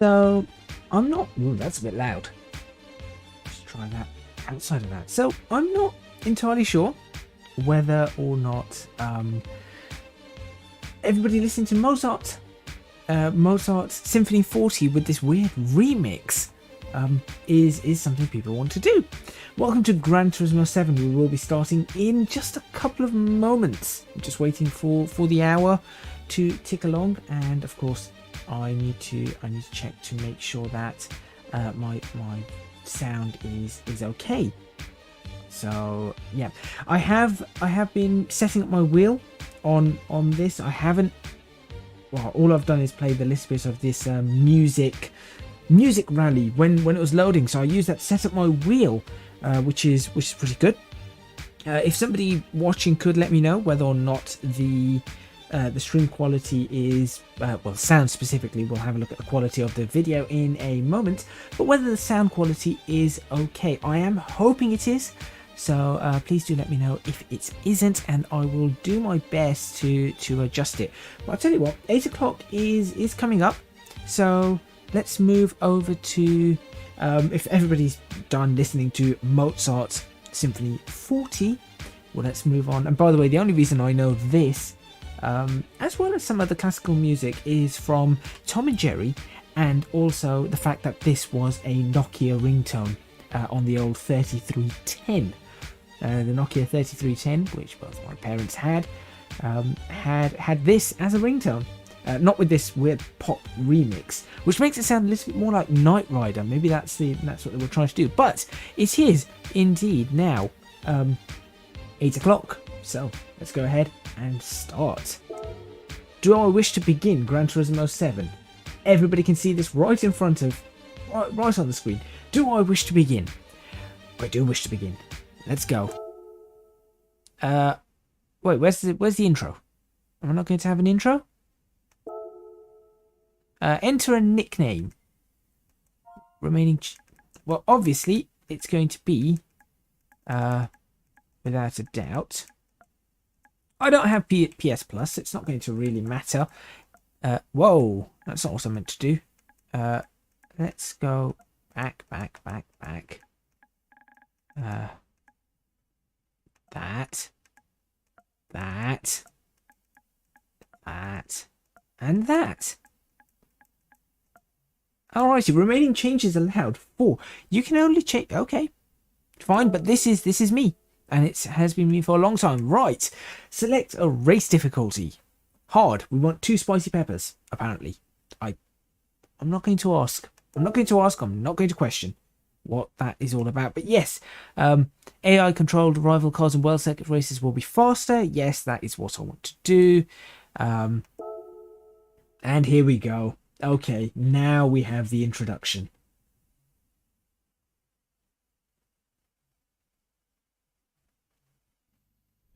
So I'm not. Ooh, that's a bit loud. Let's try that outside of that. So I'm not entirely sure whether or not everybody listening to Mozart's Symphony 40 with this weird remix is something people want to do. Welcome to Gran Turismo 7. We will be starting in just a couple of moments. I'm just waiting for the hour to tick along, and of course I need to check to make sure that my sound is okay. So yeah, I have been setting up my wheel on this. I haven't. Well, all I've done is play the little bit of this music rally when it was loading. So I used that to set up my wheel, which is pretty good. If somebody watching could let me know whether or not the stream quality is well, sound specifically. We'll have a look at the quality of the video in a moment, but whether the sound quality is okay. I am hoping it is. So please do let me know if it isn't, and I will do my best to adjust it. But I'll tell you what, 8 o'clock is coming up, so let's move over to, if everybody's done listening to Mozart's Symphony 40, well, let's move on. And by the way, the only reason I know this, as well as some other classical music, is from Tom and Jerry, and also the fact that this was a Nokia ringtone on the old 3310. The Nokia 3310, which both my parents had this as a ringtone. Not with this weird pop remix, which makes it sound a little bit more like Knight Rider. Maybe that's what they were trying to do. But it is indeed now 8 o'clock. So let's go ahead and start. Do I wish to begin Gran Turismo 7? Everybody can see this right in front of, right on the screen. Do I wish to begin? I do wish to begin. Let's go. Wait, where's the intro? Am I not going to have an intro? Enter a nickname. Remaining. Well, obviously it's going to be, without a doubt. I don't have PS Plus. It's not going to really matter. Whoa, that's not what I meant to do. Let's go back. That, and that. Alrighty, remaining changes allowed. 4. You can only change. Okay, fine, but this is me, and it has been me for a long time. Right, select a race difficulty. Hard. We want 2 spicy peppers. Apparently, I'm not going to ask. I'm not going to question what that is all about. But yes, AI controlled rival cars and world circuit races will be faster. Yes, that is what I want to do. And here we go. Okay, now we have the introduction.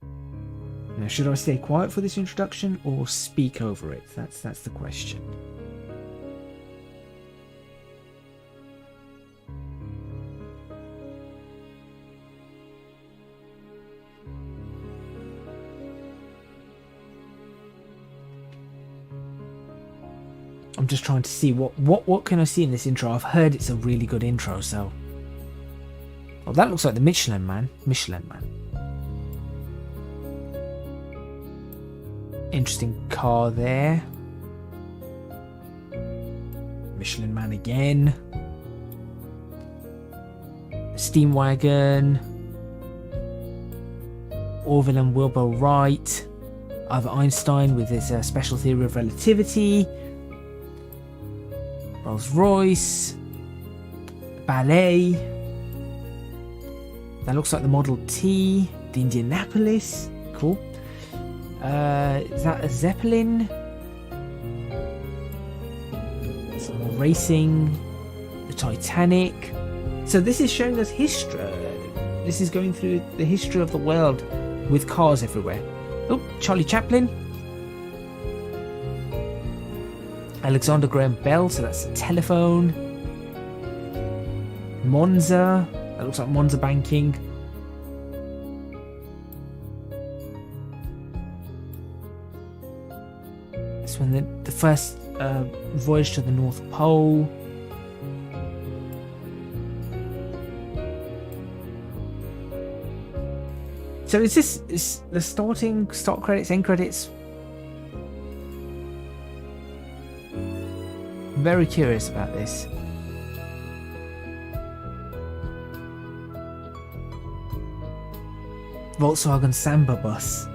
Now, should I stay quiet for this introduction or speak over it? That's the question. I'm just trying to see what can I see in this intro. I've heard it's a really good intro, so. Oh, that looks like the Michelin Man. Interesting car there. Michelin Man again. Steam wagon. Orville and Wilbur Wright. Albert Einstein with his special theory of relativity. Rolls Royce, Ballet. That looks like the Model T, the Indianapolis. Cool. Is that a Zeppelin? Some more racing. The Titanic. So this is showing us history. This is going through the history of the world with cars everywhere. Oh, Charlie Chaplin. Alexander Graham Bell, so that's a telephone. Monza, that looks like Monza banking. That's when the first Voyage to the North Pole. So is the start credits, end credits? I'm very curious about this. Volkswagen Samba bus.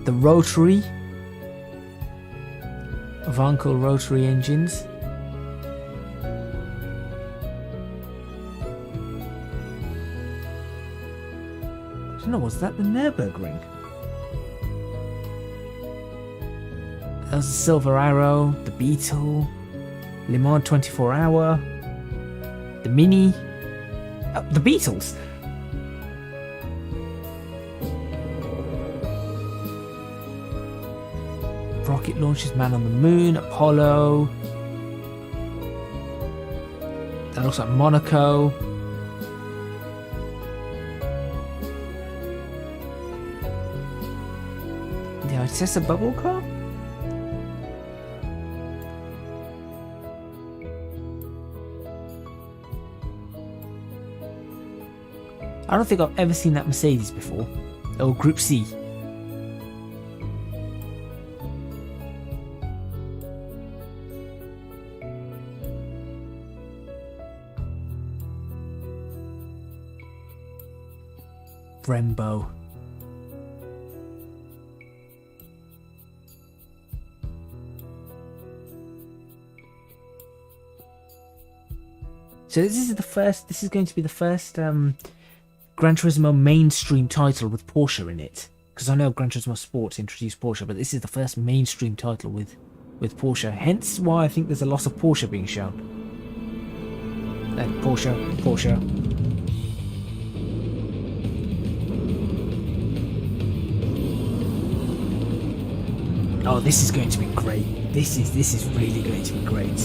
The rotary. Vankel rotary engines. I don't know, was that the Nürburgring? That was the Silver Arrow, the Beetle, Le Mans 24 Hour, the Mini, the Beatles. Rocket launches, Man on the Moon, Apollo. That looks like Monaco. The Itessa bubble car? I don't think I've ever seen that Mercedes before. Oh, Group C. Brembo. So this is going to be the first Gran Turismo mainstream title with Porsche in it. Because I know Gran Turismo Sport introduced Porsche, but this is the first mainstream title with Porsche. Hence why I think there's a lot of Porsche being shown. Porsche. Oh, this is going to be great. This is really going to be great.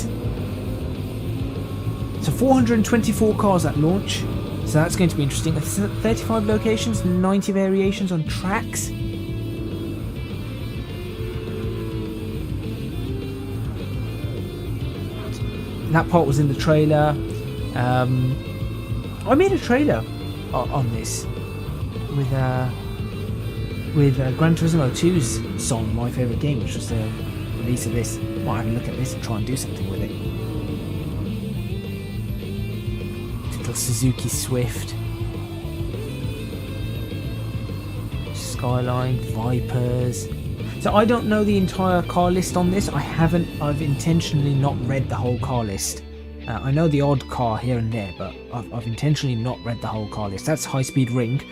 So 424 cars at launch. So that's going to be interesting. 35 locations, 90 variations on tracks. That part was in the trailer. I made a trailer on this with Gran Turismo 2's song, My Favourite Game, which was the release of this. Might have a look at this and try and do something with it. Little Suzuki Swift. Skyline, Vipers. So I don't know the entire car list on this. I've intentionally not read the whole car list. I know the odd car here and there, but I've intentionally not read the whole car list. That's High Speed Ring.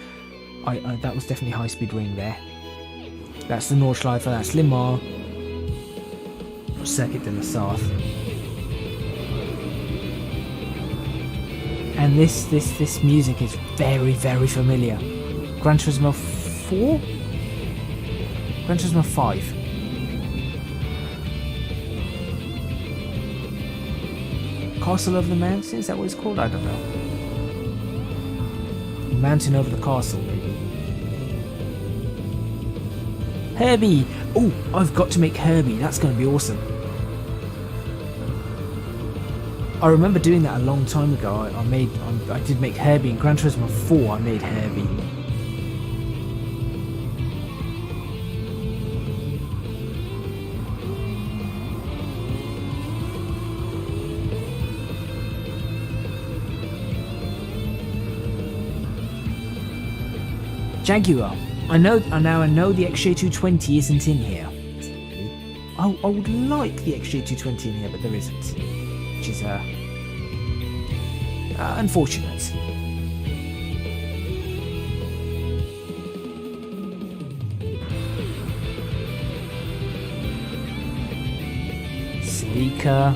That was definitely High Speed Ring there. That's the Nordschleife, that's Le Mans, Circuit de la Sarthe. And this music is very, very familiar. Gran Turismo 4? Gran Turismo 5. Castle over the Mountain, is that what it's called? I don't know. Mountain over the castle, maybe. Herbie! Oh, I've got to make Herbie. That's going to be awesome. I remember doing that a long time ago. I did make Herbie in Gran Turismo 4. I made Herbie. Jaguar. I know the XJ220 isn't in here. I would like the XJ220 in here, but there isn't, which is unfortunate. Celica,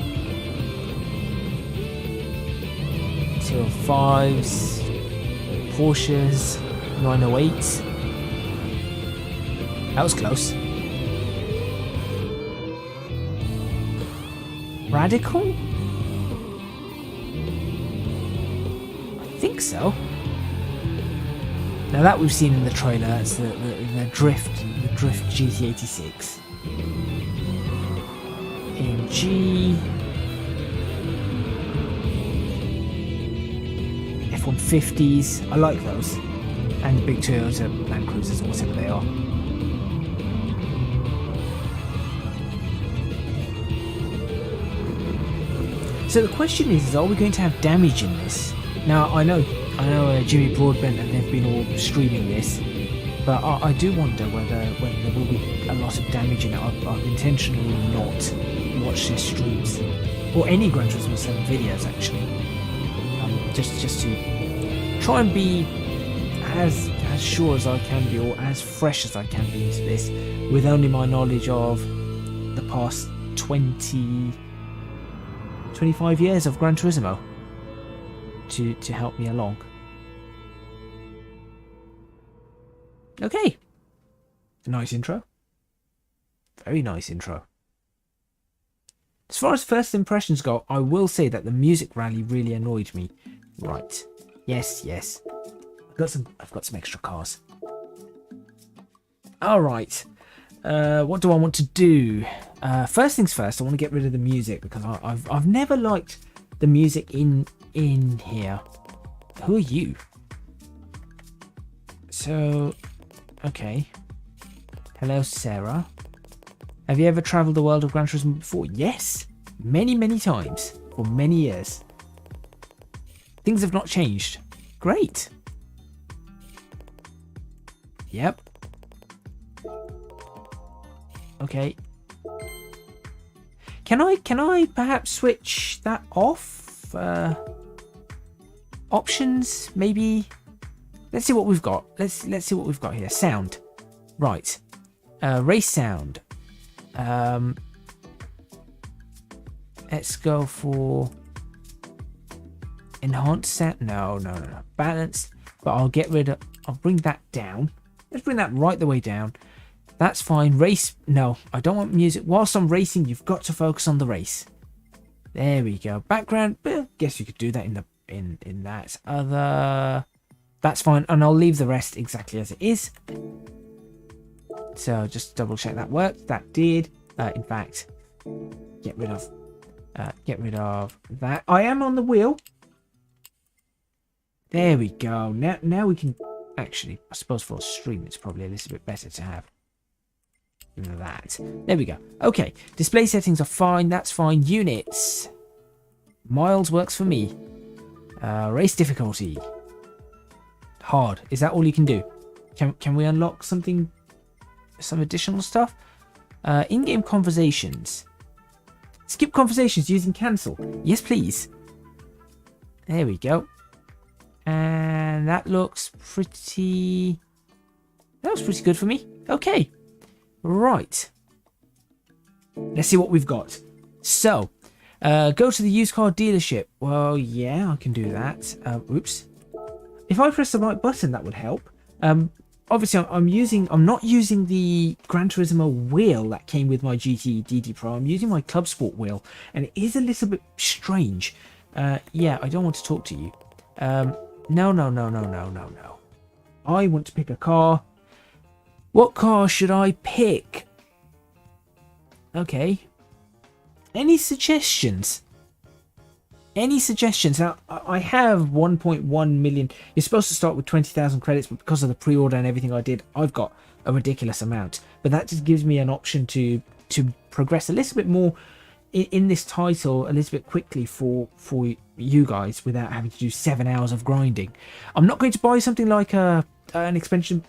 205s, Porsches, 908. That was close. Radical? I think so. Now that we've seen in the trailer, that's the Drift GT86. G, F-150s. I like those. And the big Toyota Land Cruisers or whatever they are. So the question is are we going to have damage in this? Now I know Jimmy Broadbent and they've been all streaming this, but I do wonder whether there will be a lot of damage in it. I've intentionally not watched his streams or any Gran Turismo 7 videos actually, just to try and be as sure as I can be or as fresh as I can be into this with only my knowledge of the past 25 years of Gran Turismo to help me along. Okay. Nice intro. Very nice intro. As far as first impressions go, I will say that the music rally really annoyed me. Right. Yes. I've got some extra cars. Alright. What do I want to do? First things first, I want to get rid of the music because I've never liked the music in here. Who are you? So, okay. Hello, Sarah. Have you ever travelled the world of Gran Turismo before? Yes, many times for many years. Things have not changed. Great. Yep. Okay. Can I perhaps switch that off? Options, maybe. Let's see what we've got. Let's see what we've got here. Sound. Right. Race sound. Let's go for enhanced sound. No. Balanced. But I'll bring that down. Let's bring that right the way down. That's fine. Race. No, I don't want music. Whilst I'm racing, you've got to focus on the race. There we go. Background. Guess you could do that in that other. That's fine. And I'll leave the rest exactly as it is. So just double check that worked. That did. In fact, get rid of that. I am on the wheel. There we go. Now we can actually. I suppose for a stream, it's probably a little bit better to have that. There we go. Okay. Display settings are fine. That's fine. Units. Miles works for me. Race difficulty. Hard. Is that all you can do? Can we unlock something? Some additional stuff? In-game conversations. Skip conversations using cancel. Yes, please. There we go. And that looks pretty... That looks pretty good for me. Okay. Right. Let's see what we've got. So, go to the used car dealership. Well, yeah, I can do that. Oops. If I press the right button, that would help. Obviously, I'm not using the Gran Turismo wheel that came with my GT DD Pro. I'm using my Club Sport wheel, and it is a little bit strange. Yeah, I don't want to talk to you. No. I want to pick a car. What car should I pick? Okay. Any suggestions? Now, I have 1.1 million. You're supposed to start with 20,000 credits, but because of the pre-order and everything I did, I've got a ridiculous amount. But that just gives me an option to progress a little bit more in this title a little bit quickly for you guys without having to do 7 hours of grinding. I'm not going to buy something like an expensive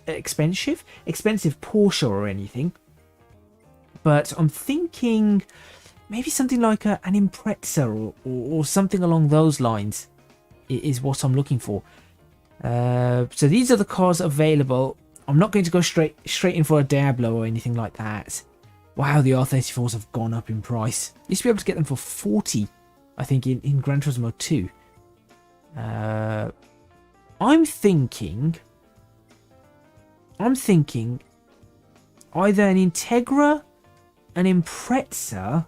Porsche or anything, but I'm thinking maybe something like an Impreza or something along those lines is what I'm looking for. So these are the cars available. I'm not going to go straight in for a Diablo or anything like that. Wow, the R34s have gone up in price. Used to be able to get them for 40, I think, in Gran Turismo 2. I'm thinking either an Integra, an Impreza,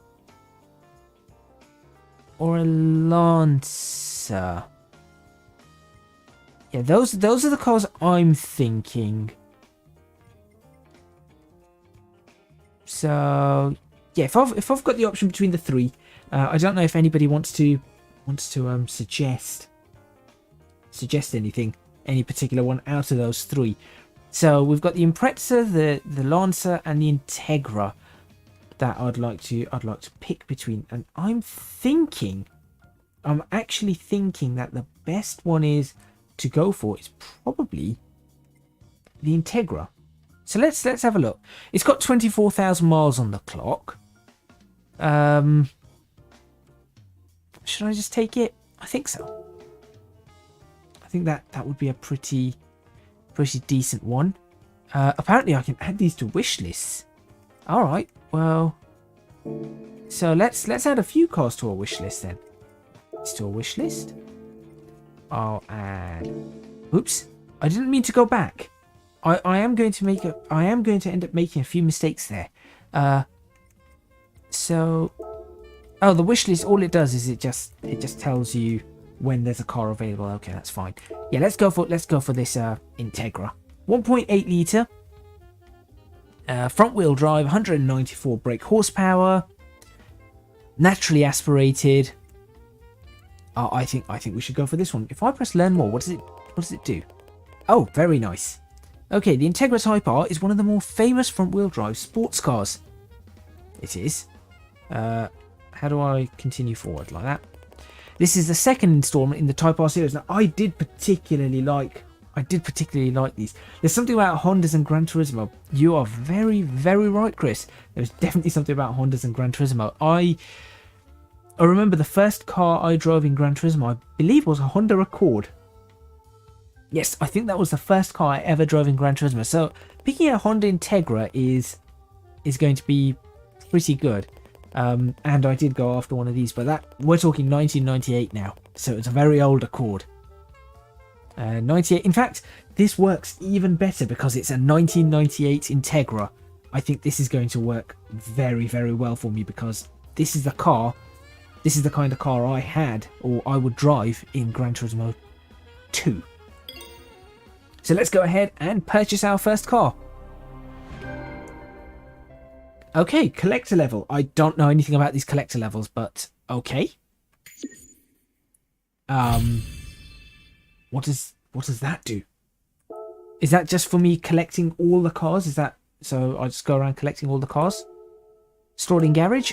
or a Lancer. Yeah, those are the cars I'm thinking. So yeah, if I've got the option between the three, I don't know if anybody wants to suggest anything, any particular one out of those three. So we've got the Impreza, the Lancer, and the Integra that I'd like to pick between. And I'm actually thinking that the best one is to go for is probably the Integra. So let's have a look. It's got 24,000 miles on the clock. Should I just take it? I think so. I think that would be a pretty decent one. Apparently I can add these to wish lists. All right. Well, so let's add a few cars to our wish list then. It's to a wish list. I'll add. Oops! I didn't mean to go back. I am going to end up making a few mistakes there. So, oh, the wish list. All it does is it just tells you when there's a car available. Okay, that's fine. Yeah, let's go for this Integra. 1.8 litre. Front wheel drive, 194 brake horsepower. Naturally aspirated. I think we should go for this one. If I press learn more, what does it do? Oh, very nice. Okay, the Integra Type R is one of the more famous front-wheel drive sports cars. It is. How do I continue forward like that? This is the second installment in the Type R series. Now, I did particularly like these. There's something about Hondas and Gran Turismo. You are very, very right, Chris. There's definitely something about Hondas and Gran Turismo. I remember the first car I drove in Gran Turismo, I believe, was a Honda Accord. Yes, I think that was the first car I ever drove in Gran Turismo. So picking a Honda Integra is going to be pretty good. And I did go after one of these, but we're talking 1998 now. So it's a very old Accord. 98. In fact, this works even better because it's a 1998 Integra. I think this is going to work very, very well for me because this is the kind of car I had or I would drive in Gran Turismo 2. So let's go ahead and purchase our first car. Okay, collector level. I don't know anything about these collector levels, but okay. What does that do? Is that just for me collecting all the cars? Is that so I just go around collecting all the cars? Stored in garage.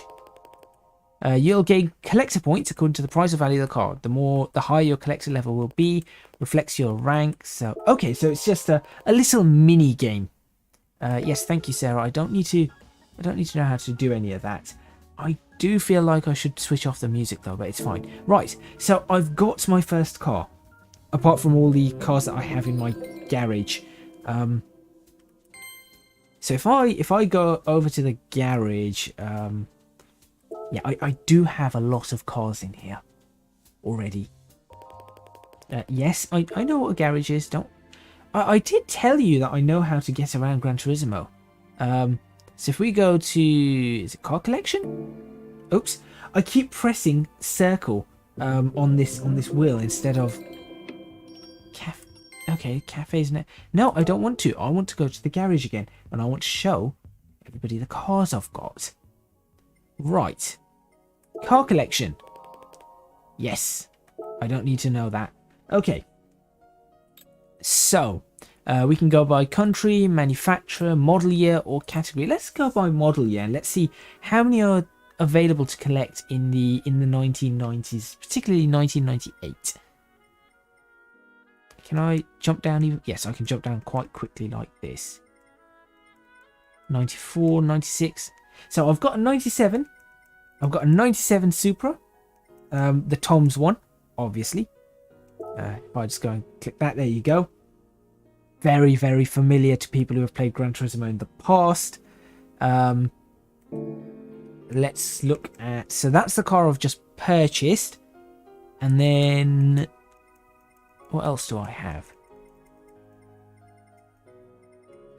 You'll gain collector points according to the price or value of the car. The higher your collector level will be, reflects your rank. So okay, so it's just a little mini game. Yes, thank you, Sarah. I don't need to know how to do any of that. I do feel like I should switch off the music though, but it's fine. Right, so I've got my first car. Apart from all the cars that I have in my garage. So if I go over to the garage, yeah, I do have a lot of cars in here already. Yes, I know what a garage is. I did tell you that I know how to get around Gran Turismo. So if we go to, is it car collection? Oops, I keep pressing circle on this wheel instead of okay, cafes. No, I don't want to. I want to go to the garage again, and I want to show everybody the cars I've got. Right, car collection. Yes, I don't need to know that. Okay, so we can go by country, manufacturer, model year, or category. Let's go by model year and let's see how many are available to collect in the 1990s, particularly 1998. Can I jump down even? Yes, I can jump down quite quickly like this. 94, 96. So I've got a 97. I've got a 97 Supra. The Tom's one, obviously. If I just go and click that, there you go. Very, very familiar to people who have played Gran Turismo in the past. Let's look at... So that's the car I've just purchased. And then... what else do I have?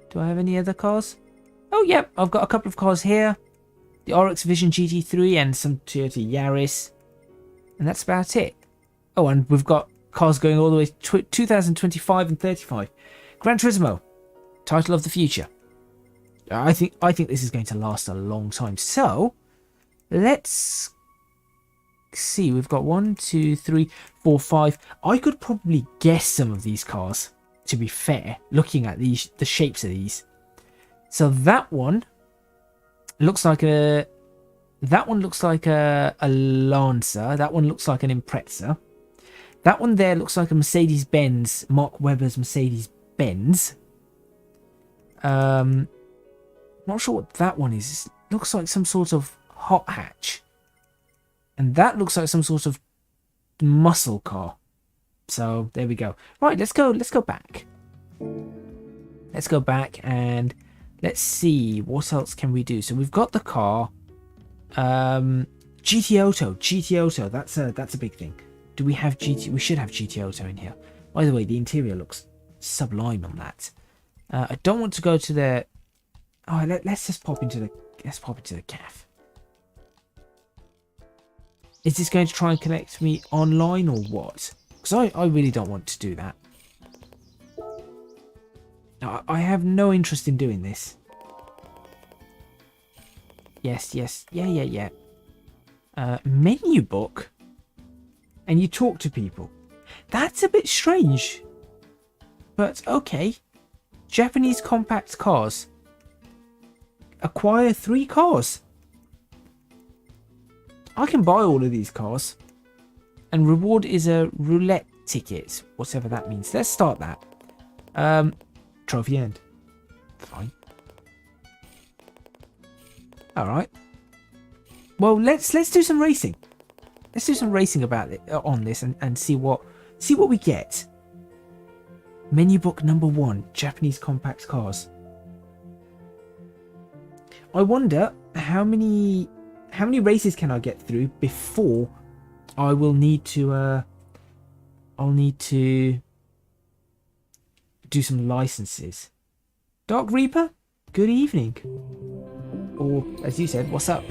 Do I have any other cars? Oh, yeah, I've got a couple of cars here. The RX Vision GT3 and some Toyota Yaris. And that's about it. Oh, and we've got cars going all the way to 2025 and 35. Gran Turismo, title of the future. I think this is going to last a long time. So let's see. We've got 1, 2, 3, 4, 5. I could probably guess some of these cars, to be fair, looking at the shapes of these. So that one looks like a Lancer. That one looks like an Impreza. That one there looks like a Mercedes-Benz, Mark Webber's Mercedes-Benz. Not sure what that one is. It looks like some sort of hot hatch. And that looks like some sort of muscle car. So there we go. Right, let's go back. Let's go back and let's see what else can we do. So we've got the car. GT Auto. That's a big thing. Do we have GT? We should have GT Auto in here. By the way, the interior looks sublime on that. I don't want to go to the. Oh, let's just pop into the. Let's pop into the cafe. Is this going to try and connect me online or what? Because I really don't want to do that. No, I have no interest in doing this. Yes. Yeah. Menu book. And you talk to people. That's a bit strange. But okay. Japanese compact cars. Acquire 3 cars. I can buy all of these cars. And reward is a roulette ticket. Whatever that means. Let's start that. Trophy end. Fine. Alright. Well, let's do some racing. Let's do some racing about it on this and see what we get. Menu book number 1, Japanese compact cars. I wonder how many races can I get through before I will need to I'll need to do some licenses. Dark Reaper, good evening. Or as you said, what's up?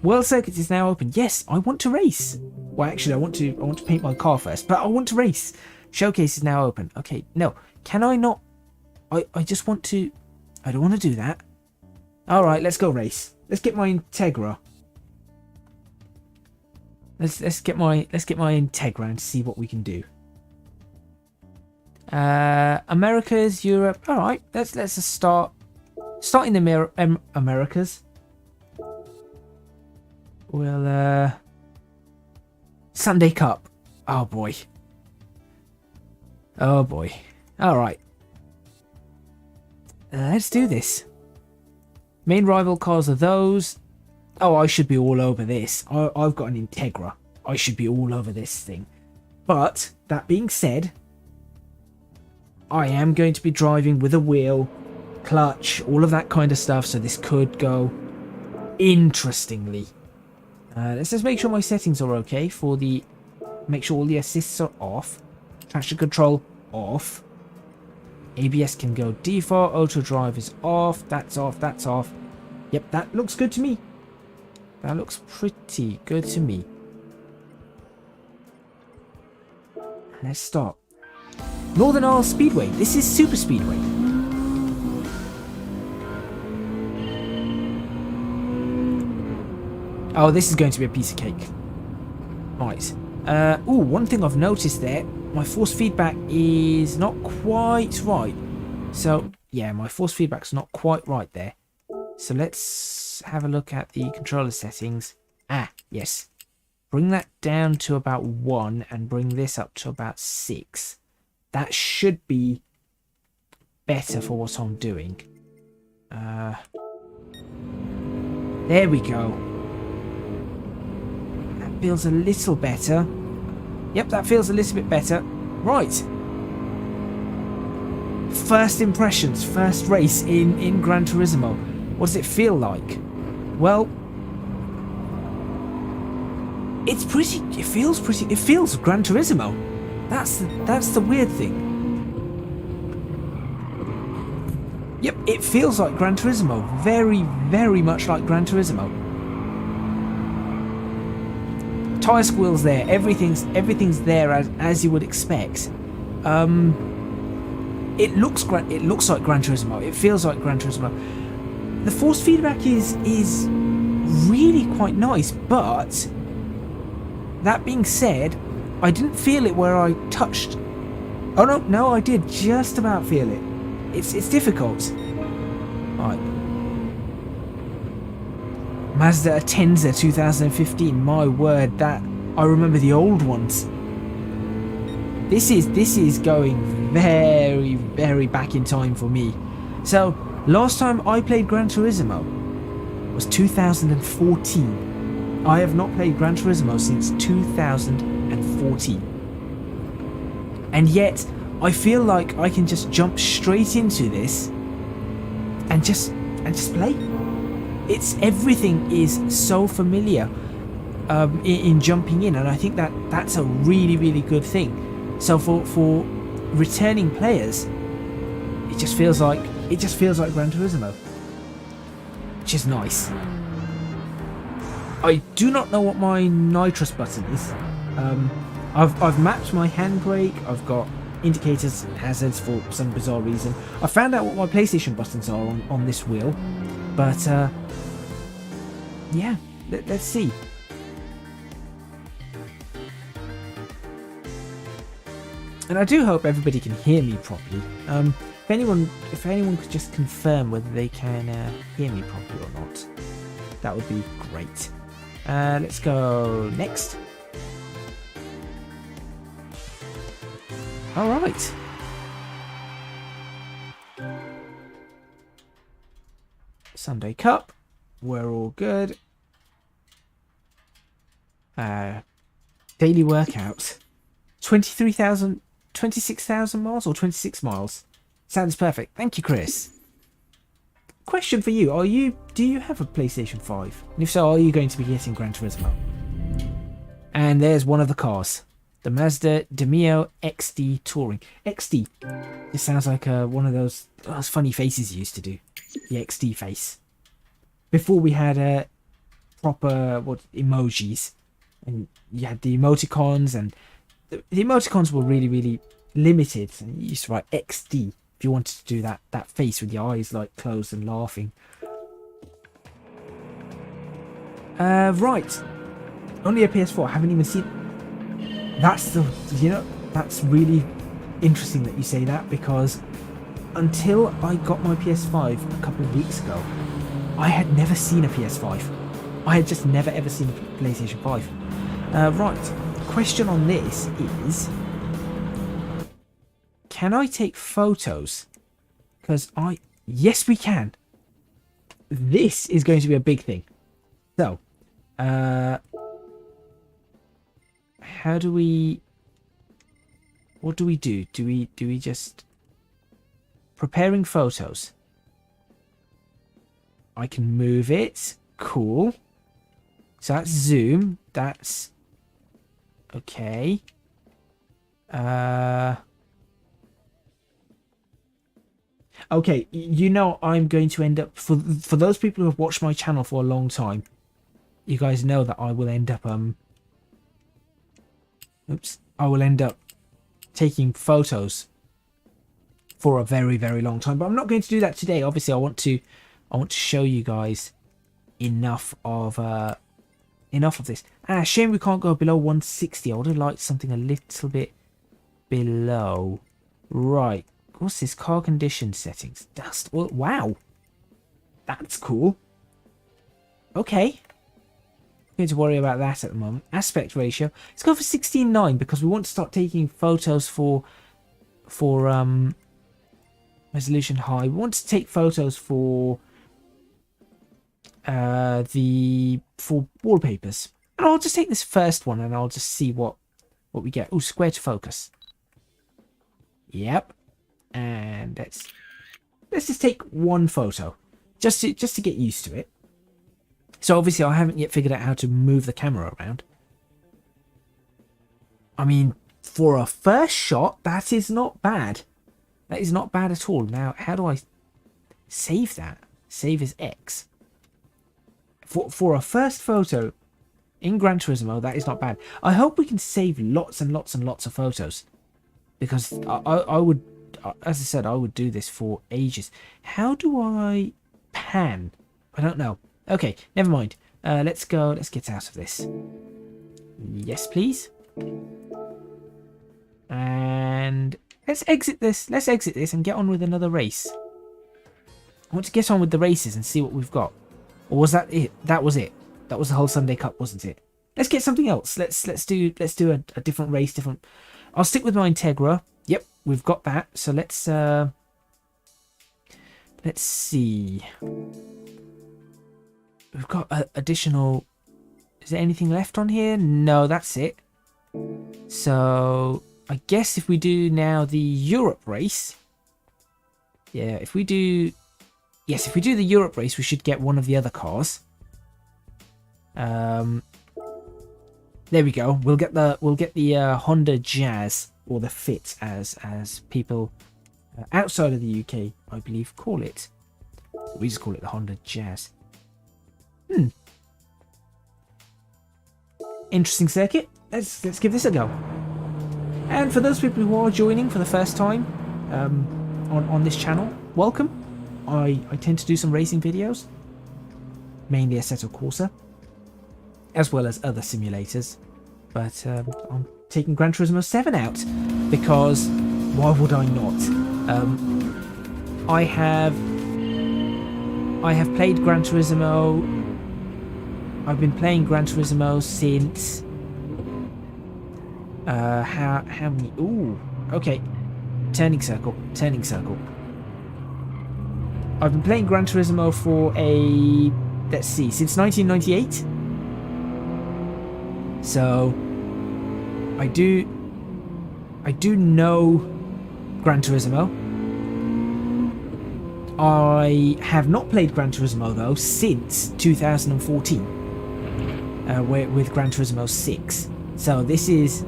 World Circuit is now open. Yes, I want to race. Well, actually, I want to paint my car first, but I want to race. Showcase is now open. Okay, no, can I not? I just want to. I don't want to do that. All right, let's go race. Let's get my Integra. Let's get my Integra and see what we can do. Americas, Europe. All right, let's just start in the Americas. Well, Sunday Cup. Oh boy. Oh boy. All right. Let's do this. Main rival cars are those. Oh, I should be all over this. I've got an Integra. I should be all over this thing. But that being said, I am going to be driving with a wheel, clutch, all of that kind of stuff. So this could go interestingly. Let's just make sure my settings are okay for the. Make sure all the assists are off. Traction control off. ABS can go default. Auto drive is off. That's off. That's off. Yep, that looks good to me. That looks pretty good to me. Let's start. Northern Isles Speedway. This is Super Speedway. Oh, this is going to be a piece of cake. Right. One thing I've noticed there, my force feedback is not quite right. So, yeah, my force feedback's not quite right there. So let's have a look at the controller settings. Ah, yes. Bring that down to about 1 and bring this up to about 6. That should be better for what I'm doing. There we go. That feels a little better. Yep, that feels a little bit better. Right. First impressions, first race in Gran Turismo. What does it feel like? Well, it's pretty. It feels pretty. It feels Gran Turismo. That's the weird thing. Yep, it feels like Gran Turismo. Very, very much like Gran Turismo. Tyre squeals there. Everything's there as you would expect. It looks like Gran Turismo. It feels like Gran Turismo. the force feedback is really quite nice, but that being said, I didn't feel it where I touched. Oh no, I did just about feel it. It's difficult. Right. Mazda Atenza 2015. My word, that I remember the old ones. This is going very, very back in time for me. So last time I played Gran Turismo was 2014. I have not played Gran Turismo since 2014. And yet I feel like I can just jump straight into this and just play. Everything is so familiar in jumping in, and I think that's a really, really good thing. So for returning players, it just feels like Gran Turismo, which is nice. I do not know what my nitrous button is. I've mapped my handbrake. I've got indicators and hazards for some bizarre reason. I found out what my PlayStation buttons are on this wheel, but yeah, let's see. And I do hope everybody can hear me properly. If anyone could just confirm whether they can hear me properly or not, that would be great. Let's go next. All right. Sunday Cup. We're all good. Daily workout. 26,000 miles or 26 miles. Sounds perfect. Thank you, Chris. Question for you. Do you have a PlayStation 5? And if so, are you going to be getting Gran Turismo? And there's one of the cars. The Mazda Demio XD Touring. XD. This sounds like one of those funny faces you used to do. The XD face. Before we had proper emojis. And you had the emoticons, and the emoticons were really, really limited. And you used to write XD if you wanted to do that face with your eyes like closed and laughing. Right. Only a PS4. I haven't even seen. That's really interesting that you say that, because until I got my PS5 a couple of weeks ago, I had never seen a PS5. I had just never ever seen a PlayStation 5. Right. Question on this is, can I take photos? Because yes, we can. This is going to be a big thing. So, what do we do? Do we just preparing photos? I can move it. Cool. So that's zoom. That's okay. Okay, I'm going to end up, for those people who have watched my channel for a long time, you guys know that I will end up I will end up taking photos for a very, very long time, but I'm not going to do that today. Obviously, I want to show you guys enough of this. Shame we can't go below 160. I would have liked something a little bit below. Right. What's this? Car condition settings. Dust. Well, wow. That's cool. Okay. Going to worry about that at the moment. Aspect ratio. Let's go for 16:9 because we want to start taking photos for resolution high. We want to take photos for wallpapers. And I'll just take this first one and I'll just see what we get. Oh, square to focus. Yep. And let's just take one photo just to get used to it. So obviously I haven't yet figured out how to move the camera around. I mean, for a first shot, that is not bad. That is not bad at all. Now, how do I save that? Save as X. For a first photo in Gran Turismo, that is not bad. I hope we can save lots and lots and lots of photos, because I would, as I said, I would do this for ages. How do I can. I don't know. Okay, never mind. Let's go. Let's get out of this. Yes, please. And let's exit this. Let's exit this and get on with another race. I want to get on with the races and see what we've got. Or was that it? That was it. That was the whole Sunday Cup, wasn't it? Let's get something else. Let's do a different race. I'll stick with my Integra. Yep, we've got that. So let's see. We've got additional. Is there anything left on here? No, that's it. So I guess if we do now the Europe race. Yeah, if we do. Yes, if we do the Europe race, we should get one of the other cars. There we go. We'll get the Honda Jazz, or the Fit, as people outside of the UK, I believe, call it. We just call it the Honda Jazz. Interesting circuit. Let's give this a go. And for those people who are joining for the first time on this channel, welcome. I tend to do some racing videos, mainly Assetto Corsa, as well as other simulators. But I'm taking Gran Turismo 7 out because why would I not? I have played Gran Turismo. I've been playing Gran Turismo since how many? Ooh, okay. Turning circle. I've been playing Gran Turismo for let's see, since 1998. So I do know Gran Turismo. I have not played Gran Turismo though since 2014 with Gran Turismo 6. So this is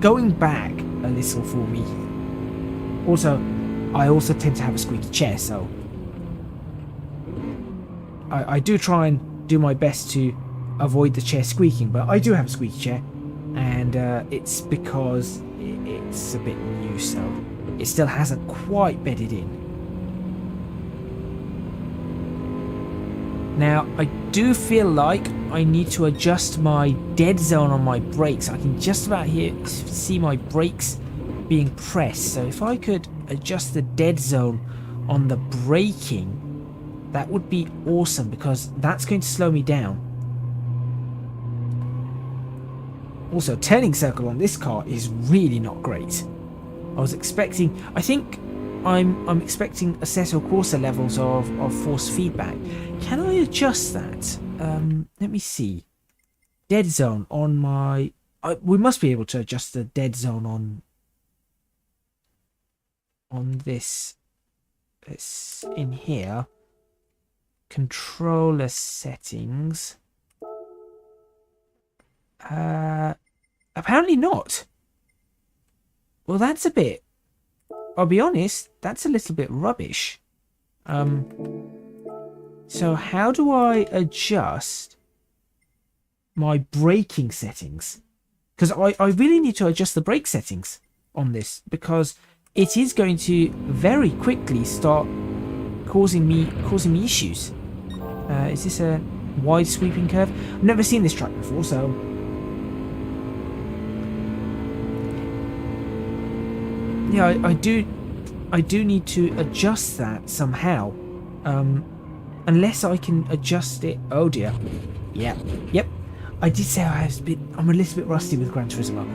going back a little for me. Also, I also tend to have a squeaky chair, so I do try and do my best to avoid the chair squeaking, but I do have a squeaky chair, and it's because it's a bit new, so it still hasn't quite bedded in. Now, I do feel like I need to adjust my dead zone on my brakes. I can just about see my brakes being pressed, so if I could adjust the dead zone on the braking, that would be awesome, because that's going to slow me down. Also, turning circle on this car is really not great. I think I'm expecting Assetto Corsa levels of force feedback. Can I adjust that? Let me see. Dead zone on my... we must be able to adjust the dead zone on this. It's in here. Controller settings. Apparently not. Well, that's a bit... I'll be honest, that's a little bit rubbish. So how do I adjust my braking settings? Because I really need to adjust the brake settings on this, because it is going to very quickly start causing me issues. Is this a wide sweeping curve? I've never seen this track before, so... Yeah, I do need to adjust that somehow. Unless I can adjust it. Oh dear. Yeah. Yep. I did say I'm a little bit rusty with Gran Turismo.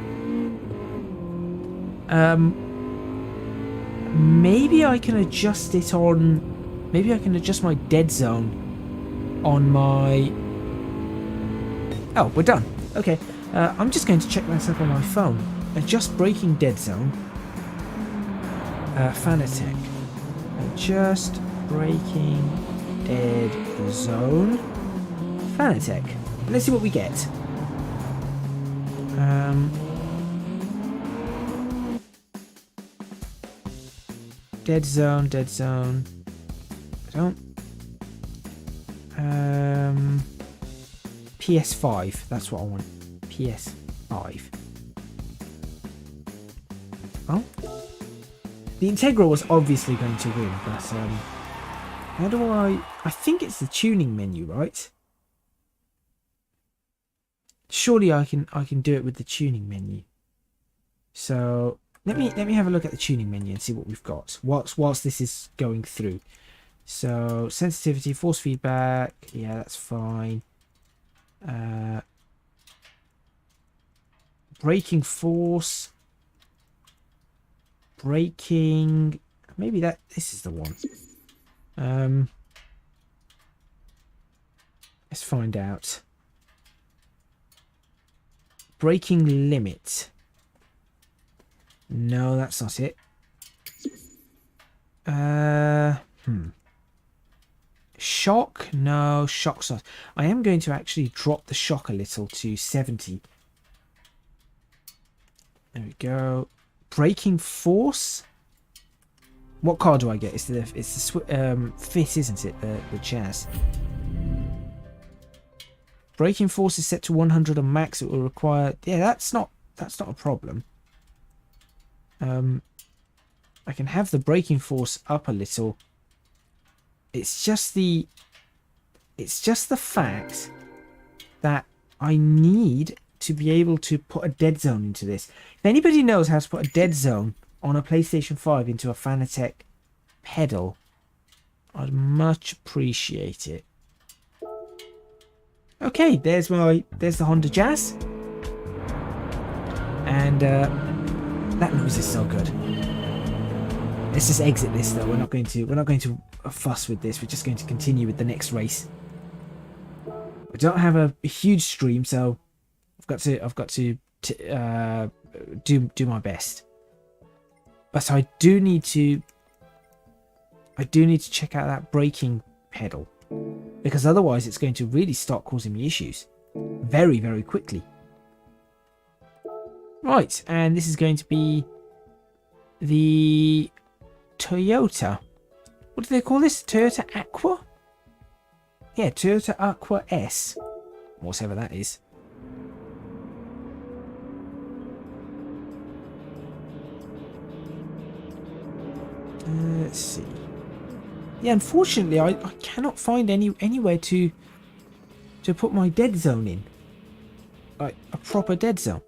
Maybe I can adjust it on... Maybe I can adjust my dead zone on my... Oh, we're done. Okay. I'm just going to check myself on my phone. Adjust braking dead zone. Fanatec. Adjust braking dead zone. Fanatec. Let's see what we get. Dead zone. I don't. PS5. That's what I want. PS5. Oh. The Integra was obviously going to win, but how do I think it's the tuning menu, right? Surely I can do it with the tuning menu. So let me have a look at the tuning menu and see what we've got whilst this is going through. So sensitivity, force feedback, yeah, that's fine. Braking force, braking, maybe this is the one. Let's find out. Braking limit. No, that's not it. Shock? No, shock's not. I am going to actually drop the shock a little to 70. There we go. Braking force? What car do I get? It's the Fit, isn't it? The Jazz. Braking force is set to 100 on max. It will require. Yeah, that's not a problem. I can have the braking force up a little. It's just the fact that I need to be able to put a dead zone into this. If anybody knows how to put a dead zone on a PlayStation 5 into a Fanatec pedal, I'd much appreciate it. Okay, there's the Honda Jazz, and that noise is so good. Let's just exit this though. We're not going to fuss with this. We're just going to continue with the next race. We don't have a huge stream, so I've got to do my best. But I do need to check out that braking pedal, because otherwise it's going to really start causing me issues very, very quickly. Right, and this is going to be the Toyota. What do they call this? Toyota Aqua? Yeah, Toyota Aqua S. Whatever that is. Let's see. Yeah, unfortunately, I cannot find anywhere to put my dead zone in. Like, a proper dead zone.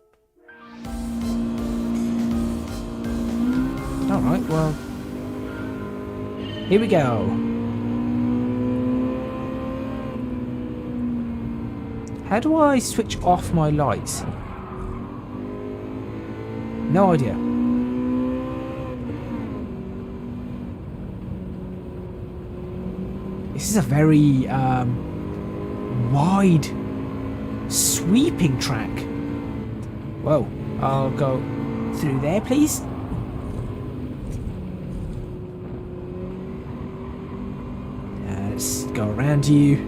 Alright, well, here we go. How do I switch off my lights? No idea. This is a very wide, sweeping track. Whoa, I'll go through there, please. Let's go around you.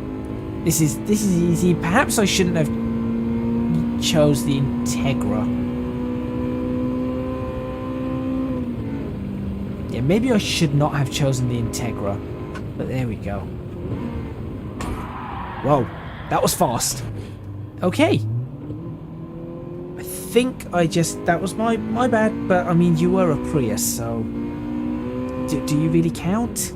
This is easy. Perhaps I shouldn't have chose the Integra. Yeah, maybe I should not have chosen the Integra. But there we go. Whoa, that was fast. Okay. I think that was my bad, but I mean, you were a Prius, so do you really count?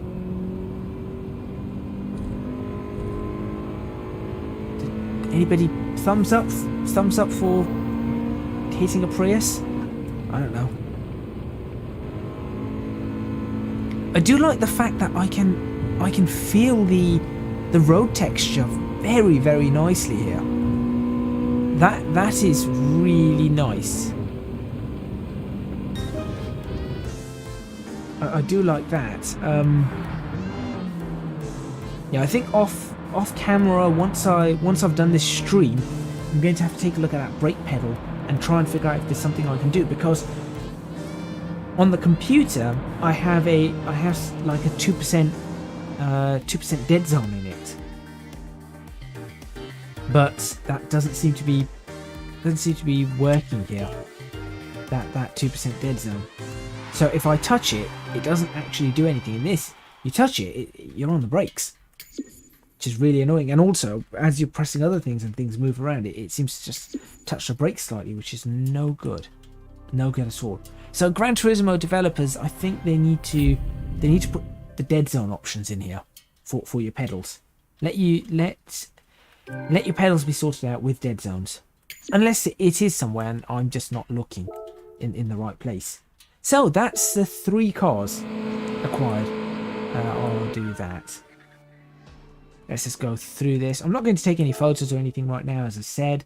Anybody thumbs up for hitting a Prius? I don't know. I do like the fact that I can feel the road texture very, very nicely here. That is really nice. I do like that. Yeah, I think off camera, once I've done this stream, I'm going to have to take a look at that brake pedal and try and figure out if there's something I can do, because on the computer I have like a 2% dead zone in it, but that doesn't seem to be working here. That 2% dead zone. So if I touch it, it doesn't actually do anything. In this, you touch it, you're on the brakes, which is really annoying. And also, as you're pressing other things and things move around, it seems to just touch the brakes slightly, which is no good. No good at all. So Gran Turismo developers, I think they need to put the dead zone options in here for your pedals. Let your pedals be sorted out with dead zones. Unless it is somewhere and I'm just not looking in the right place. So that's the 3 cars acquired. I'll do that. Let's just go through this. I'm not going to take any photos or anything right now, as I said.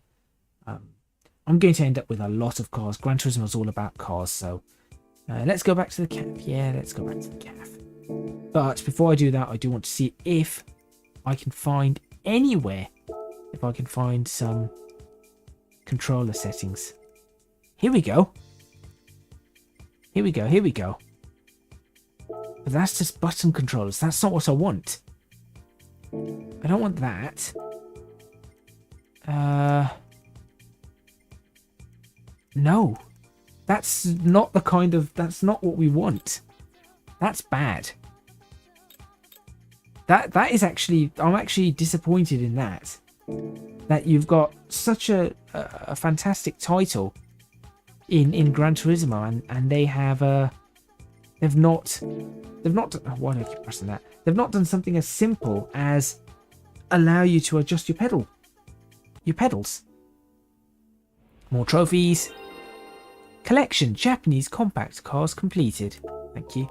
I'm going to end up with a lot of cars. Gran Turismo is all about cars, so let's go back to the caf. Yeah, let's go back to the caf. But before I do that, I do want to see if I can find anywhere, if I can find some controller settings. Here we go. Here we go. Here we go. But that's just button controllers. That's not what I want. I don't want that. No. That's not the kind of... That's not what we want. That's bad. That is actually... I'm actually disappointed in that. That you've got such a fantastic title in Gran Turismo, and they have they've not why do I keep pressing that? They've not done something as simple as allow you to adjust your pedals. More trophies. Collection Japanese compact cars completed. Thank you.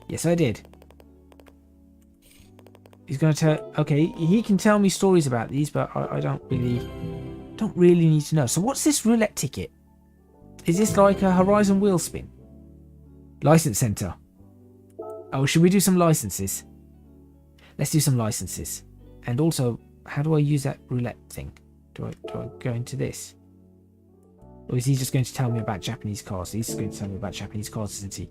Yes, I did. He's going to tell... Okay, he can tell me stories about these, but I don't really need to know. So what's this roulette ticket? Is this like a Horizon wheel spin? License center. Oh, should we do some licenses? Let's do some licenses. And also, how do I use that roulette thing? Do I go into this? Or is he just going to tell me about Japanese cars? He's going to tell me about Japanese cars, isn't he?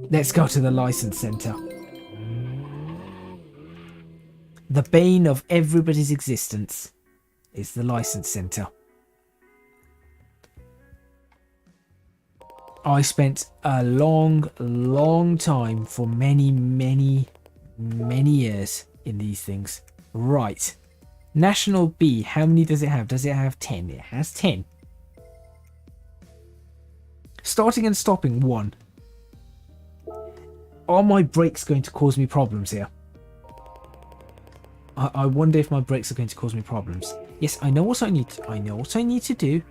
Let's go to the license center. The bane of everybody's existence is the license center. I spent a long time for many years in these things. Right. National B, how many does it have? Does it have 10? It has 10. Starting and stopping, 1. Are my brakes going to cause me problems here? I wonder if my brakes are going to cause me problems. Yes, I know what I need to do.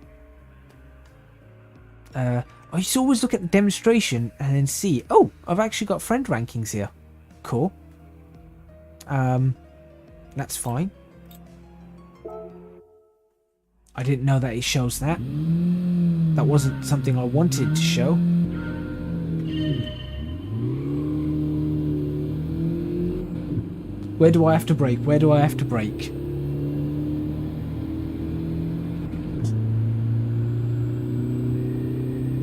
I used to always look at the demonstration and then see, oh, I've actually got friend rankings here. Cool. That's fine. I didn't know that it shows that. That wasn't something I wanted to show. Where do I have to brake? Where do I have to brake?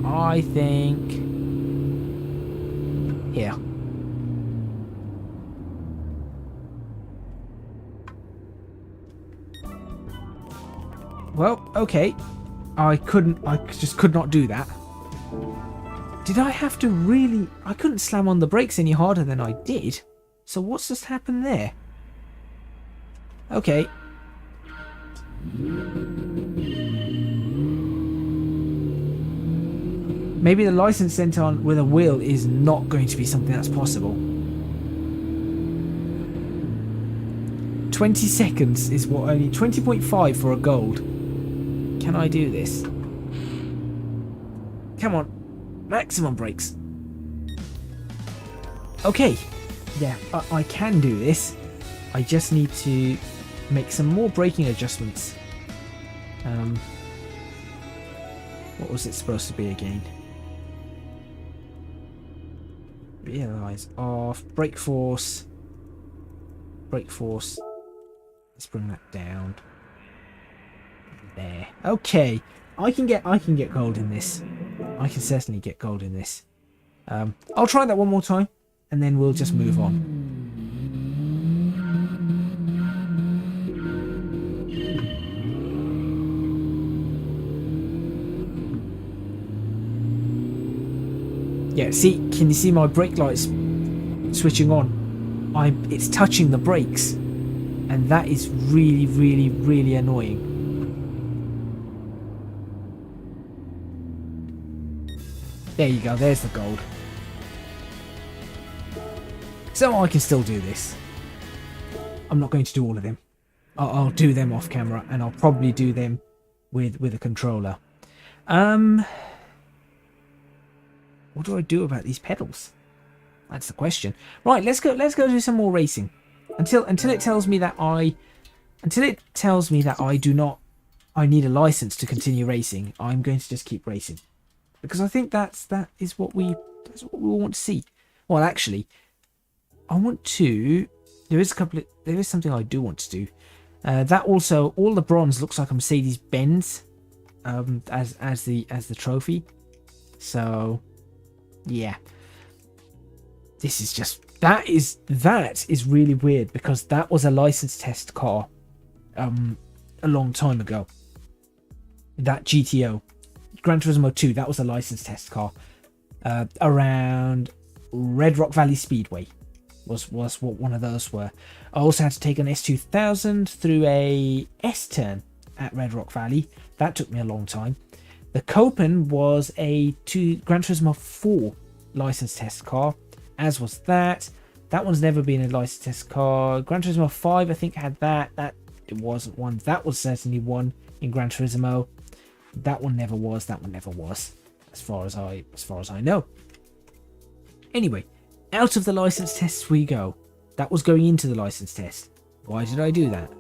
I think... here. Well, okay. I just could not do that. Did I have to really... I couldn't slam on the brakes any harder than I did. So what's just happened there? Okay. Maybe the license center on with a wheel is not going to be something that's possible. 20 seconds is what I need. 20.5 for a gold. Can I do this? Come on. Maximum brakes. Okay. Yeah, I can do this. I just need to make some more braking adjustments. What was it supposed to be again? Realise off. Brake force. Brake force. Let's bring that down. There. Okay. I can get gold in this. I can certainly get gold in this. I'll try that one more time. And then we'll just move on. Yeah, see, can you see my brake lights switching on? It's touching the brakes. And that is really annoying. There you go, there's the gold. So I can still do this. I'm not going to do all of them. I'll do them off camera, and I'll probably do them with a controller. What do I do about these pedals? That's the question. Right, let's go do some more racing. Until it tells me that I need a license to continue racing, I'm going to just keep racing. Because I think that's what we want to see. Well, actually, there is something I do want to do. That also, all the bronze looks like a Mercedes-Benz as the trophy. So yeah, this is just that is really weird, because that was a license test car a long time ago. That GTO Gran Turismo 2, that was a license test car around Red Rock Valley Speedway. Was what one of those were. I also had to take an S2000 through a S-turn at Red Rock Valley. That took me a long time. The Copen was a Gran Turismo 4 license test car, as was that. That one's never been a license test car. Gran Turismo 5, I think, had that. It wasn't one. That was certainly one in Gran Turismo. That one never was. That one never was, as far as I know. Anyway, out of the license tests we go. That was going into the license test. Why did I do that?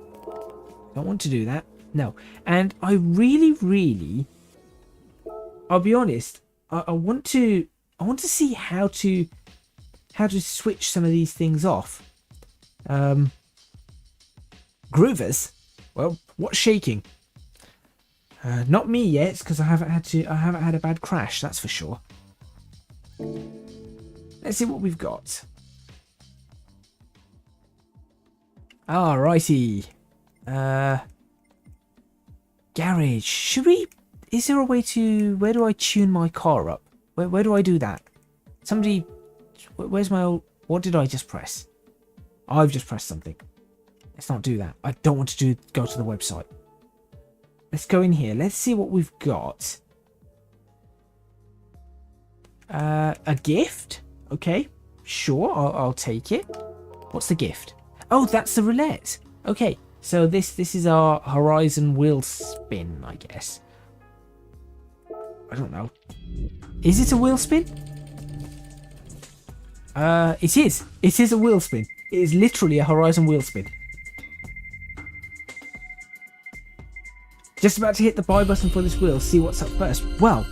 Don't want to do that. No. And I really, I'll be honest, I want to see how to switch some of these things off. Groovers? Well, what's shaking? Not me yet, because I haven't had a bad crash, that's for sure. Let's see what we've got. Alrighty. Garage. Should we... Is there a way to... Where do I tune my car up? Where do I do that? Somebody... Where's my old... What did I just press? I've just pressed something. Let's not do that. I don't want to go to the website. Let's go in here. Let's see what we've got. A gift? Okay, sure, I'll take it. What's the gift? Oh, that's the roulette. Okay, so this is our Horizon wheel spin, I guess. I don't know. Is it a wheel spin? It is. It is a wheel spin. It is literally a Horizon wheel spin. Just about to hit the buy button for this wheel. See what's up first. Well,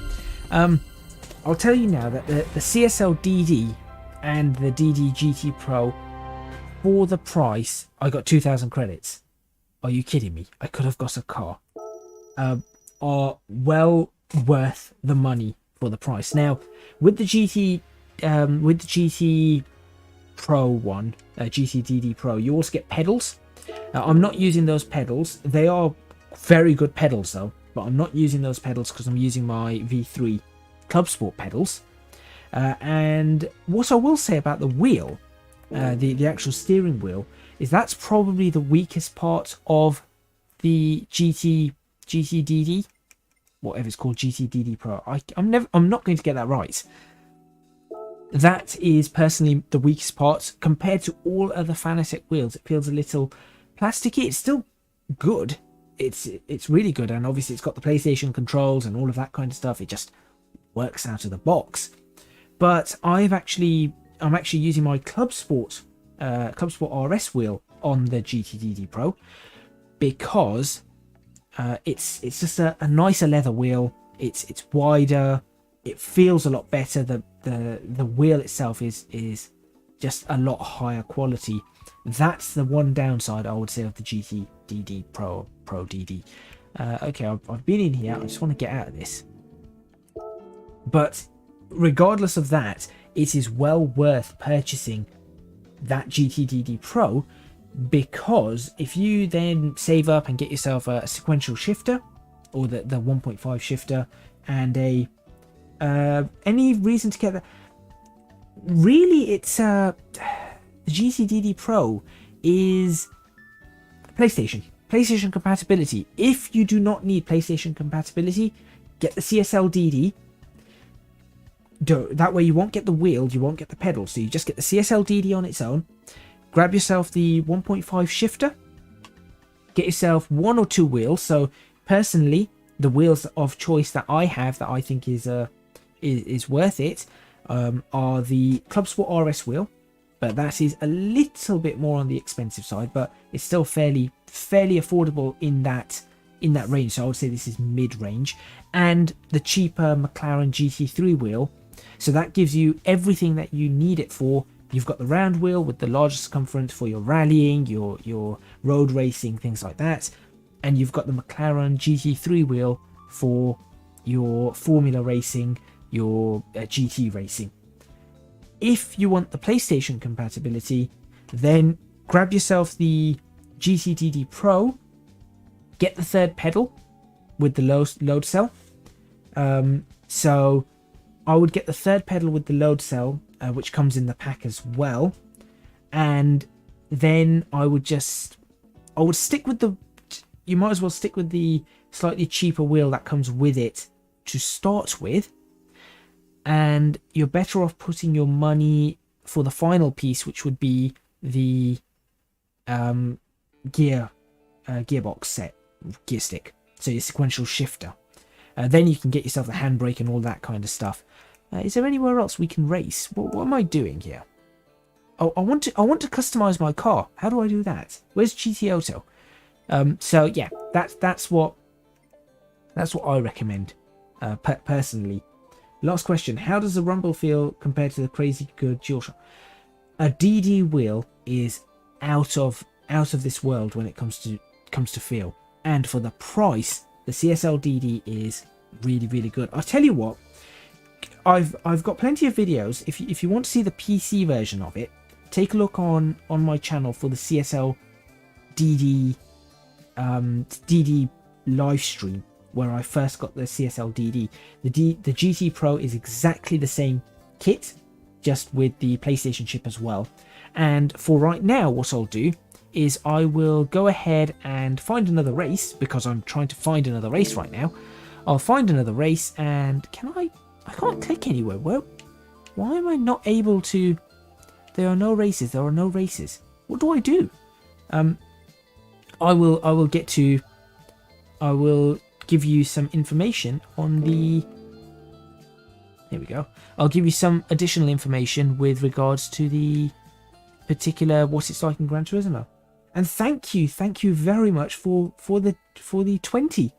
I'll tell you now that the CSL DD and the DD GT Pro, for the price, I got 2,000 credits. Are you kidding me? I could have got a car. Are well worth the money for the price. Now, with the GT Pro one, GT DD Pro, you also get pedals. I'm not using those pedals. They are very good pedals though, but I'm not using those pedals because I'm using my V3 Club Sport pedals. And what I will say about the wheel, the actual steering wheel, is that's probably the weakest part of the GT DD, whatever it's called, GT DD Pro. I'm not going to get that right. That is personally the weakest part compared to all other Fanatec wheels. It feels a little plasticky. It's still good. It's really good, and obviously it's got the PlayStation controls and all of that kind of stuff. It just works out of the box. But I'm actually using my Club Sport RS wheel on the GT DD Pro because it's just a nicer leather wheel. It's wider. It feels a lot better. The wheel itself is just a lot higher quality. That's the one downside I would say of the GT DD Pro DD. Okay, I've been in here. I just want to get out of this. But regardless of that, it is well worth purchasing that GT DD Pro, because if you then save up and get yourself a sequential shifter or the 1.5 shifter and a any reason to get that, really it's the GT DD Pro is PlayStation compatibility. If you do not need PlayStation compatibility, get the CSL DD. that way you won't get the wheel, you won't get the pedal. So you just get the CSL DD on its own. Grab yourself the 1.5 shifter. Get yourself 1 or 2 wheels. So personally, the wheels of choice that I have that I think is worth it are the Club Sport RS wheel, but that is a little bit more on the expensive side, but it's still fairly affordable in that range. So I would say this is mid-range. And the cheaper McLaren GT3 wheel, so that gives you everything that you need it for. You've got the round wheel with the larger circumference for your rallying, your road racing, things like that. And you've got the McLaren GT3 wheel for your Formula racing, your GT racing. If you want the PlayStation compatibility, then grab yourself the GT DD Pro, get the 3rd pedal with the load cell. So I would get the 3rd pedal with the load cell, which comes in the pack as well. And then I would stick with you might as well stick with the slightly cheaper wheel that comes with it to start with. And you're better off putting your money for the final piece, which would be the gearbox set, gear stick, so your sequential shifter. Then you can get yourself the handbrake and all that kind of stuff. Is there anywhere else we can race? What am I doing here? Oh, I want to customize my car. How do I do that? Where's GT Auto? So yeah, that's what I recommend personally. Last question: how does the rumble feel compared to the crazy good DualShock? A DD wheel is out of this world when it comes to feel, and for the price, the CSL DD is really good. I'll tell you what, I've got plenty of videos. If you want to see the PC version of it, take a look on my channel for the CSL DD DD live stream, where I first got the CSL DD. The GT Pro is exactly the same kit, just with the PlayStation chip as well. And for right now, what I'll do is I will go ahead and find another race, because I'm trying to find another race right now. I'll find another race, and I can't click anywhere. Why am I not able to? There are no races. What do I do? I will give you some information on the... Here we go. I'll give you some additional information with regards to the particular what it's like in Gran Turismo. And thank you very much for the 20.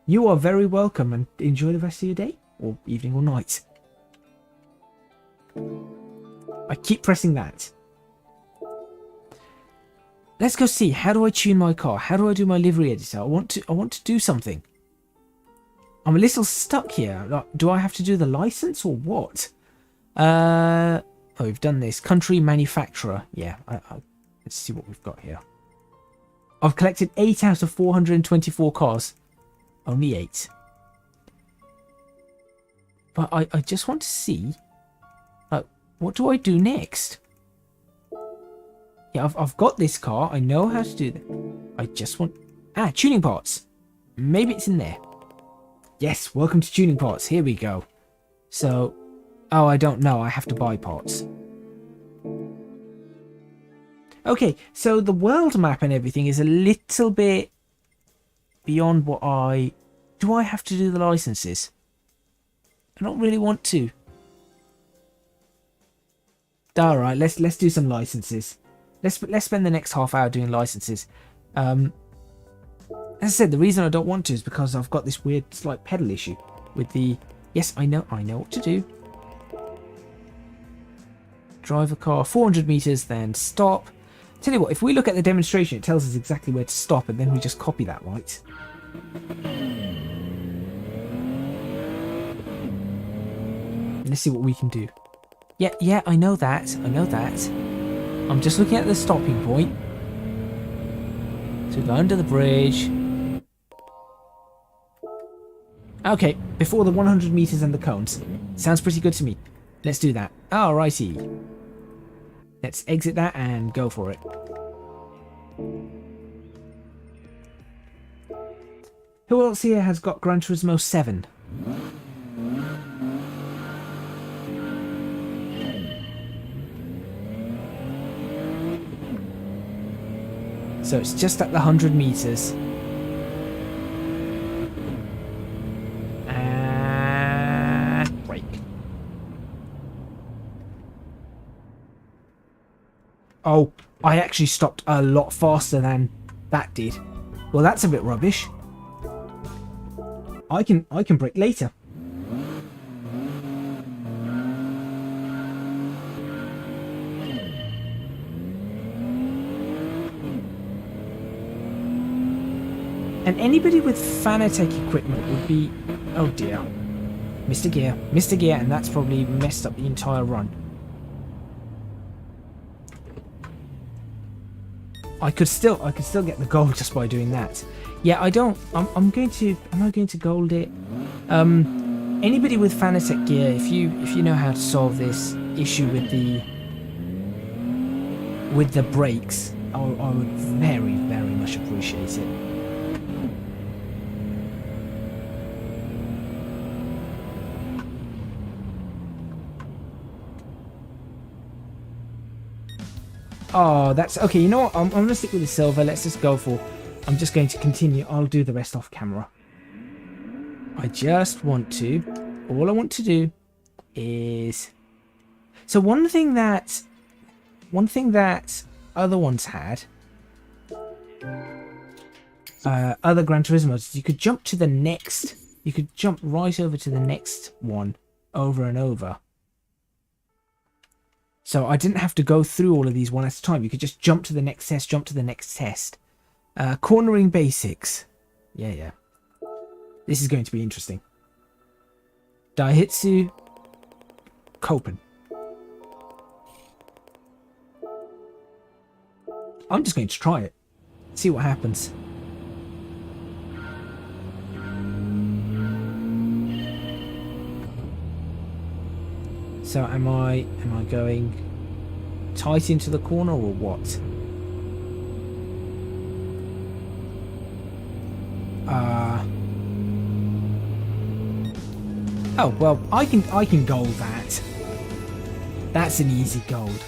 You are very welcome, and enjoy the rest of your day or evening or night. I keep pressing that. Let's go see. How do I tune my car? How do I do my livery editor? I want to do something. I'm a little stuck here. Do I have to do the license or what? Oh, we've done this. Country manufacturer. Yeah. Let's see what we've got here. I've collected 8 out of 424 cars. Only 8. But I just want to see. What do I do next? Yeah, I've got this car. I know how to do that. I just want... tuning parts. Maybe it's in there. Yes, welcome to tuning parts. Here we go. So... Oh, I don't know. I have to buy parts. Okay, so the world map and everything is a little bit beyond what I... Do I have to do the licenses? I don't really want to. Alright, let's do some licenses. Let's spend the next half hour doing licenses. As I said, the reason I don't want to is because I've got this weird slight pedal issue with the... Yes, I know what to do. Drive a car 400 meters, then stop. Tell you what, if we look at the demonstration, it tells us exactly where to stop, and then we just copy that, right? Let's see what we can do. Yeah, I know that. I'm just looking at the stopping point. So go under the bridge. Okay, before the 100 meters and the cones. Sounds pretty good to me. Let's do that. Alrighty. Let's exit that and go for it. Who else here has got Gran Turismo 7? So it's just at the 100 meters. And brake. Oh, I actually stopped a lot faster than that did. Well, that's a bit rubbish. I can brake later. And anybody with Fanatec equipment would be... Oh dear. Missed a gear, and that's probably messed up the entire run. I could still get the gold just by doing that. Yeah, I'm going to... Am I going to gold it? Anybody with Fanatec gear, if you know how to solve this issue with the brakes, I would very, very much appreciate it. Oh, that's... Okay, you know what? I'm going to stick with the silver. Let's just go for... I'm just going to continue. I'll do the rest off camera. I just want to... All I want to do is... So one thing that other ones had... other Gran Turismos, you could jump to the next... You could jump right over to the next one over and over. So I didn't have to go through all of these one at a time. You could just jump to the next test, jump to the next test. Cornering basics. Yeah. This is going to be interesting. Daihatsu Copen. I'm just going to try it. See what happens. So am I going tight into the corner or what? Oh well, I can gold that. That's an easy gold.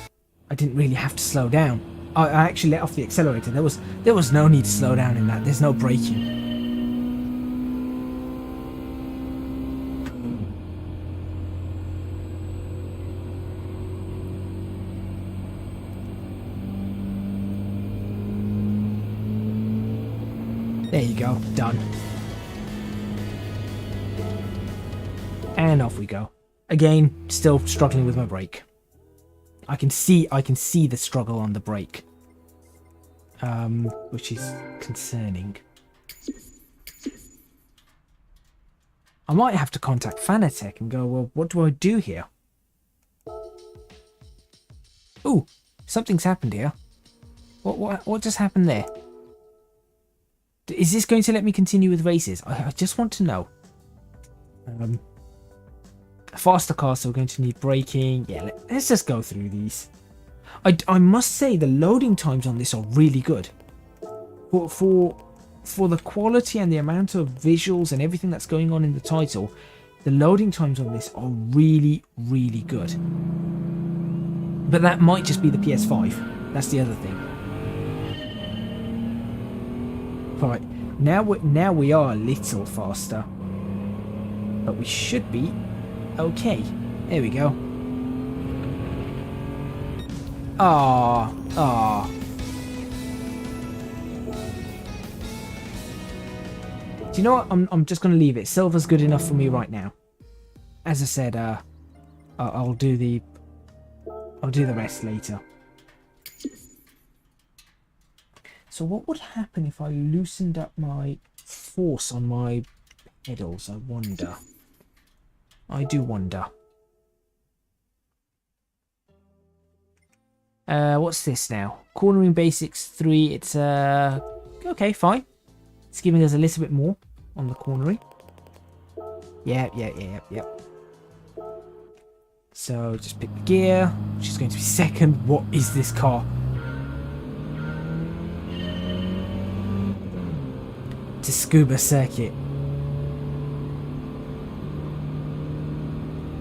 I didn't really have to slow down. I actually let off the accelerator. There was no need to slow down in that. There's no braking. There you go, done. And off we go. Again, still struggling with my brake. I can see the struggle on the brake. Which is concerning. I might have to contact Fanatec and go, well, what do I do here? Ooh, something's happened here. What just happened there? Is this going to let me continue with races? I just want to know. Faster cars, so we're going to need braking. Yeah, let's just go through these. I must say the loading times on this are really good. For the quality and the amount of visuals and everything that's going on in the title, the loading times on this are really, really good. But that might just be the PS5. That's the other thing. Right, now we are a little faster, but we should be okay. There we go. Ah. Do you know what? I'm just gonna leave it. Silver's good enough for me right now. As I said, I'll do the rest later. So what would happen if I loosened up my force on my pedals? I wonder. I do wonder. What's this now? Cornering basics 3. It's okay, fine. It's giving us a little bit more on the cornering. Yeah. So just pick the gear, which is going to be second. What is this car? To Scuba Circuit.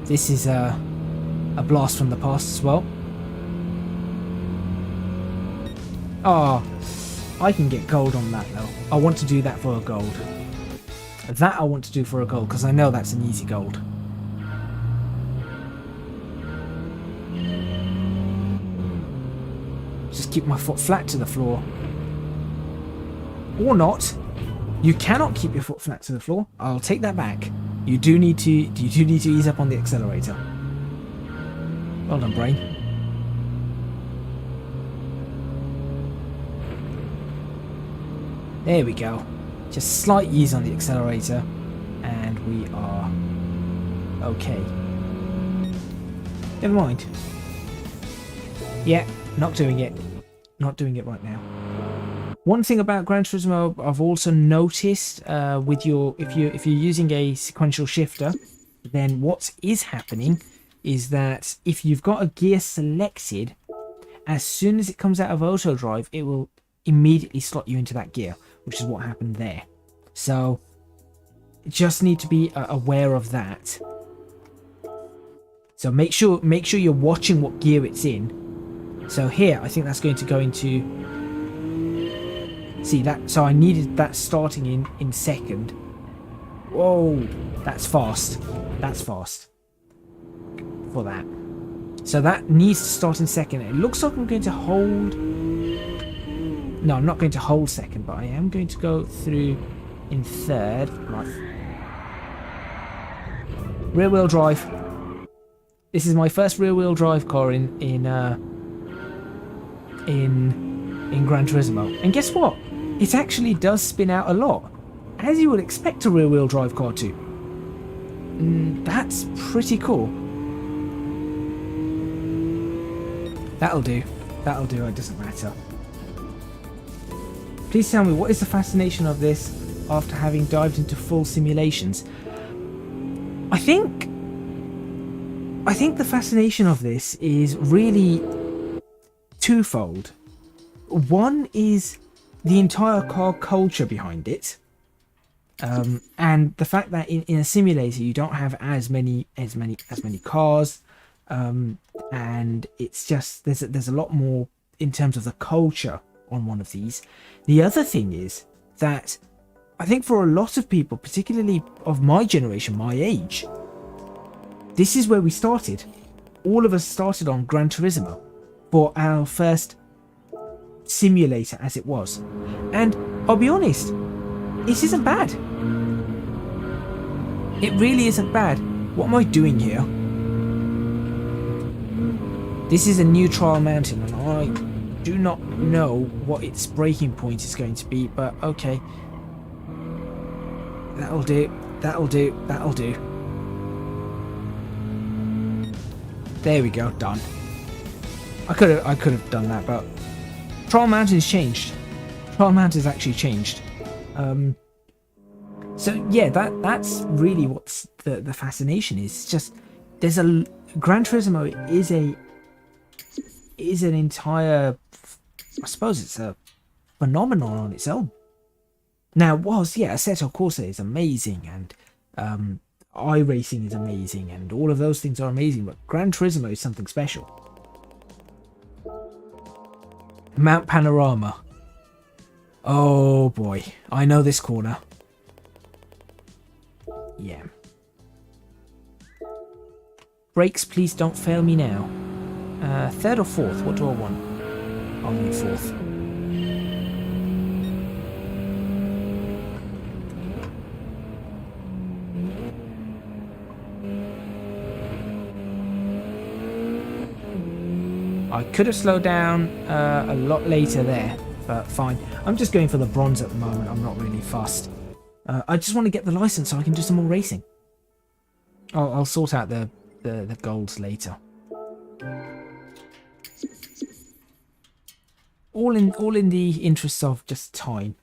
This is a blast from the past as well. Oh, I can get gold on that though. I want to do that for a gold. That I want to do for a gold, because I know that's an easy gold. Just keep my foot flat to the floor. Or not. You cannot keep your foot flat to the floor. I'll take that back. You do need to ease up on the accelerator. Well done, brain. There we go. Just slight ease on the accelerator, and we are okay. Never mind. Yeah, not doing it. Not doing it right now. One thing about Gran Turismo I've also noticed with if you're using a sequential shifter, then what is happening is that if you've got a gear selected, as soon as it comes out of auto drive, it will immediately slot you into that gear, which is what happened there. So just need to be aware of that. So make sure you're watching what gear it's in. So here, I think that's going to go into, see that, so I needed that starting in second. Whoa, that's fast. That's fast for that. So that needs to start in second. It looks like I'm going to hold. No, I'm not going to hold second, but I am going to go through in third. Right. Rear wheel drive. This is my first rear wheel drive car in Gran Turismo. And guess what? It actually does spin out a lot, as you would expect a rear wheel drive car to. That's pretty cool. That'll do. That'll do. It doesn't matter. Please tell me, what is the fascination of this after having dived into full simulations? I think the fascination of this is really twofold. One is the entire car culture behind it, and the fact that in a simulator you don't have as many cars, and it's just there's a lot more in terms of the culture on one of these. The other thing is that I think for a lot of people, particularly of my generation, my age, this is where we started. All of us started on Gran Turismo for our first simulator, as it was. And I'll be honest, it isn't bad. It really isn't bad. What am I doing here? This is a new trial mountain, and I do not know what its braking point is going to be, but okay. That'll do. That'll do. That'll do. There we go. Done. I could have done that, but Trial Mountain's changed. Trial Mountain's actually changed. So yeah, that's really what's the fascination is. It's just there's a Gran Turismo is an entire, I suppose it's a phenomenon on its own. Now, whilst yeah, Assetto Corsa is amazing, and iRacing is amazing, and all of those things are amazing, but Gran Turismo is something special. Mount Panorama. Oh boy, I know this corner. Yeah. Brakes, please don't fail me now. Third or fourth? What do I want? I'll need fourth. I could have slowed down a lot later there, but fine. I'm just going for the bronze at the moment. I'm not really fussed. I just want to get the license so I can do some more racing. I'll sort out the golds later. All in the interests of just time.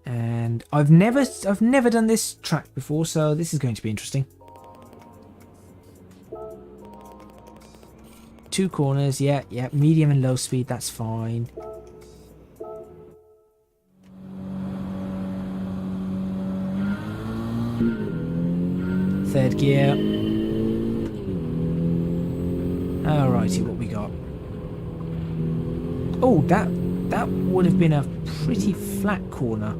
And I've never done this track before, so this is going to be interesting. 2 corners, yeah, medium and low speed, that's fine. Third gear. Alrighty, what we got? Oh, that would have been a pretty flat corner,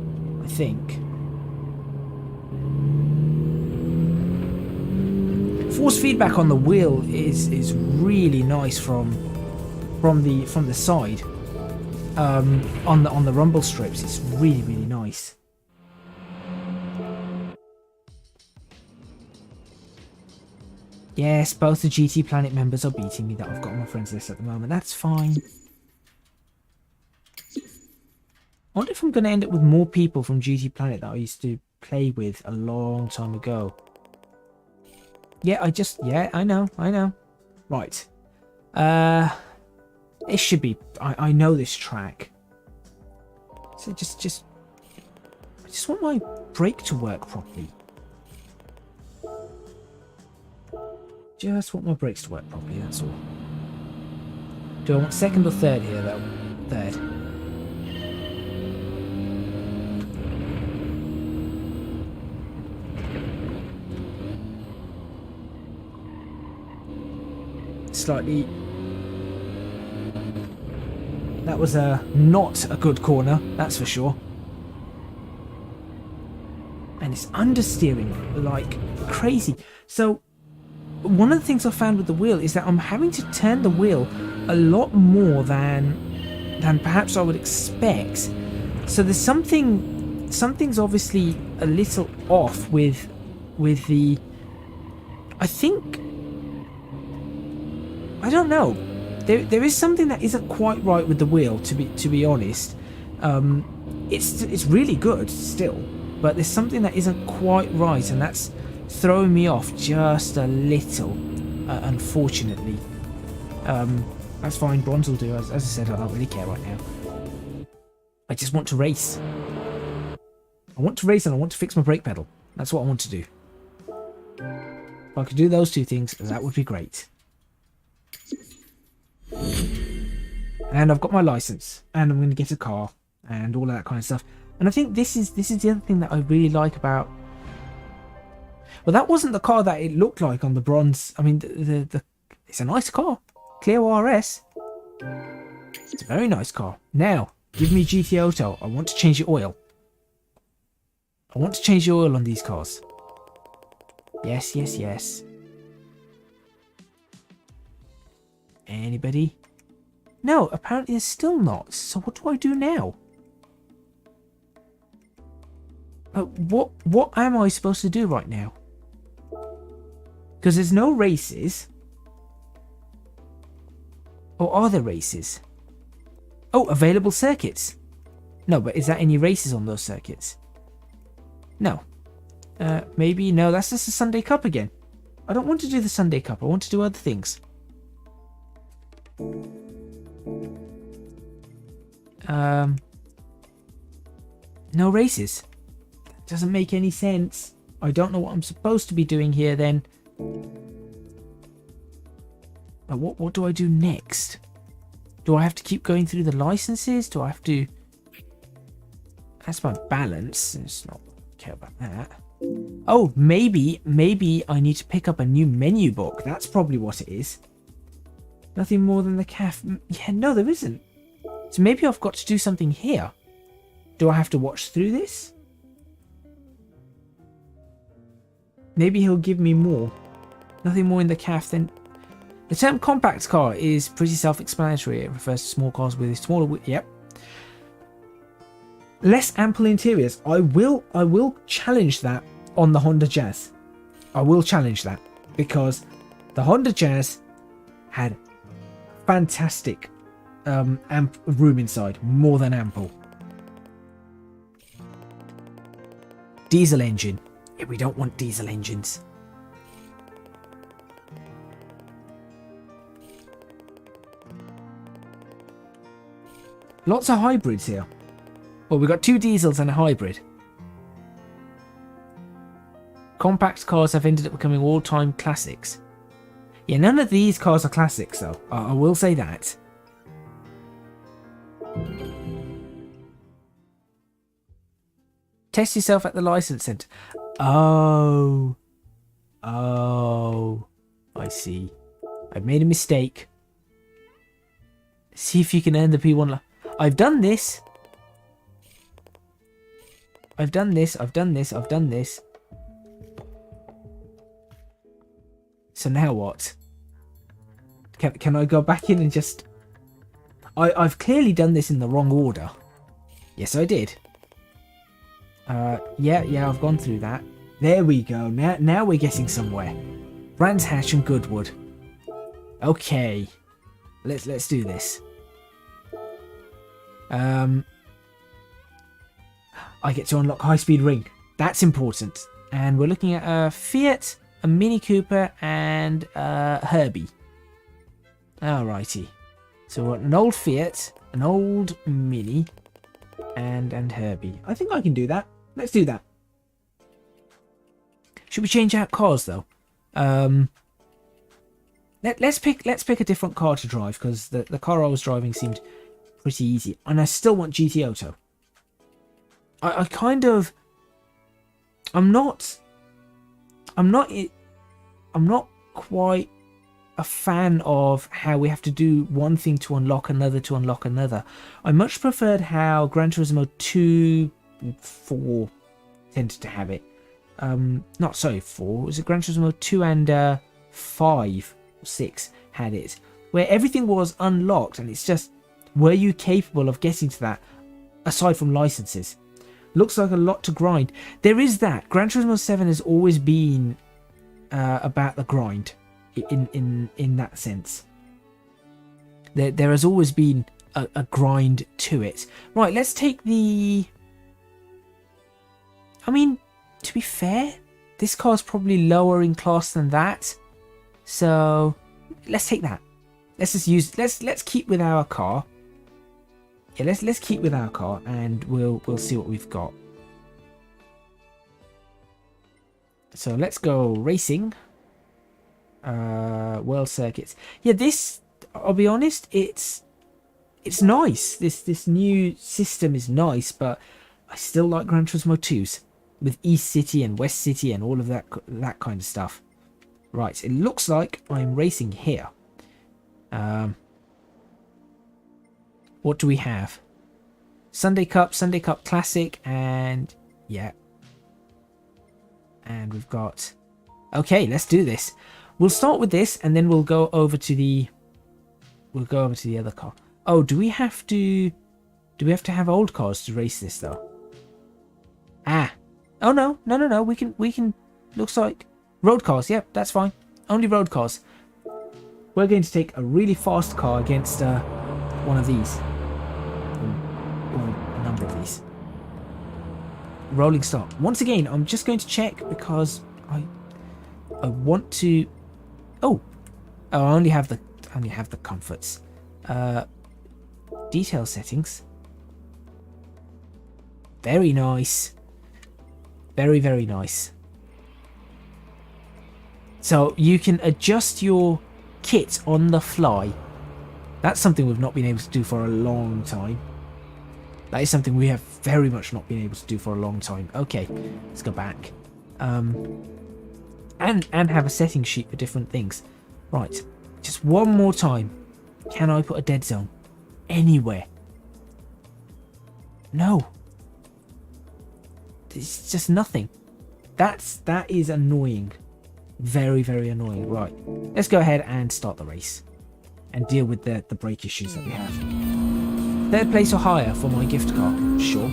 I think. Force feedback on the wheel is really nice from the side. On the rumble strips, it's really nice. Yes, both the GT Planet members are beating me that I've got on my friends list at the moment. That's fine. I wonder if I'm going to end up with more people from GT Planet that I used to play with a long time ago. Yeah, I know. Right. It should be, I know this track. So I just want my brake to work properly. Just want my brakes to work properly, that's all. Do I want second or third here, though? Third. Slightly... That was not a good corner, that's for sure. And it's understeering like crazy. So... One of the things I found with the wheel is that I'm having to turn the wheel a lot more than perhaps I would expect. So there's something's obviously a little off with the, I think, I don't know. There is something that isn't quite right with the wheel, to be honest. It's really good still, but there's something that isn't quite right, and that's throwing me off just a little, unfortunately. That's fine, bronze will do. As I said, I don't really care right now. I just want to race. I want to race and I want to fix my brake pedal. That's what I want to do. If I could do those two things, that would be great. And I've got my license, and I'm going to get a car, and all of that kind of stuff. And I think this is the other thing that I really like about... Well, that wasn't the car that it looked like on the bronze. I mean, it's a nice car. Clio RS. It's a very nice car. Now, give me GT Auto. I want to change the oil. I want to change the oil on these cars. Yes, yes, yes. Anybody? No, apparently there's still not. So what do I do now? What am I supposed to do right now? Because there's no races. Or are there races? Oh, available circuits. No, but is that any races on those circuits? No. Maybe, no, that's just the Sunday Cup again. I don't want to do the Sunday Cup. I want to do other things. No races. That doesn't make any sense. I don't know what I'm supposed to be doing here then. But what do I do next? Do I have to keep going through the licenses? Do I have to... That's my balance. Let's not care about that. Oh, maybe I need to pick up a new menu book. That's probably what it is. Nothing more than the CAF. Yeah, no, there isn't. So maybe I've got to do something here. Do I have to watch through this? Maybe he'll give me more. Nothing more in the CAF then. The term compact car is pretty self-explanatory. It refers to small cars with a smaller... Yep. Less ample interiors. I will challenge that on the Honda Jazz. I will challenge that. Because the Honda Jazz had fantastic room inside. More than ample. Diesel engine. Yeah, we don't want diesel engines. Lots of hybrids here. Well, we've got 2 diesels and a hybrid. Compact cars have ended up becoming all-time classics. Yeah, none of these cars are classics, though. I will say that. Test yourself at the license centre. Oh. Oh. I see. I've made a mistake. See if you can earn the P1. I've done this. I've done this. I've done this. I've done this. So now what? Can I go back in and just... I've clearly done this in the wrong order. Yes, I did. Yeah, I've gone through that. There we go. Now we're getting somewhere. Brands Hatch and Goodwood. Okay. Let's do this. I get to unlock high-speed ring. That's important. And we're looking at a Fiat, a Mini Cooper, and a Herbie. Alrighty. So we've got an old Fiat, an old Mini, and Herbie. I think I can do that. Let's do that. Should we change out cars though? Let's pick a different car to drive, because the car I was driving seemed pretty easy, and I still want GT Auto. I kind of... I'm not quite a fan of how we have to do one thing to unlock another to unlock another. I much preferred how Gran Turismo 2, 4 tended to have it. Not sorry, 4. Was it Gran Turismo 2 and 5 or 6 had it, where everything was unlocked, and it's just, were you capable of getting to that aside from licenses? Looks like a lot to grind. There is that. Gran Turismo 7 has always been about the grind in that sense. There has always been a grind to it. Right, let's take the... I mean, to be fair, this car's probably lower in class than that. So let's take that. Let's just use... Let's keep with our car. Yeah, let's keep with our car, and we'll see what we've got. So let's go racing. World circuits. Yeah, this, I'll be honest, it's nice. This new system is nice, but I still like Gran Turismo 2s with East City and West City and all of that kind of stuff. Right, it looks like I'm racing here. What do we have? Sunday Cup Classic, and yeah. And we've got... Okay, let's do this. We'll start with this, and then we'll go over to the... other car. Oh, do we have to have old cars to race this though? Ah. Oh no. We can looks like road cars. Yep, that's fine. Only road cars. We're going to take a really fast car against one of these. Or a number of these. Rolling start. Once again, I'm just going to check because I want to... Oh, I only have the comforts. Detail settings. Very nice. Very, very nice. So you can adjust your kit on the fly. That's something we've not been able to do for a long time. That is something we have very much not been able to do for a long time. Okay, let's go back. And have a setting sheet for different things. Right, just one more time. Can I put a dead zone anywhere? No. It's just nothing. That is annoying. Very, very annoying. Right, let's go ahead and start the race and deal with the brake issues that we have. Third place or higher for my gift car. Sure.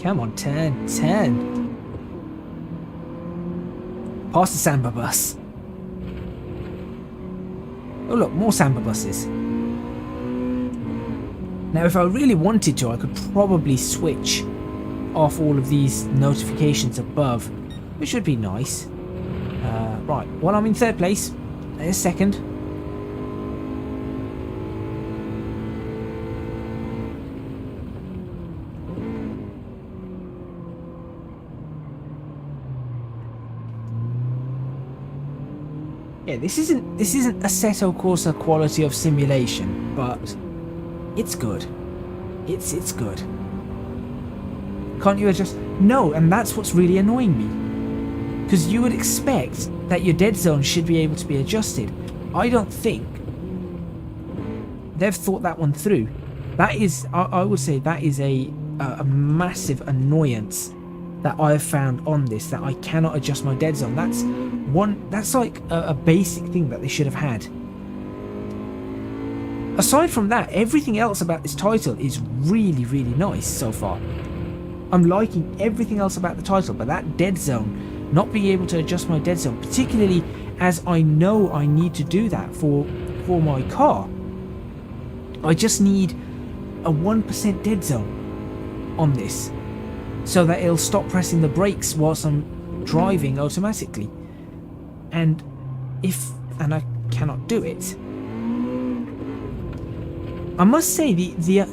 Come on, turn. Past the Samba bus. Oh look, more Samba buses. Now if I really wanted to, I could probably switch off all of these notifications above, which would be nice. Right, well, I'm in third place. There's second. Yeah, this isn't Assetto Corsa quality of simulation, but it's good. It's good. Can't you adjust? No, and that's what's really annoying me. Because you would expect that your dead zone should be able to be adjusted. I don't think they've thought that one through. That is, I would say, that is a massive annoyance that I have found on this, that I cannot adjust my dead zone. That's like a basic thing that they should have had. Aside from that, everything else about this title is really, really nice so far. I'm liking everything else about the title, but that dead zone, not being able to adjust my dead zone, particularly as I know I need to do that for my car. I just need a 1% dead zone on this, so that it'll stop pressing the brakes whilst I'm driving automatically. And I cannot do it. I must say the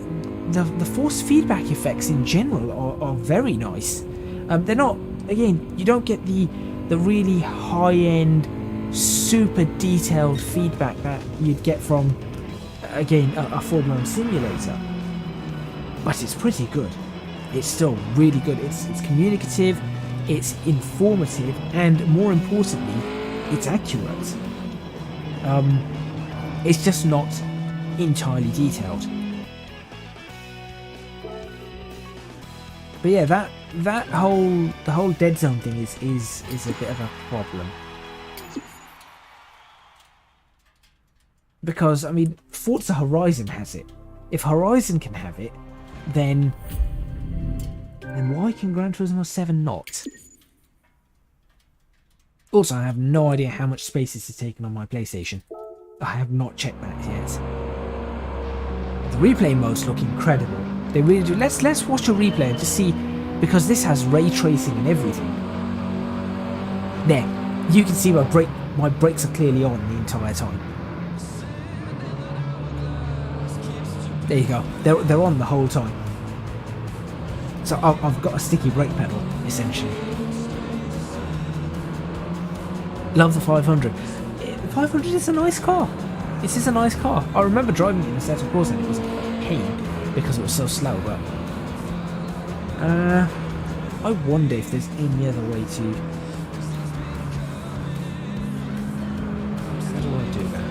force feedback effects in general are very nice. They're not, again, you don't get the really high-end, super detailed feedback that you'd get from, again, a full-blown simulator. But it's pretty good. It's still really good. It's communicative, it's informative, and more importantly, it's accurate. It's just not entirely detailed. But yeah, the whole dead zone thing is a bit of a problem. Because, I mean, Forza Horizon has it. If Horizon can have it, then why can Gran Turismo 7 not? Also, I have no idea how much space this is taking on my PlayStation. I have not checked that yet. The replay modes look incredible. They really do. Let's watch a replay and just see, because this has ray tracing and everything. There, you can see my brakes are clearly on the entire time. There you go. They're on the whole time. So I've got a sticky brake pedal, essentially. Love the 500. The 500 is a nice car. It is a nice car. I remember driving it in a set of course, and it was a pain because it was so slow. But I wonder if there's any other way to. How do I do that?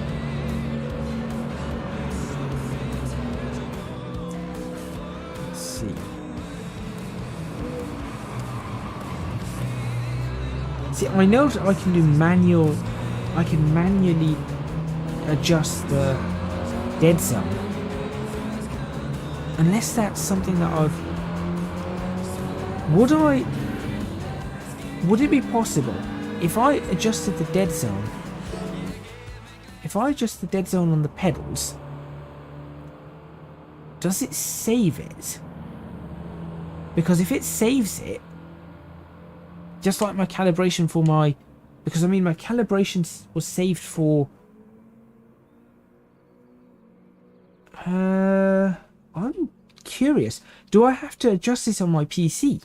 Let's see. See, I know that I can do manual. I can manually adjust the dead zone, unless that's something that would it be possible if I adjusted the dead zone, if I adjust the dead zone on the pedals, does it save it? Because if it saves it, just like my calibration for my, because I mean my calibration was saved for I'm curious. Do I have to adjust this on my PC?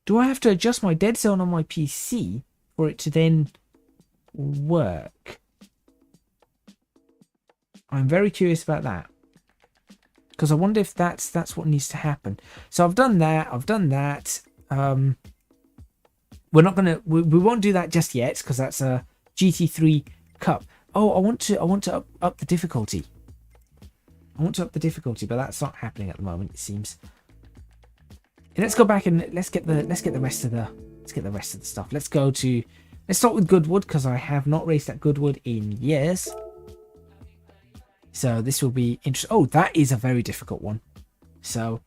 Do I have to adjust my dead zone on my PC for it to then work? I'm very curious about that, because I wonder if that's what needs to happen. So I've done that. We're not gonna. We won't do that just yet, because that's a GT3 Cup. Oh, I want to up the difficulty. I want to up the difficulty, but that's not happening at the moment, it seems. And let's go back and let's get the rest of the stuff. Let's start with Goodwood, because I have not raced at Goodwood in years. So this will be interesting. Oh, that is a very difficult one. So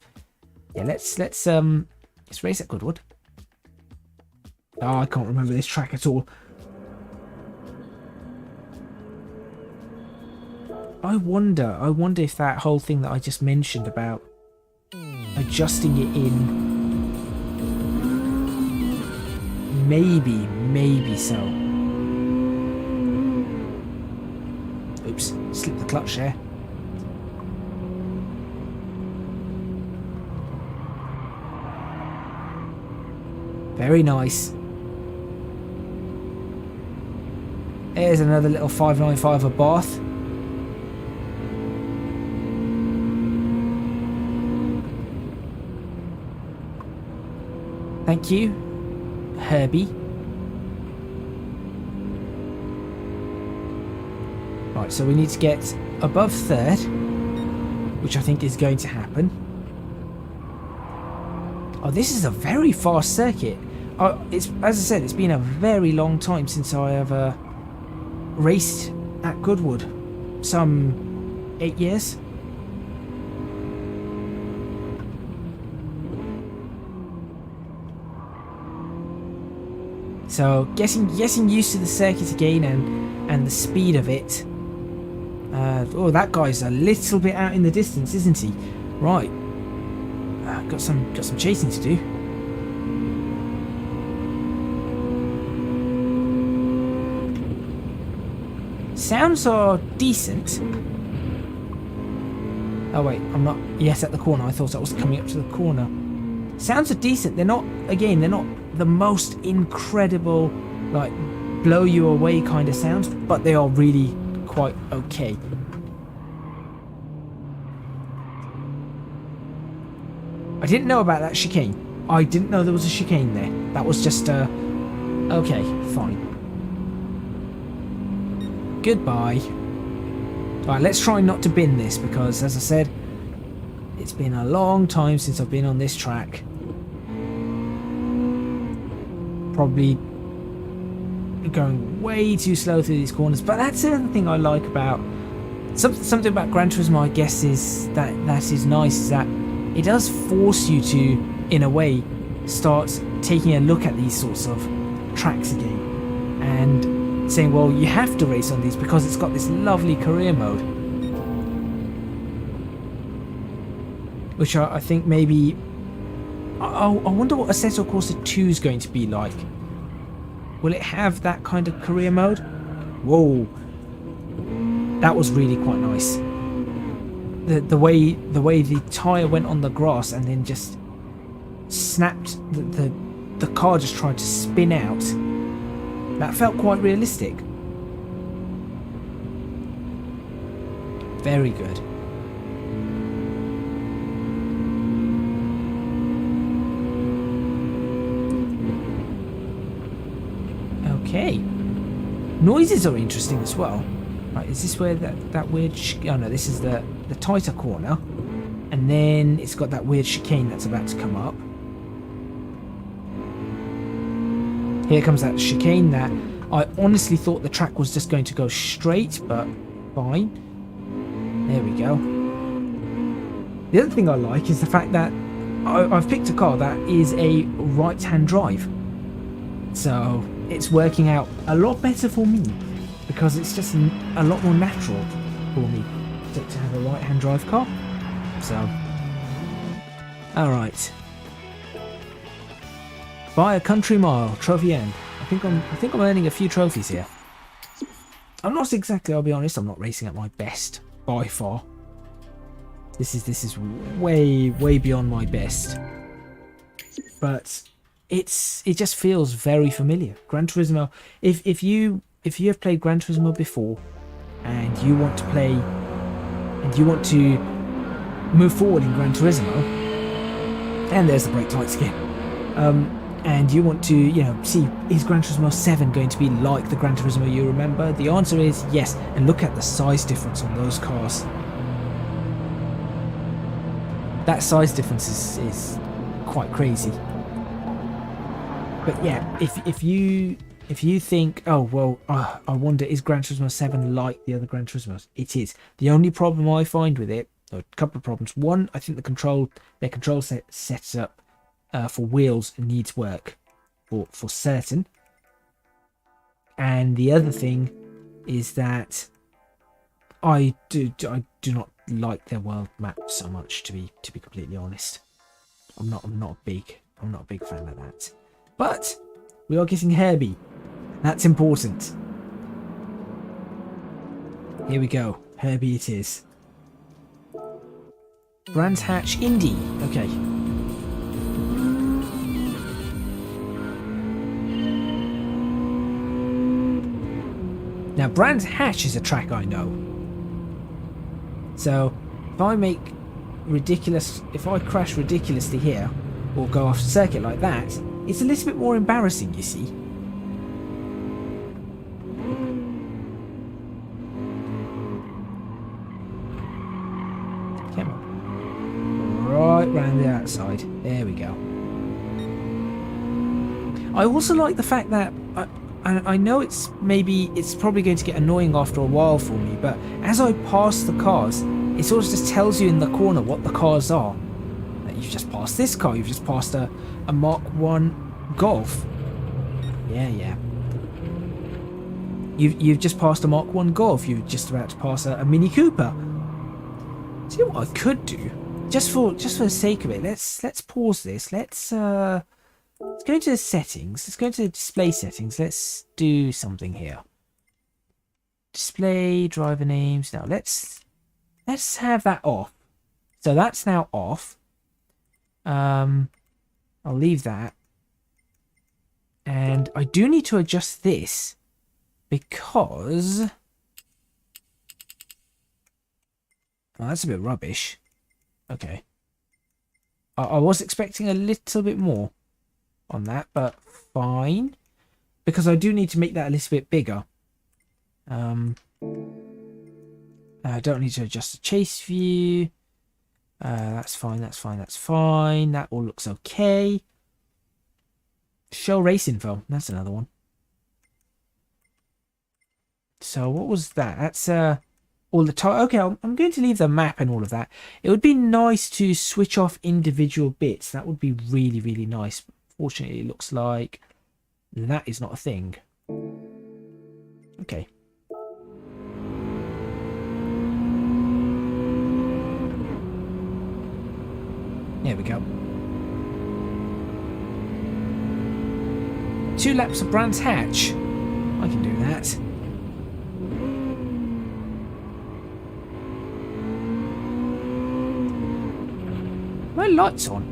yeah, let's race at Goodwood. Oh, I can't remember this track at all. I wonder if that whole thing that I just mentioned about adjusting it in, maybe so. Oops, slipped the clutch there. Very nice. There's another little 595 of Bath. Thank you, Herbie. Right, so we need to get above third, which I think is going to happen. Oh, this is a very fast circuit. It's, as I said, it's been a very long time since I have raced at Goodwood. Some 8 years. So getting used to the circuit again and the speed of it. Oh, that guy's a little bit out in the distance, isn't he? Right. Got some chasing to do. Sounds are decent. Oh wait, I'm not yet at the corner. I thought I was coming up to the corner. Sounds are decent. They're not, again, they're not the most incredible, like, blow you away kind of sounds, but they are really quite okay. I didn't know about that chicane. I didn't know there was a chicane there. That was just okay, fine. Goodbye. Alright, let's try not to bin this, because as I said, it's been a long time since I've been on this track. Probably going way too slow through these corners, but that's the other thing I like about something about Gran Turismo, I guess, is that is nice, is that it does force you to, in a way, start taking a look at these sorts of tracks again and saying, well, you have to race on these because it's got this lovely career mode, which I think maybe I wonder what Assetto Corsa 2 is going to be like. Will it have that kind of career mode? Whoa, that was really quite nice. The way the tyre went on the grass and then just snapped. The car just tried to spin out. That felt quite realistic. Very good. Okay. Noises are interesting as well. Right, is this where that weird... oh no, this is the tighter corner. And then it's got that weird chicane that's about to come up. Here comes that chicane that I honestly thought the track was just going to go straight, but fine. There we go. The other thing I like is the fact that I've picked a car that is a right-hand drive. So it's working out a lot better for me, because it's just a lot more natural for me to have a right-hand drive car. So, alright. By a country mile, trophy end. I think I'm earning a few trophies here. I'm not exactly, I'll be honest, I'm not racing at my best by far. This is way beyond my best. But it just feels very familiar. Gran Turismo. If you have played Gran Turismo before, and you want to play, and you want to move forward in Gran Turismo, and there's the brake lights again. And you want to, you know, see, is Gran Turismo 7 going to be like the Gran Turismo you remember? The answer is yes. And look at the size difference on those cars. That size difference is quite crazy. But yeah, if you think, oh well, I wonder, is Gran Turismo 7 like the other Gran Turismos? It is. The only problem I find with it, or a couple of problems. One, I think their control sets up for wheels needs work for certain. And the other thing is that I do not like their world map so much, to be completely honest. I'm not a big fan of that. But we are getting Herbie. That's important. Here we go. Herbie it is. Brands Hatch Indy. Okay. Now, Brands Hatch is a track I know. So, if I crash ridiculously here, or go off circuit like that, it's a little bit more embarrassing, you see. Come on. Right round the outside. There we go. I also like the fact that I know it's probably going to get annoying after a while for me, but as I pass the cars, it sort of just tells you in the corner what the cars are. You've just passed this car, you've just passed a Mark 1 Golf. Yeah. You've just passed a Mark 1 Golf, you're just about to pass a Mini Cooper. See what I could do? Just for the sake of it, let's pause this. Let's go into the settings. Let's go into the display settings. Let's do something here. Display driver names. Now let's have that off. So that's now off. I'll leave that. And I do need to adjust this because that's a bit rubbish. Okay. I was expecting a little bit more on that, but fine, because I do need to make that a little bit bigger. I don't need to adjust the chase view. That's fine. That all looks okay. Show race info. That's another one. So what was that? That's all the time. Okay, I'm going to leave the map and all of that. It would be nice to switch off individual bits. That would be really, really nice. Fortunately, it looks like that is not a thing. Okay. There we go. 2 laps of Brands Hatch. I can do that. My lights on.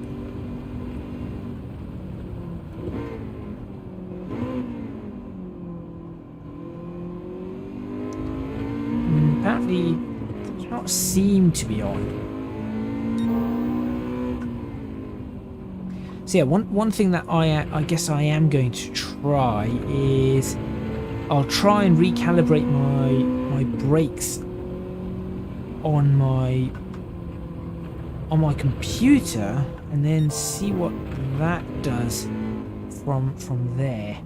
Apparently, it does not seem to be on. So yeah, one thing that I guess I am going to try is I'll try and recalibrate my brakes on my computer and then see what that does from there.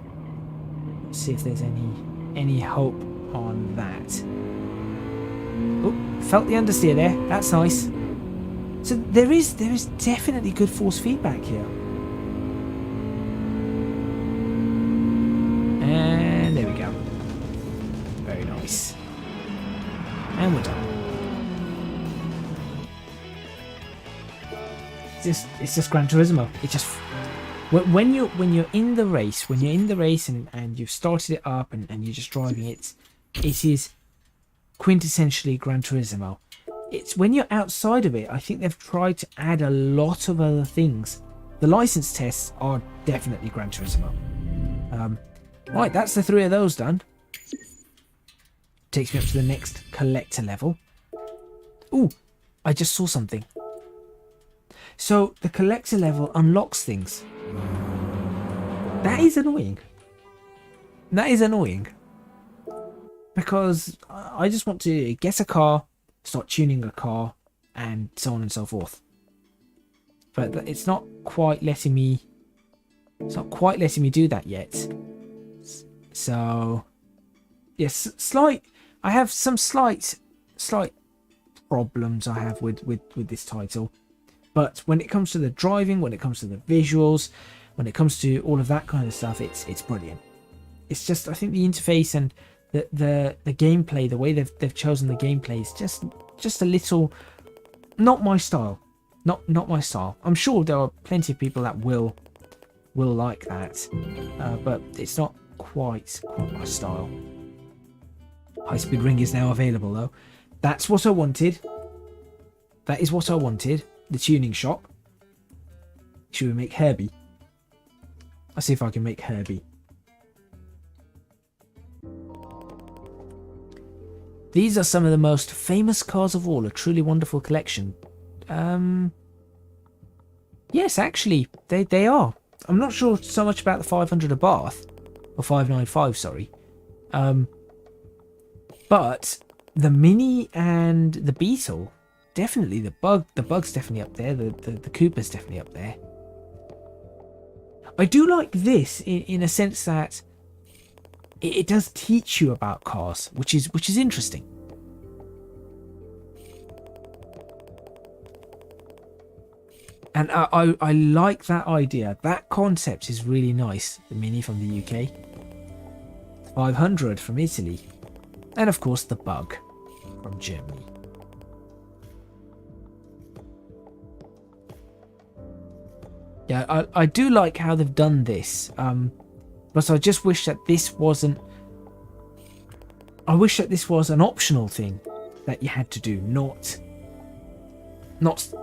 See if there's any hope on that. Oh, felt the understeer there. That's nice. So there is definitely good force feedback here. And there we go. Very nice. And we're done. It's just Gran Turismo. It just when you're in the race, and you've started it up and you're just driving it, it is quintessentially Gran Turismo. It's when you're outside of it, I think they've tried to add a lot of other things. The license tests are definitely Gran Turismo. Right, that's the 3 of those done. Takes me up to the next collector level. Ooh, I just saw something. So the collector level unlocks things. That is annoying. That is annoying. Because I just want to get a car, start tuning a car, and so on and so forth. But it's not quite letting me. It's not quite letting me do that yet. So yes, I have some slight problems I have with this title. But when it comes to the driving, when it comes to the visuals, when it comes to all of that kind of stuff, it's brilliant. It's just, I think the interface and the gameplay, the way they've chosen the gameplay is just a little not my style. Not my style. I'm sure there are plenty of people that will like that, but it's not quite my style. High Speed Ring is now available though. That's what I wanted. That is what I wanted. The tuning shop. Should we make Herbie? I'll see if I can make Herbie. These are some of the most famous cars of all. A truly wonderful collection. Yes, actually, they are. I'm not sure so much about the 500 of Bath. Or 595, sorry. But the Mini and the Beetle, definitely. The Bug's definitely up there. The Cooper's definitely up there. I do like this in a sense that it does teach you about cars, which is interesting. And I like that idea. That concept is really nice. The Mini from the UK. 500 from Italy. And of course the Bug from Germany. Yeah, I do like how they've done this. But I just wish that this wasn't... I wish that this was an optional thing that you had to do, not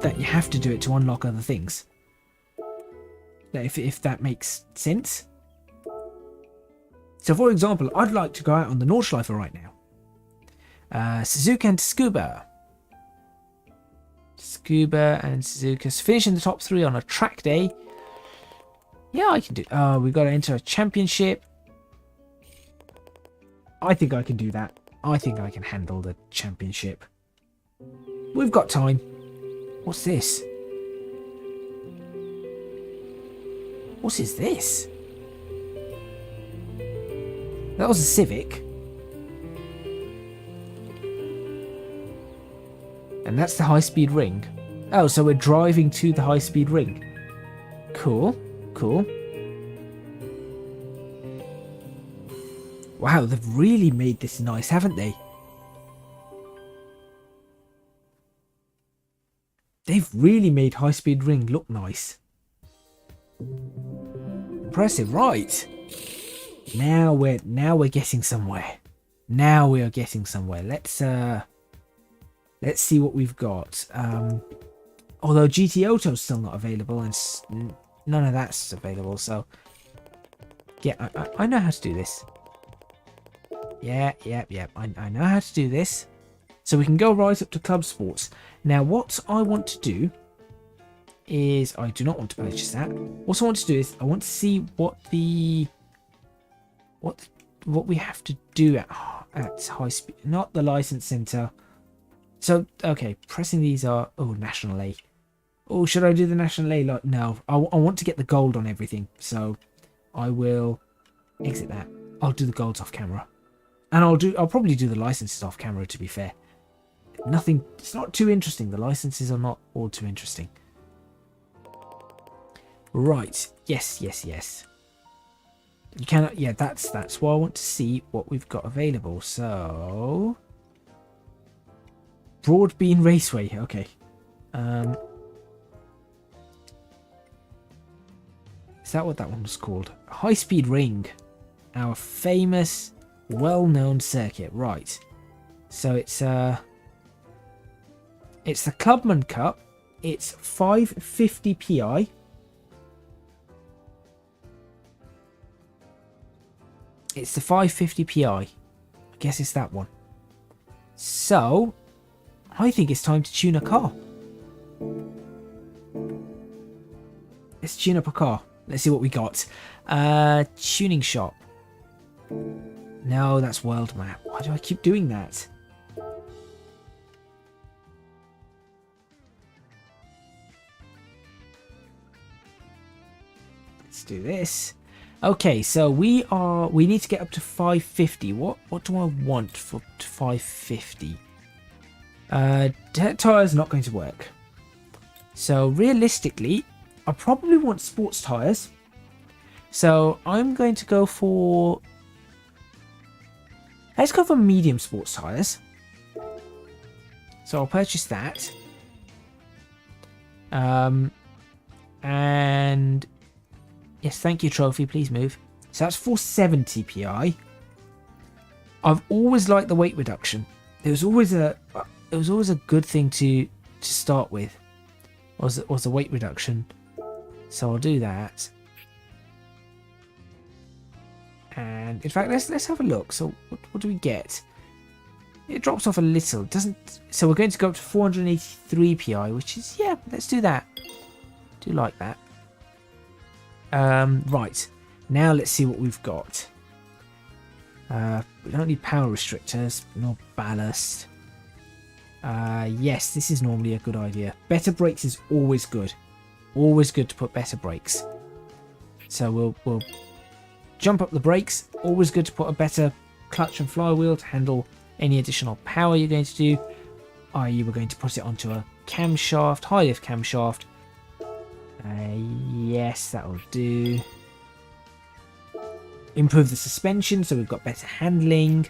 that you have to do it to unlock other things. If that makes sense. So for example, I'd like to go out on the Nordschleife right now. Suzuka and Scuba. Scuba and Suzuka finishing the top 3 on a track day. Yeah, I can do. We've got to enter a championship. I think I can do that. I think I can handle the championship. We've got time. What's this? What is this? That was a Civic. And that's the high-speed ring. Oh, so we're driving to the high-speed ring. Cool, cool. Wow, they've really made this nice, haven't they? They've really made high-speed ring look nice. Impressive, right? Now we're getting somewhere. Now we are getting somewhere. Let's see what we've got. Although GT Auto's still not available and none of that's available, so yeah, I know how to do this. Yeah. I know how to do this. So we can go right up to Club Sports. Now, what I want to do is I do not want to purchase that. What I want to do is I want to see what we have to do at high speed, not the license center. So okay, pressing these are National A. Oh, should I do the National A? Like, no, I want to get the gold on everything, so I will exit that. I'll do the golds off camera, and I'll probably do the licenses off camera. To be fair, nothing. It's not too interesting. The licenses are not all too interesting. Right. Yes. You cannot. Yeah, that's why I want to see what we've got available. So, Broadbean Raceway. Okay. Is that what that one was called? High Speed Ring, our famous, well-known circuit. Right. So it's the Clubman Cup. It's 550 PI. It's the 550 PI. I guess it's that one. So, I think it's time to tune a car. Let's tune up a car. Let's see what we got. Tuning shop. No, that's world map. Why do I keep doing that? Let's do this. Okay, so we need to get up to 550. What do I want for 550? Tyres not going to work. So realistically, I probably want sports tyres. So I'm going to go for... Let's go for medium sports tyres. So I'll purchase that. And... Yes, thank you, trophy. Please move. So that's 470 PI. I've always liked the weight reduction. It was always a good thing to start with. Was the weight reduction. So I'll do that. And in fact, let's have a look. So what do we get? It drops off a little. It doesn't. So we're going to go up to 483 PI, which is, yeah, let's do that. Do like that. Right. Now let's see what we've got. We don't need power restrictors, nor ballast. Yes, this is normally a good idea. Better brakes is always good. Always good to put better brakes. So we'll jump up the brakes. Always good to put a better clutch and flywheel to handle any additional power you're going to do. I.e. we're going to put it onto a camshaft, high lift camshaft. Yes, that will do. Improve the suspension so we've got better handling.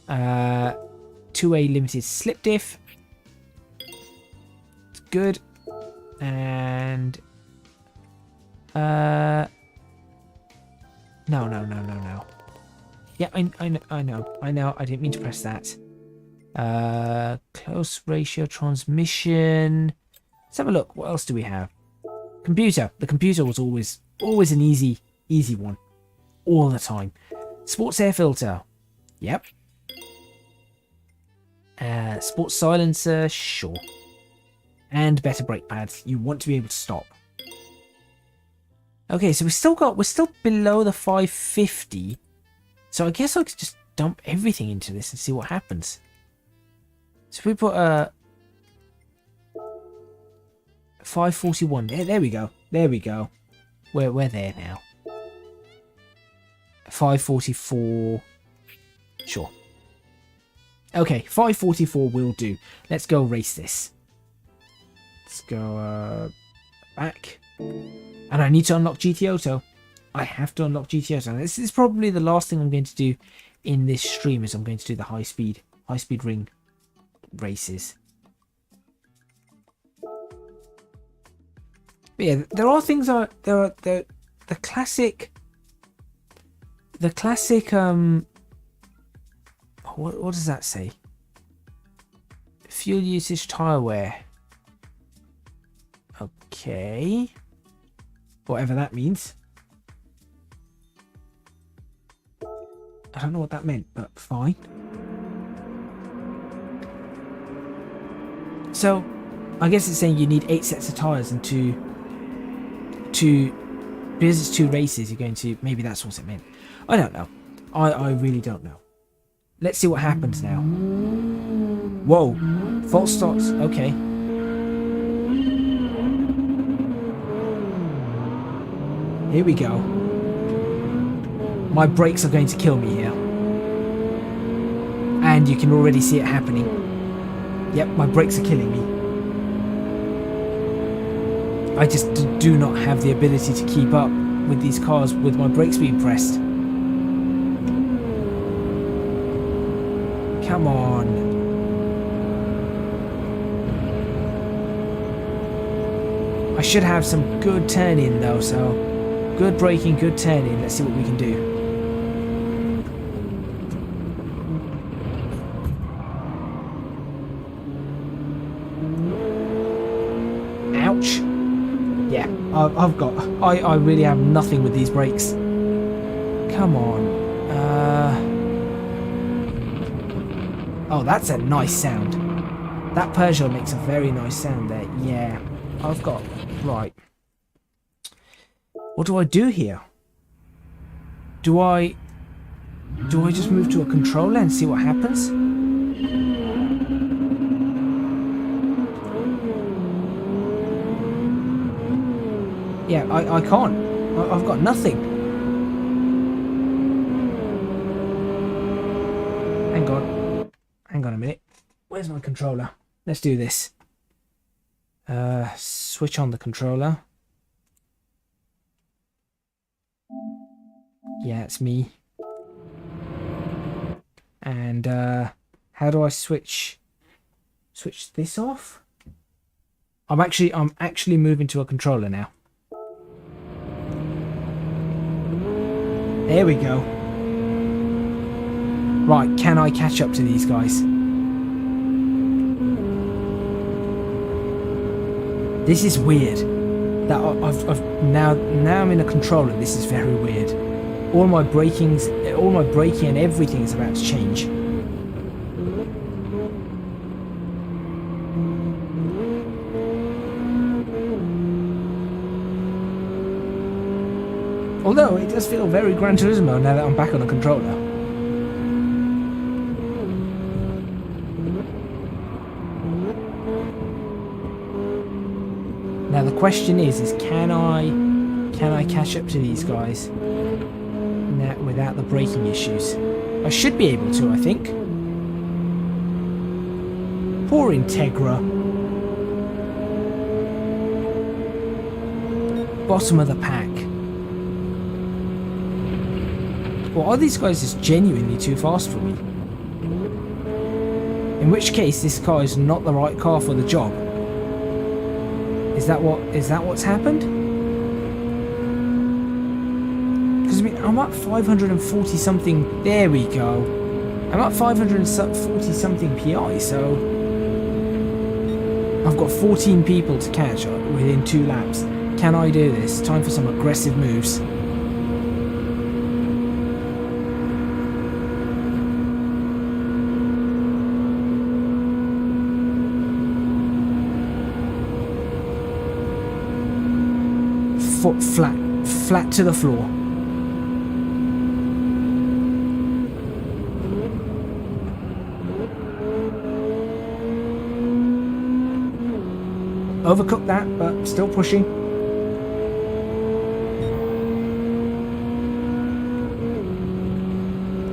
2A limited slip diff. It's good. And no. Yeah, I know. I didn't mean to press that. Close ratio transmission. Let's have a look. What else do we have? Computer. The computer was always an easy one. All the time. Sports air filter. Yep. Sports silencer. Sure. And better brake pads. You want to be able to stop. Okay, so we're still below the 550. So I guess I could just dump everything into this and see what happens. So if we put a 541, there we go. There we go. We're there now. 544. Sure. Okay, 544 will do. Let's go race this. Let's go back. And I need to unlock GT Auto. I have to unlock GT Auto. This is probably the last thing I'm going to do in this stream, is I'm going to do the high speed ring races. But yeah, there are things the classic what does that say? Fuel usage, tire wear. Okay. Whatever that means. I don't know what that meant, but fine. So, I guess it's saying you need 8 sets of tyres and two because it's 2 races, you're going to, maybe that's what it meant. I don't know. I really don't know. Let's see what happens now. Whoa. False starts. Okay. Here we go. My brakes are going to kill me here. And you can already see it happening. Yep, my brakes are killing me. I just do not have the ability to keep up with these cars with my brakes being pressed. Come on. I should have some good turning though, so good braking, good turning. Let's see what we can do. Ouch. Yeah, I really have nothing with these brakes. Come on. Oh, that's a nice sound. That Peugeot makes a very nice sound there. Yeah, right. What do I do here? Do I just move to a controller and see what happens? Yeah, I can't. I've got nothing. Hang on a minute. Where's my controller? Let's do this. Switch on the controller. Yeah, it's me. And how do I switch this off? I'm actually moving to a controller now. There we go. Right, can I catch up to these guys? This is weird. That I've now I'm in a controller. This is very weird. All my braking and everything is about to change. Although it does feel very Gran Turismo now that I'm back on a controller. Now the question is can I catch up to these guys now without the braking issues? I should be able to, I think. Poor Integra. Bottom of the pack. Or are these guys just genuinely too fast for me? In which case this car is not the right car for the job. Is that what's happened? Because I mean, I'm at 540 something. There we go. I'm at 540 something PI, so I've got 14 people to catch within 2 laps. Can I do this? Time for some aggressive moves. Foot flat to the floor. Overcooked that, but still pushing.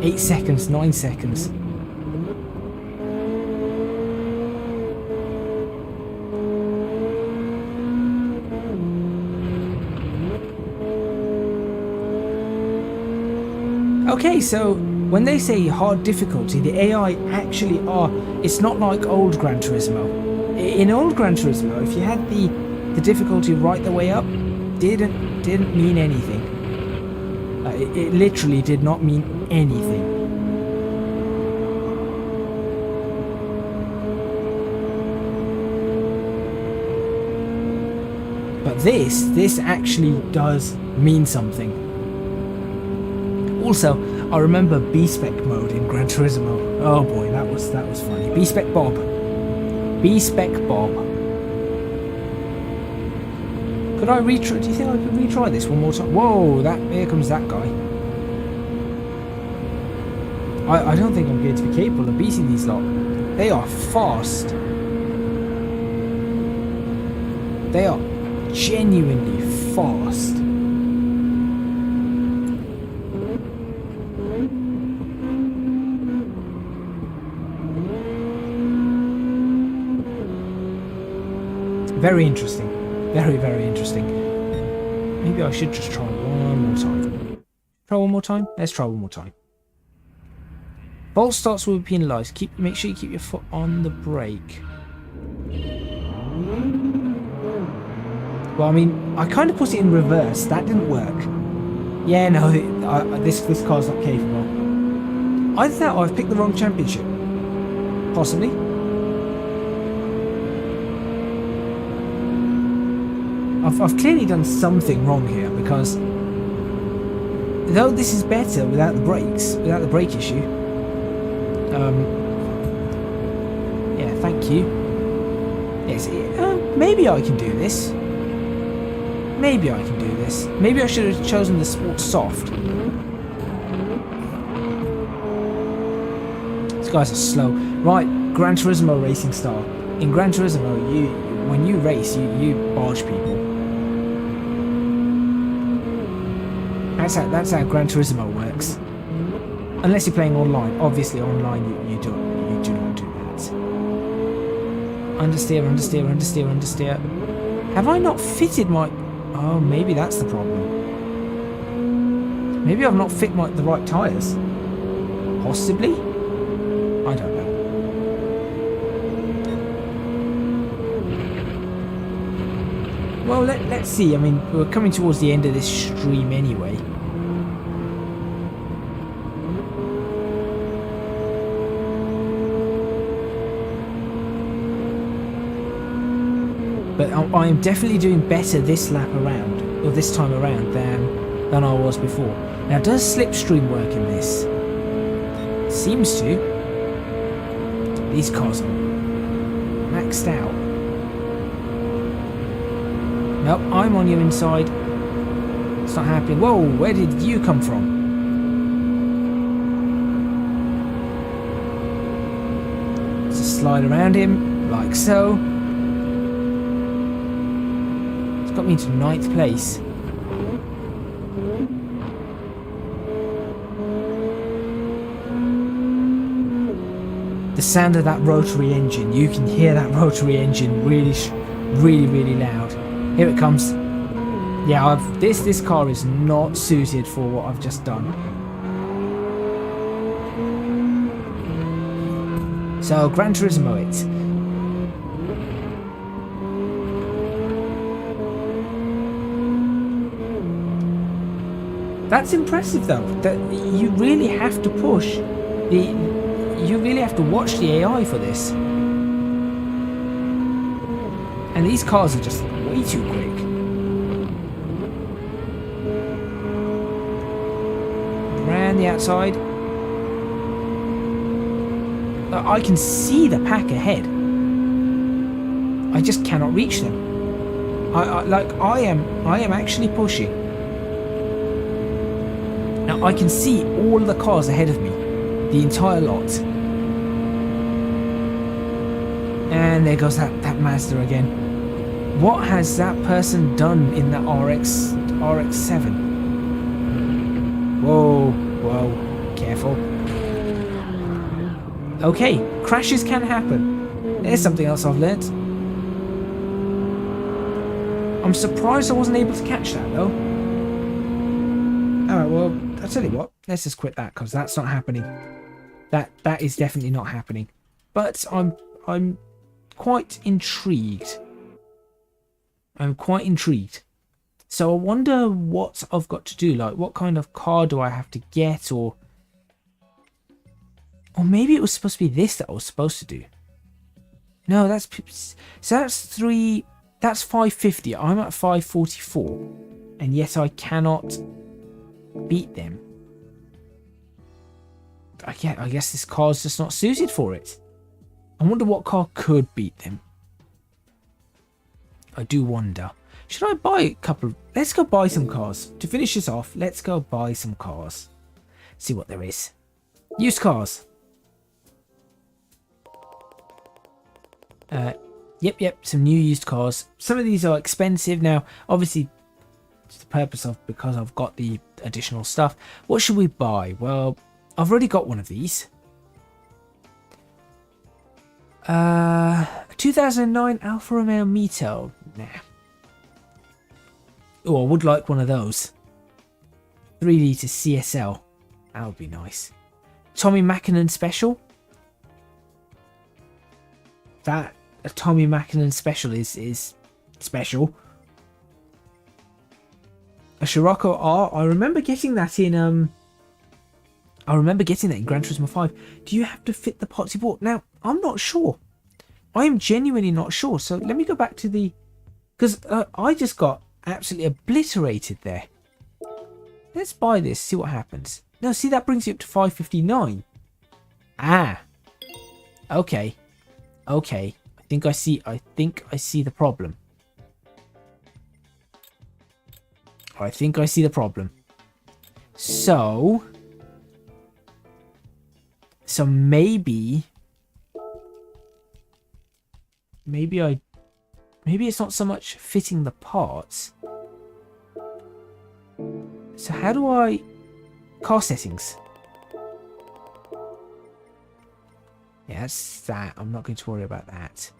Eight seconds, 9 seconds. Okay, so when they say hard difficulty, the AI actually are. It's not like old Gran Turismo. In old Gran Turismo, if you had the difficulty right the way up, didn't mean anything. It literally did not mean anything. But this actually does mean something. Also, I remember B-Spec mode in Gran Turismo. Oh boy, that was funny. B-Spec Bob. B-Spec Bob. Could I retry? Do you think I could retry this one more time? Whoa, here comes that guy. I don't think I'm going to be capable of beating these lot. They are fast. They are genuinely fast. Very interesting. Very, very interesting. Maybe I should just try one more time. Try one more time? Let's try one more time. Bolt starts will be penalised. Make sure you keep your foot on the brake. Well, I mean, I kind of put it in reverse. That didn't work. Yeah, no, this car's not capable. Either that or I've picked the wrong championship. Possibly. I've clearly done something wrong here, because though this is better without the brakes, without the brake issue. Yeah, thank you. Yes, maybe I can do this. Maybe I can do this. Maybe I should have chosen the Sport Soft. These guys are slow. Right, Gran Turismo racing style. In Gran Turismo, when you race, you barge people. That's how Gran Turismo works. Unless you're playing online. Obviously, online you do not do that. Understeer, understeer, understeer, understeer. Have I not fitted my? Oh, maybe that's the problem. Maybe I've not fit the right tyres. Possibly. I don't know. Well, let's see. I mean, we're coming towards the end of this stream anyway. But I am definitely doing better this lap around, or this time around, than I was before. Now, does slipstream work in this? Seems to. These cars are maxed out. Nope, I'm on your inside. It's not happening. Whoa, where did you come from? Just slide around him, like so. It's got me into 9th place. The sound of that rotary engine, you can hear that rotary engine really loud. Here it comes. Yeah, this car is not suited for what I've just done. So, Gran Turismo it. That's impressive though, that you really have to push you really have to watch the AI for this. And these cars are just way too quick. Around the outside. I can see the pack ahead. I just cannot reach them. I am actually pushing. Now I can see all the cars ahead of me. The entire lot. And there goes that Mazda again. What has that person done in that RX-7? Whoa, careful. Okay, crashes can happen. There's something else I've learnt. I'm surprised I wasn't able to catch that though. Alright, well, I'll tell you what, let's just quit that because that's not happening. That is definitely not happening. But I'm quite intrigued. I'm quite intrigued. So I wonder what I've got to do. Like, what kind of car do I have to get, or maybe it was supposed to be this that I was supposed to do. No, that's 550. I'm at 544, and yet I cannot beat them. I guess this car's just not suited for it. I wonder what car could beat them. I do wonder. Should I buy a couple? Let's go buy some cars. To finish this off, let's go buy some cars. See what there is. Used cars. Yep, some new used cars. Some of these are expensive. Now, obviously, to the purpose of, because I've got the additional stuff. What should we buy? Well, I've already got one of these. 2009 Alfa Romeo Mito. Nah. Oh, I would like one of those. 3 litre CSL. That would be nice. Tommy Mackinnon Special. That a Tommy Mackinnon Special is special. A Scirocco R. I remember getting that in Gran Turismo 5. Do you have to fit the parts you bought? Now, I'm not sure. I am genuinely not sure. So let me go back to the... Because I just got absolutely obliterated there. Let's buy this, see what happens. No, see, that brings you up to 559. Ah. Okay. Okay. I think I see the problem. I think I see the problem. So maybe it's not so much fitting the parts. So how do I... Car settings. Yes, that. I'm not going to worry about that.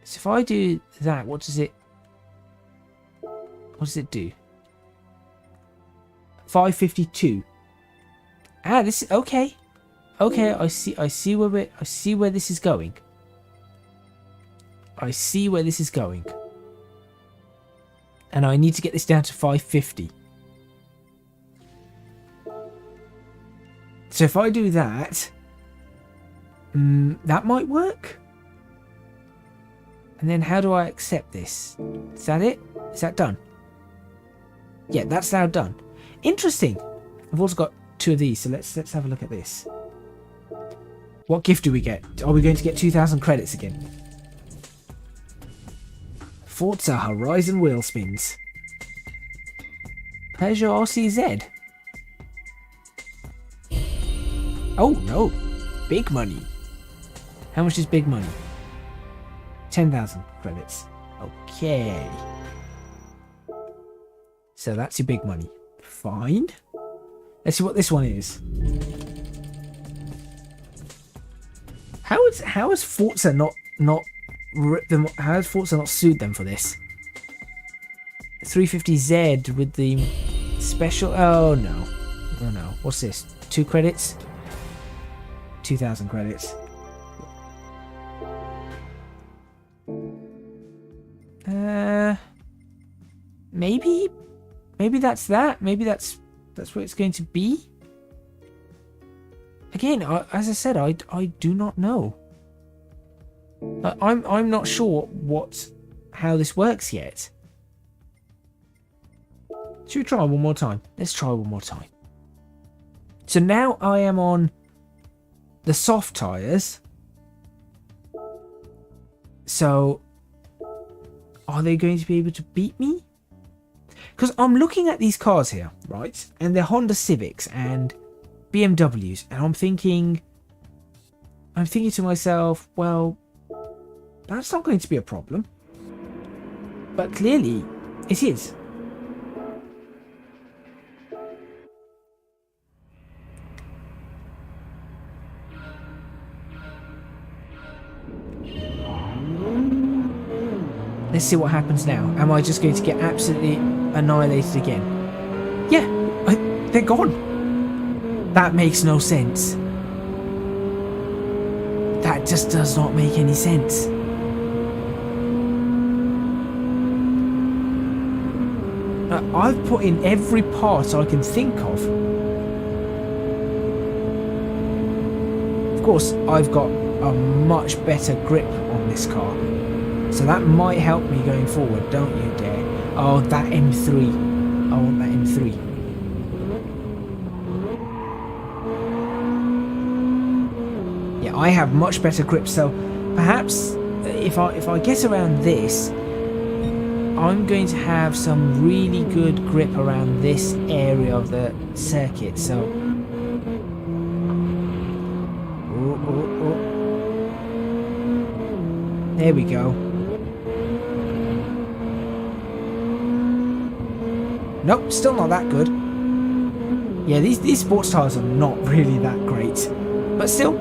So if I do that, what does it do? 552. Ah, this is okay. Okay, I see where this is going. I see where this is going. And I need to get this down to 550. So if I do that, that might work. And then how do I accept this? Is that it? Is that done? Yeah, that's now done. Interesting. I've also got 2 of these, so let's have a look at this. What gift do we get? Are we going to get 2,000 credits again? Forza Horizon wheel spins. Peugeot RCZ. Oh no, big money. How much is big money? 10,000 credits. Okay. So that's your big money. Fine. Let's see what this one is. How has Forza not ripped them? How has Forza not sued them for this? 350Z with the special. Oh no, oh no. What's this? 2 credits. 2,000 credits. Maybe that's that. Maybe that's what it's going to be. Again, as I said, I do not know. I'm not sure how this works yet. Should we try one more time? Let's try one more time. So now I am on the soft tyres. So are they going to be able to beat me? Because I'm looking at these cars here, right? And they're Honda Civics and BMWs, and I'm thinking to myself, well, that's not going to be a problem. But clearly, it is. Let's see what happens now. Am I just going to get absolutely annihilated again? Yeah, they're gone. That makes no sense. That just does not make any sense. I've put in every part I can think of. Of course, I've got a much better grip on this car. So that might help me going forward, don't you dare. Oh, that M3. I want that M3. Yeah, I have much better grip, so perhaps if I get around this, I'm going to have some really good grip around this area of the circuit, so... Oh. There we go. Nope, still not that good. Yeah, these sports tyres are not really that great. But still.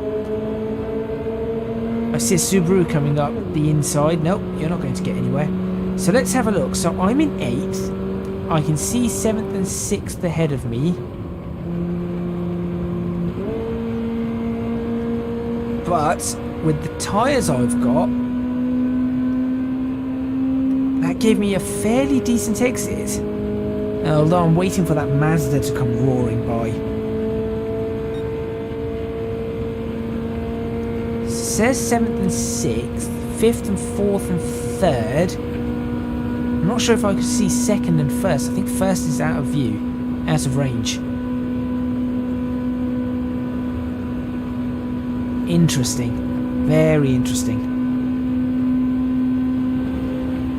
I see a Subaru coming up the inside. Nope, you're not going to get anywhere. So let's have a look. So I'm in 8th. I can see 7th and 6th ahead of me. But with the tyres I've got, that gave me a fairly decent exit. Although I'm waiting for that Mazda to come roaring by. It says 7th and 6th, 5th and 4th and 3rd. I'm not sure if I could see 2nd and 1st. I think 1st is out of view, out of range. Interesting. Very interesting.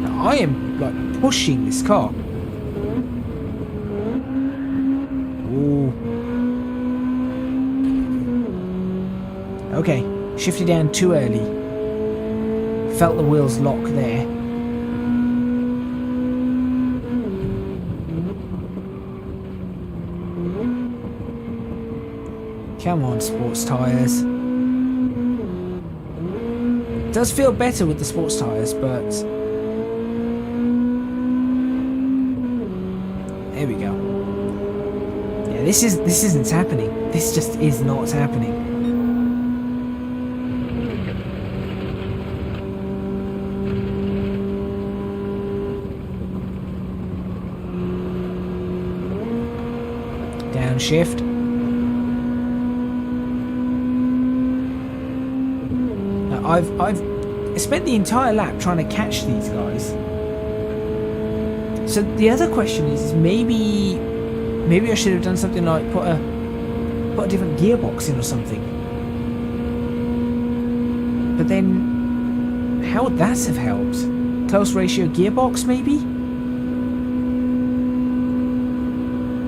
Now, I am like pushing this car. Okay, shifted down too early. Felt the wheels lock there. Come on, sports tyres. Does feel better with the sports tyres, but... There we go. Yeah, this isn't happening. This just is not happening. Downshift. Now, I've spent the entire lap trying to catch these guys. So the other question is maybe I should have done something like put a different gearbox in or something. But then how would that have helped? Close ratio gearbox maybe?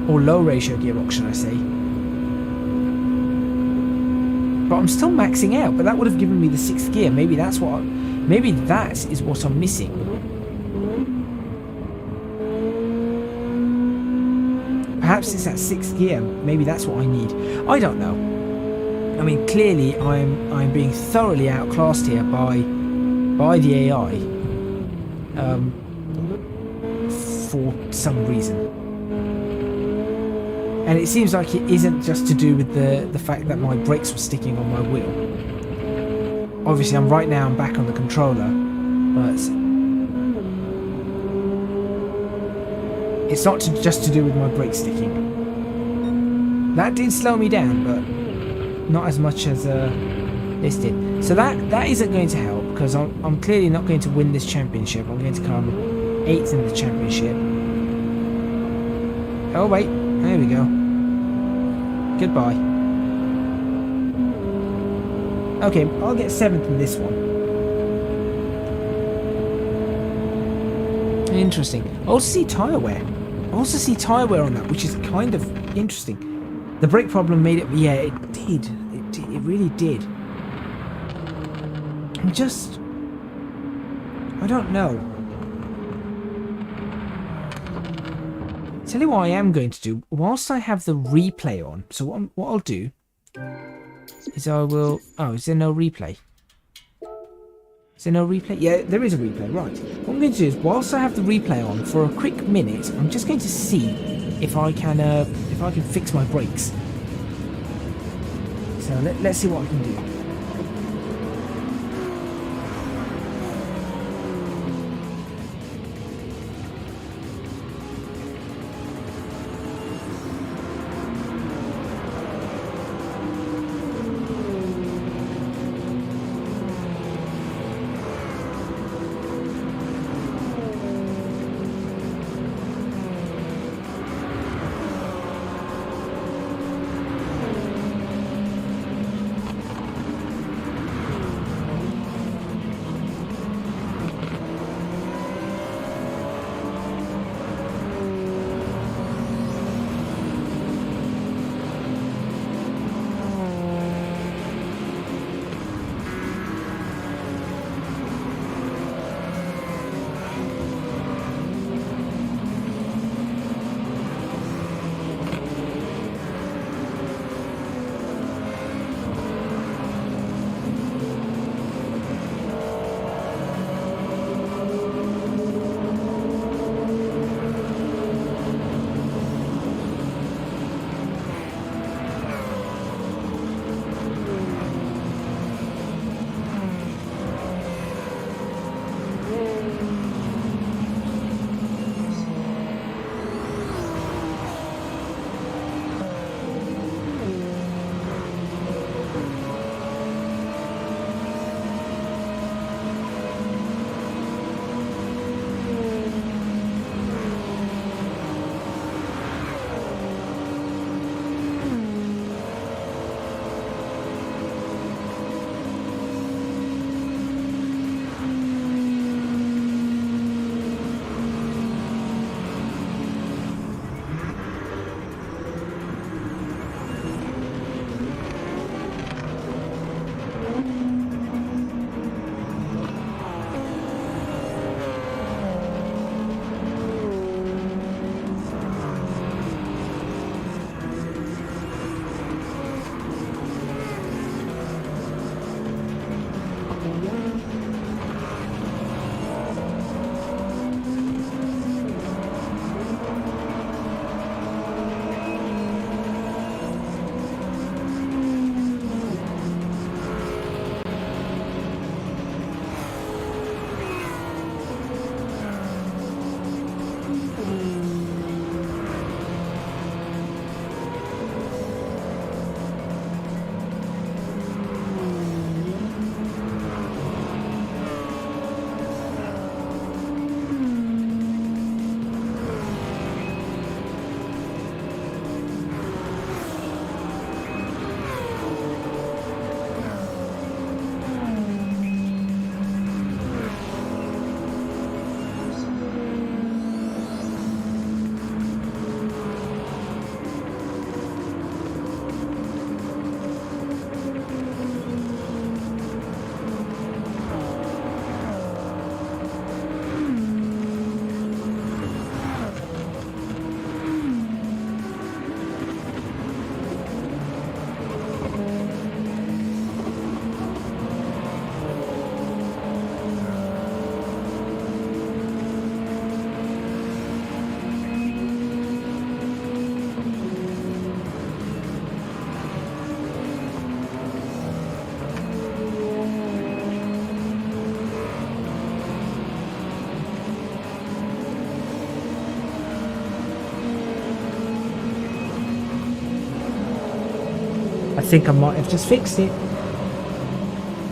Or low ratio gearbox, should I say. But I'm still maxing out, but that would have given me the 6th gear. Maybe that's what maybe that is what I'm missing. Perhaps it's that 6th gear. Maybe that's what I need. I don't know. I mean, clearly I'm being thoroughly outclassed here by the AI for some reason. And it seems like it isn't just to do with the fact that my brakes were sticking on my wheel. Obviously, I'm back on the controller, but it's not just to do with my brake sticking. That did slow me down, but not as much as this did. So that isn't going to help, because I'm clearly not going to win this championship. I'm going to come 8th in the championship. Oh wait, there we go. Goodbye. Okay, I'll get 7th in this one. Interesting. I also see tyre wear. On that, which is kind of interesting. The brake problem made it. Yeah, it did. It really did. I don't know. Tell you what I am going to do, whilst I have the replay on, so what I'll do is I will... Oh, is there no replay? Is there no replay? Yeah, there is a replay, right. What I'm going to do is, whilst I have the replay on for a quick minute, I'm just going to see if I can fix my brakes. So let's see what I can do. I think I might have just fixed it.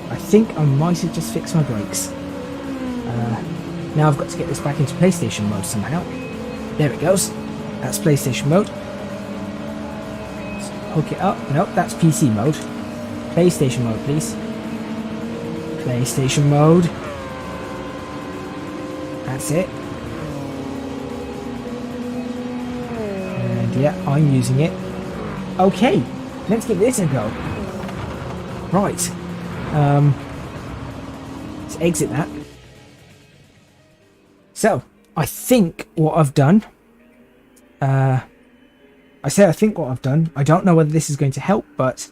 I think I might have just fixed my brakes. Now I've got to get this back into PlayStation mode somehow. There it goes. That's PlayStation mode. Let's hook it up. Nope, that's PC mode. PlayStation mode, please. PlayStation mode. That's it. And yeah, I'm using it. Okay, let's give this a go. Right. Let's exit that. So, I think what I've done, I think what I've done, I don't know whether this is going to help, but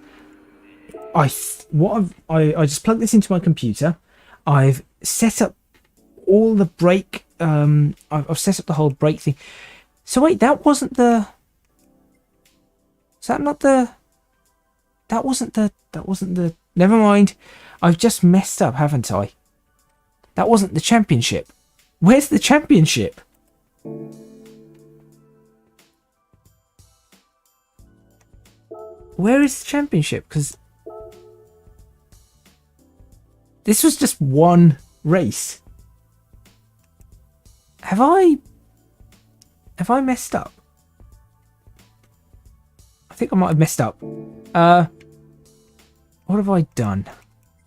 I just plugged this into my computer. I've set up all the brake, I've set up the whole brake thing. So wait, that wasn't the, is that not the, that wasn't the, never mind. I've just messed up, haven't I? That wasn't the championship. Where's the championship? Where is the championship? Because this was just one race. Have I messed up? I think I might have messed up. What have I done?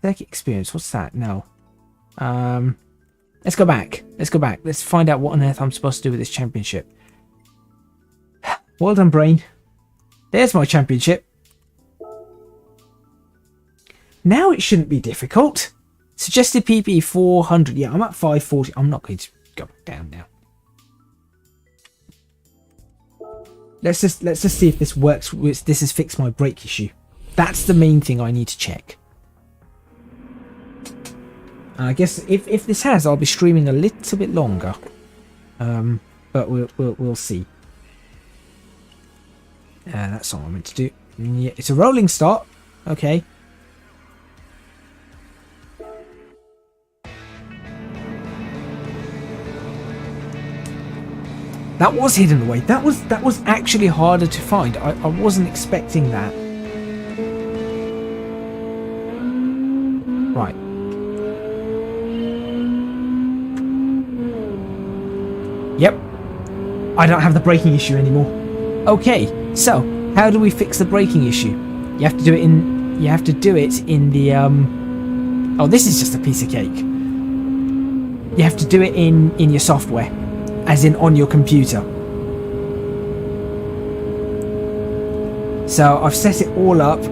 Circuit experience, what's that? No. Let's go back. Let's go back. Let's find out what on earth I'm supposed to do with this championship. Well done, brain. There's my championship. Now it shouldn't be difficult. Suggested PB 400. Yeah, I'm at 540. I'm not going to go down now. Let's just see if this works. This has fixed my brake issue. That's the main thing I need to check. I guess if this has, I'll be streaming a little bit longer. But we'll see. That's all I'm meant to do. Yeah, it's a rolling start. Okay. That was hidden away. That was actually harder to find. I wasn't expecting that. Right. Yep. I don't have the braking issue anymore. Okay, so how do we fix the braking issue? You have to do it in the oh, this is just a piece of cake. You have to do it in your software, as in on your computer. So I've set it all up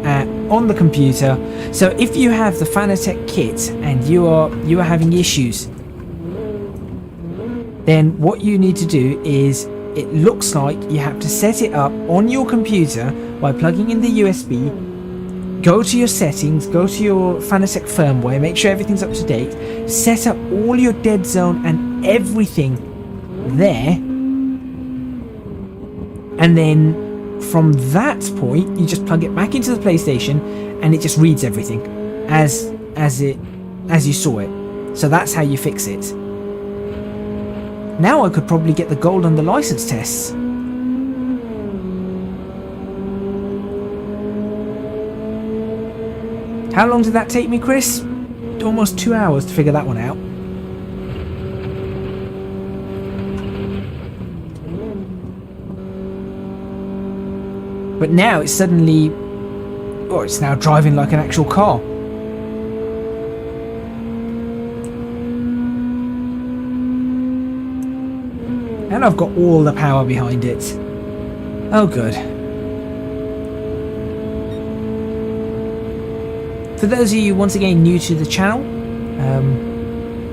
on the computer. So if you have the Fanatec kit and you are having issues, then what you need to do is, it looks like you have to set it up on your computer by plugging in the USB, go to your settings, go to your Fanatec firmware, make sure everything's up to date, set up all your dead zone and everything there, and then from that point you just plug it back into the PlayStation and it just reads everything as you saw it. So that's how you fix it. Now I could probably get the gold on the license tests. How long did that take me, Chris? Almost 2 hours to figure that one out. But now it's suddenly, oh, it's now driving like an actual car. And I've got all the power behind it. Oh, good. For those of you once again new to the channel,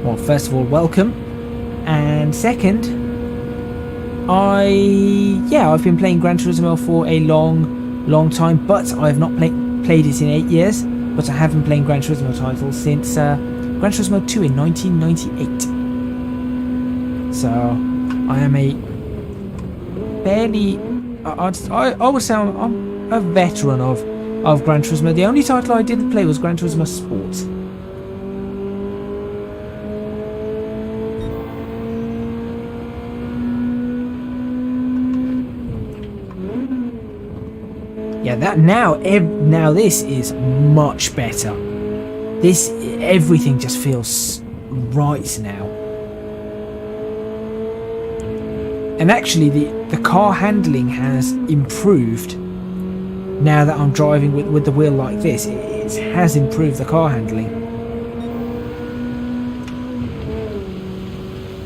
well, first of all, welcome. And second, I've been playing Gran Turismo for a long time, but I've not played it in 8 years. But I have been playing Gran Turismo titles since Gran Turismo 2 in 1998. So I am a fairly, I would say I'm a veteran of Gran Turismo. The only title I didn't play was Gran Turismo Sport. Yeah, that now this is much better. Everything just feels right now. And actually the car handling has improved now that I'm driving with the wheel like this. It has improved the car handling.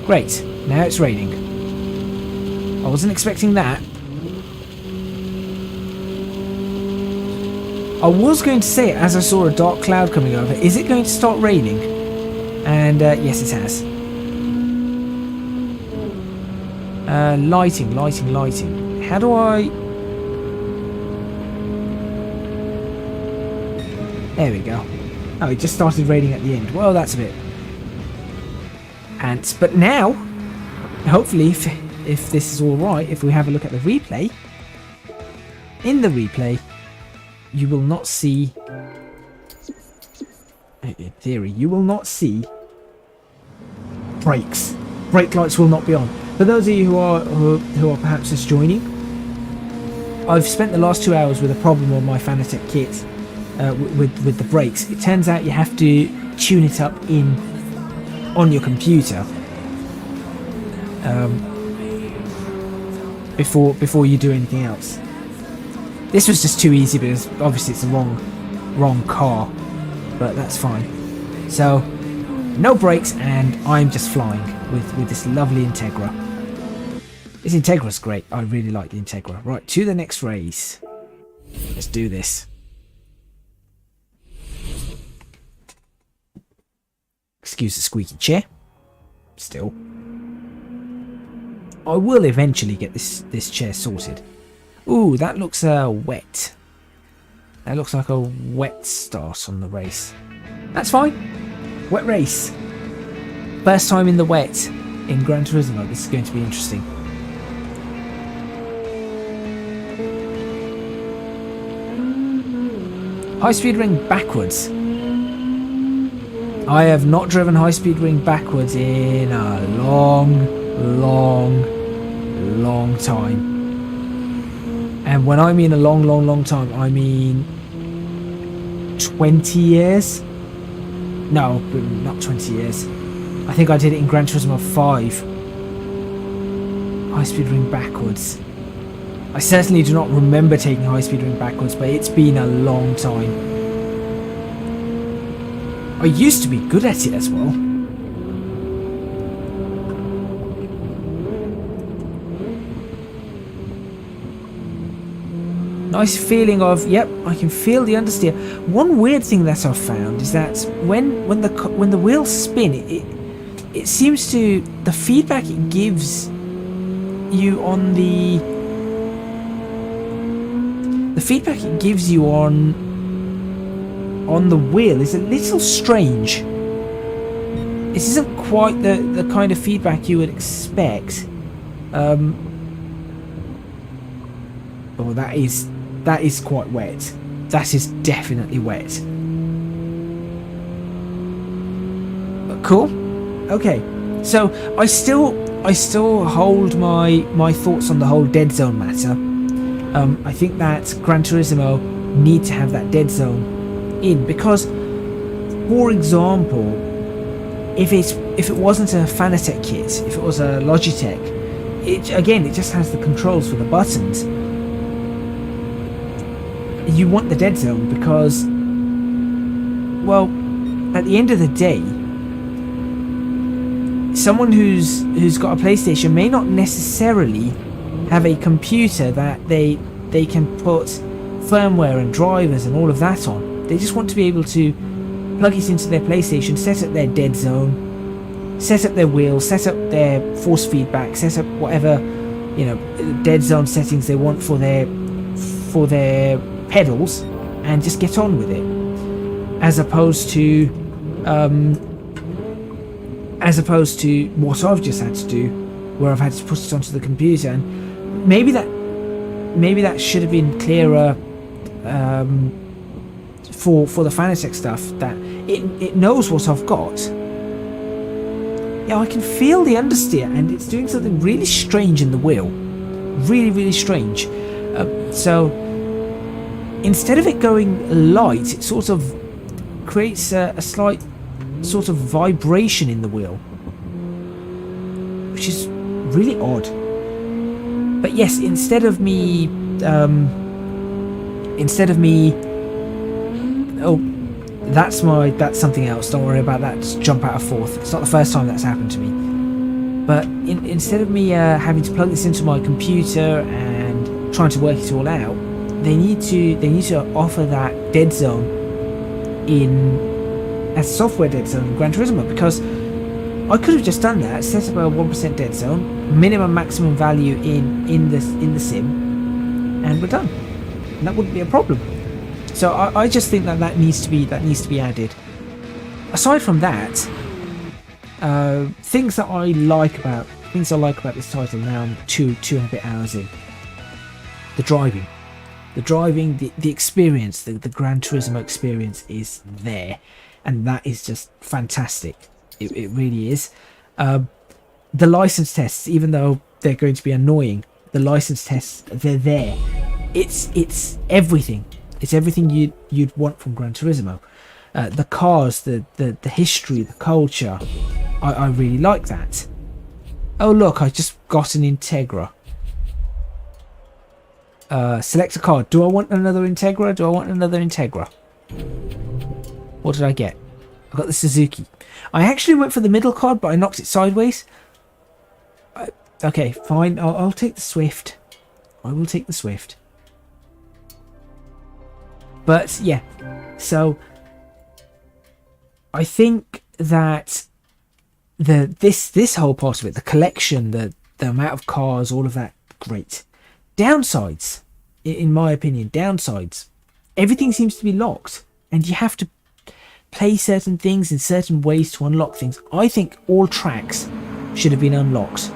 Great, now it's raining. I wasn't expecting that. I was going to say, as I saw a dark cloud coming over, is it going to start raining? And yes, it has. Lighting. How do I... There we go. Oh, it just started raining at the end. Well, that's a bit... ants. But now, hopefully, if this is all right, if we have a look at the replay, in the replay, you will not see... In theory, you will not see brakes. Brake lights will not be on. For those of you who are perhaps just joining, I've spent the last 2 hours with a problem on my Fanatec kit with the brakes. It turns out you have to tune it up on your computer before you do anything else. This was just too easy because obviously it's the wrong car, but that's fine. So no brakes, and I'm just flying with this lovely Integra. This Integra's great. I really like the Integra. Right, to the next race. Let's do this. Excuse the squeaky chair. Still. I will eventually get this chair sorted. Ooh, that looks wet. That looks like a wet start on the race. That's fine. Wet race. First time in the wet in Gran Turismo. This is going to be interesting. High speed ring backwards. I have not driven high speed ring backwards in a long time. And when I mean a long time, I mean 20 years? No, not 20 years. I think I did it in Gran Turismo 5. High speed ring backwards. I certainly do not remember taking high speed ring backwards, but it's been a long time. I used to be good at it as well. Nice feeling of, yep, I can feel the understeer. One weird thing that I've found is that when the wheels spin, it seems to, the feedback it gives you on the feedback it gives you on the wheel is a little strange. This isn't quite the kind of feedback you would expect. Oh, that is quite wet. That is definitely wet. But cool. Okay. So I still hold my thoughts on the whole dead zone matter. I think that Gran Turismo need to have that dead zone in, because, for example, if it wasn't a Fanatec kit, if it was a Logitech, it just has the controls for the buttons. You want the dead zone because, well, at the end of the day, someone who's got a PlayStation may not necessarily have a computer that they can put firmware and drivers and all of that on. They just want to be able to plug it into their PlayStation, set up their dead zone, set up their wheels, set up their force feedback, set up whatever, dead zone settings they want for their pedals, and just get on with it, as opposed to what I've just had to do, where I've had to put it onto the computer. And maybe that should have been clearer for the Fanatec stuff, that it knows what I've got. Yeah, I can feel the understeer, and it's doing something really strange in the wheel, really strange. So instead of it going light, it sort of creates a slight sort of vibration in the wheel, which is really odd. But yes, instead of me oh, that's something else, don't worry about that, just jump out of fourth. It's not the first time that's happened to me. But instead of me having to plug this into my computer and trying to work it all out, they need to offer that dead zone as software dead zone in Gran Turismo, because I could have just done that, set up a 1% dead zone, minimum maximum value in the sim, and we're done. And that wouldn't be a problem. So I just think that needs to be added. Aside from that, things I like about this title now, I'm two and a bit hours in. The driving, the experience, the Gran Turismo experience is there, and that is just fantastic. It really is. The license tests, even though they're going to be annoying, the license tests, they're there. It's everything. It's everything you'd want from Gran Turismo. The cars, the history, the culture. I really like that. Oh look, I just got an Integra. Select a car. Do I want another Integra? What did I get? I got the Suzuki. I actually went for the middle card, but I knocked it sideways. Okay, fine. I'll take the Swift. I will take the Swift. But yeah, so I think that this whole part of it, the collection, the amount of cars, all of that, great. Downsides, in my opinion, everything seems to be locked, and you have to play certain things in certain ways to unlock things. I think all tracks should have been unlocked.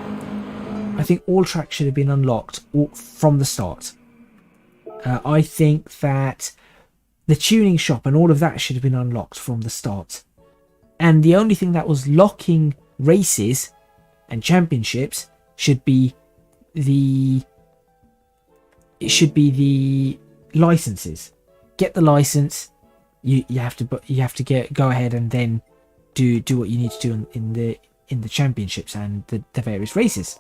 From the start. I think that the tuning shop and all of that should have been unlocked from the start. And the only thing that was locking races and championships should be the licenses. Get the license. You have to go ahead and then do what you need to do in the championships and the various races.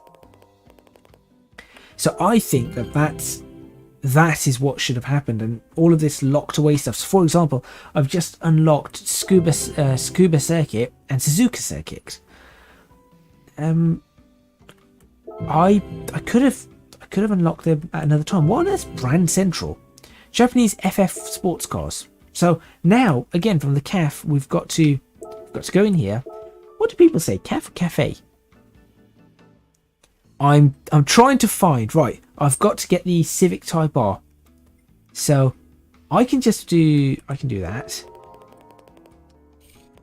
So I think that is what should have happened, and all of this locked away stuff. So for example, I've just unlocked Scuba Circuit and Suzuka Circuit. I could have unlocked them at another time. What is Brand Central? Japanese FF sports cars. So now, again, from the CAF, we've got to go in here. What do people say? CAF or cafe? I'm trying to find, right, I've got to get the Civic Type R. So I can do that.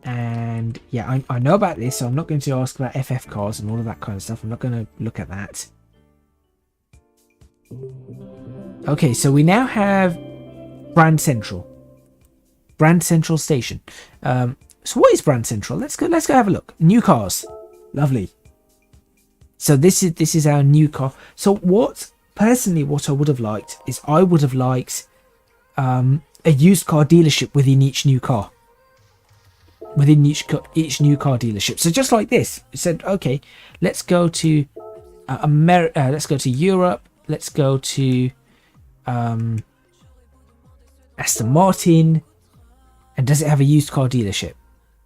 And yeah, I know about this, so I'm not going to ask about FF cars and all of that kind of stuff. I'm not going to look at that. Okay, so we now have Brand Central. Brand Central Station. So what is Brand Central? Let's go have a look. New cars. Lovely. So this is our new car. So what I would have liked is I would have liked a used car dealership within each new car. Within each new car dealership. So just like this, it said, okay, let's go to let's go to Europe. Let's go to Aston Martin. And does it have a used car dealership?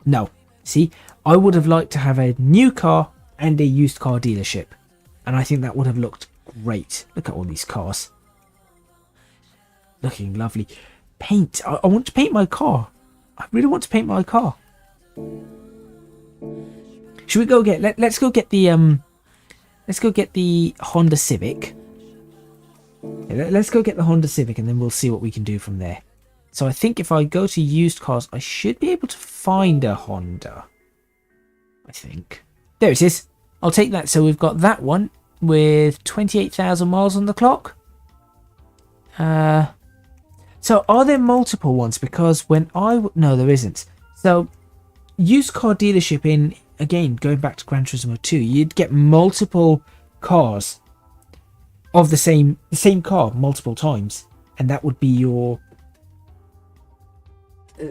No. See, I would have liked to have a new car and a used car dealership, and I think that would have looked great. Look at all these cars, looking lovely. Paint. I want to paint my car. I really want to paint my car. Should we go get? Let's go get the Honda Civic. Let's go get the Honda Civic, and then we'll see what we can do from there. So I think if I go to used cars, I should be able to find a Honda. I think. There it is. I'll take that. So we've got that one with 28,000 miles on the clock. So are there multiple ones? Because no, there isn't. So used car dealership in, again, going back to Gran Turismo 2, you'd get multiple cars of the same car multiple times, and that would be your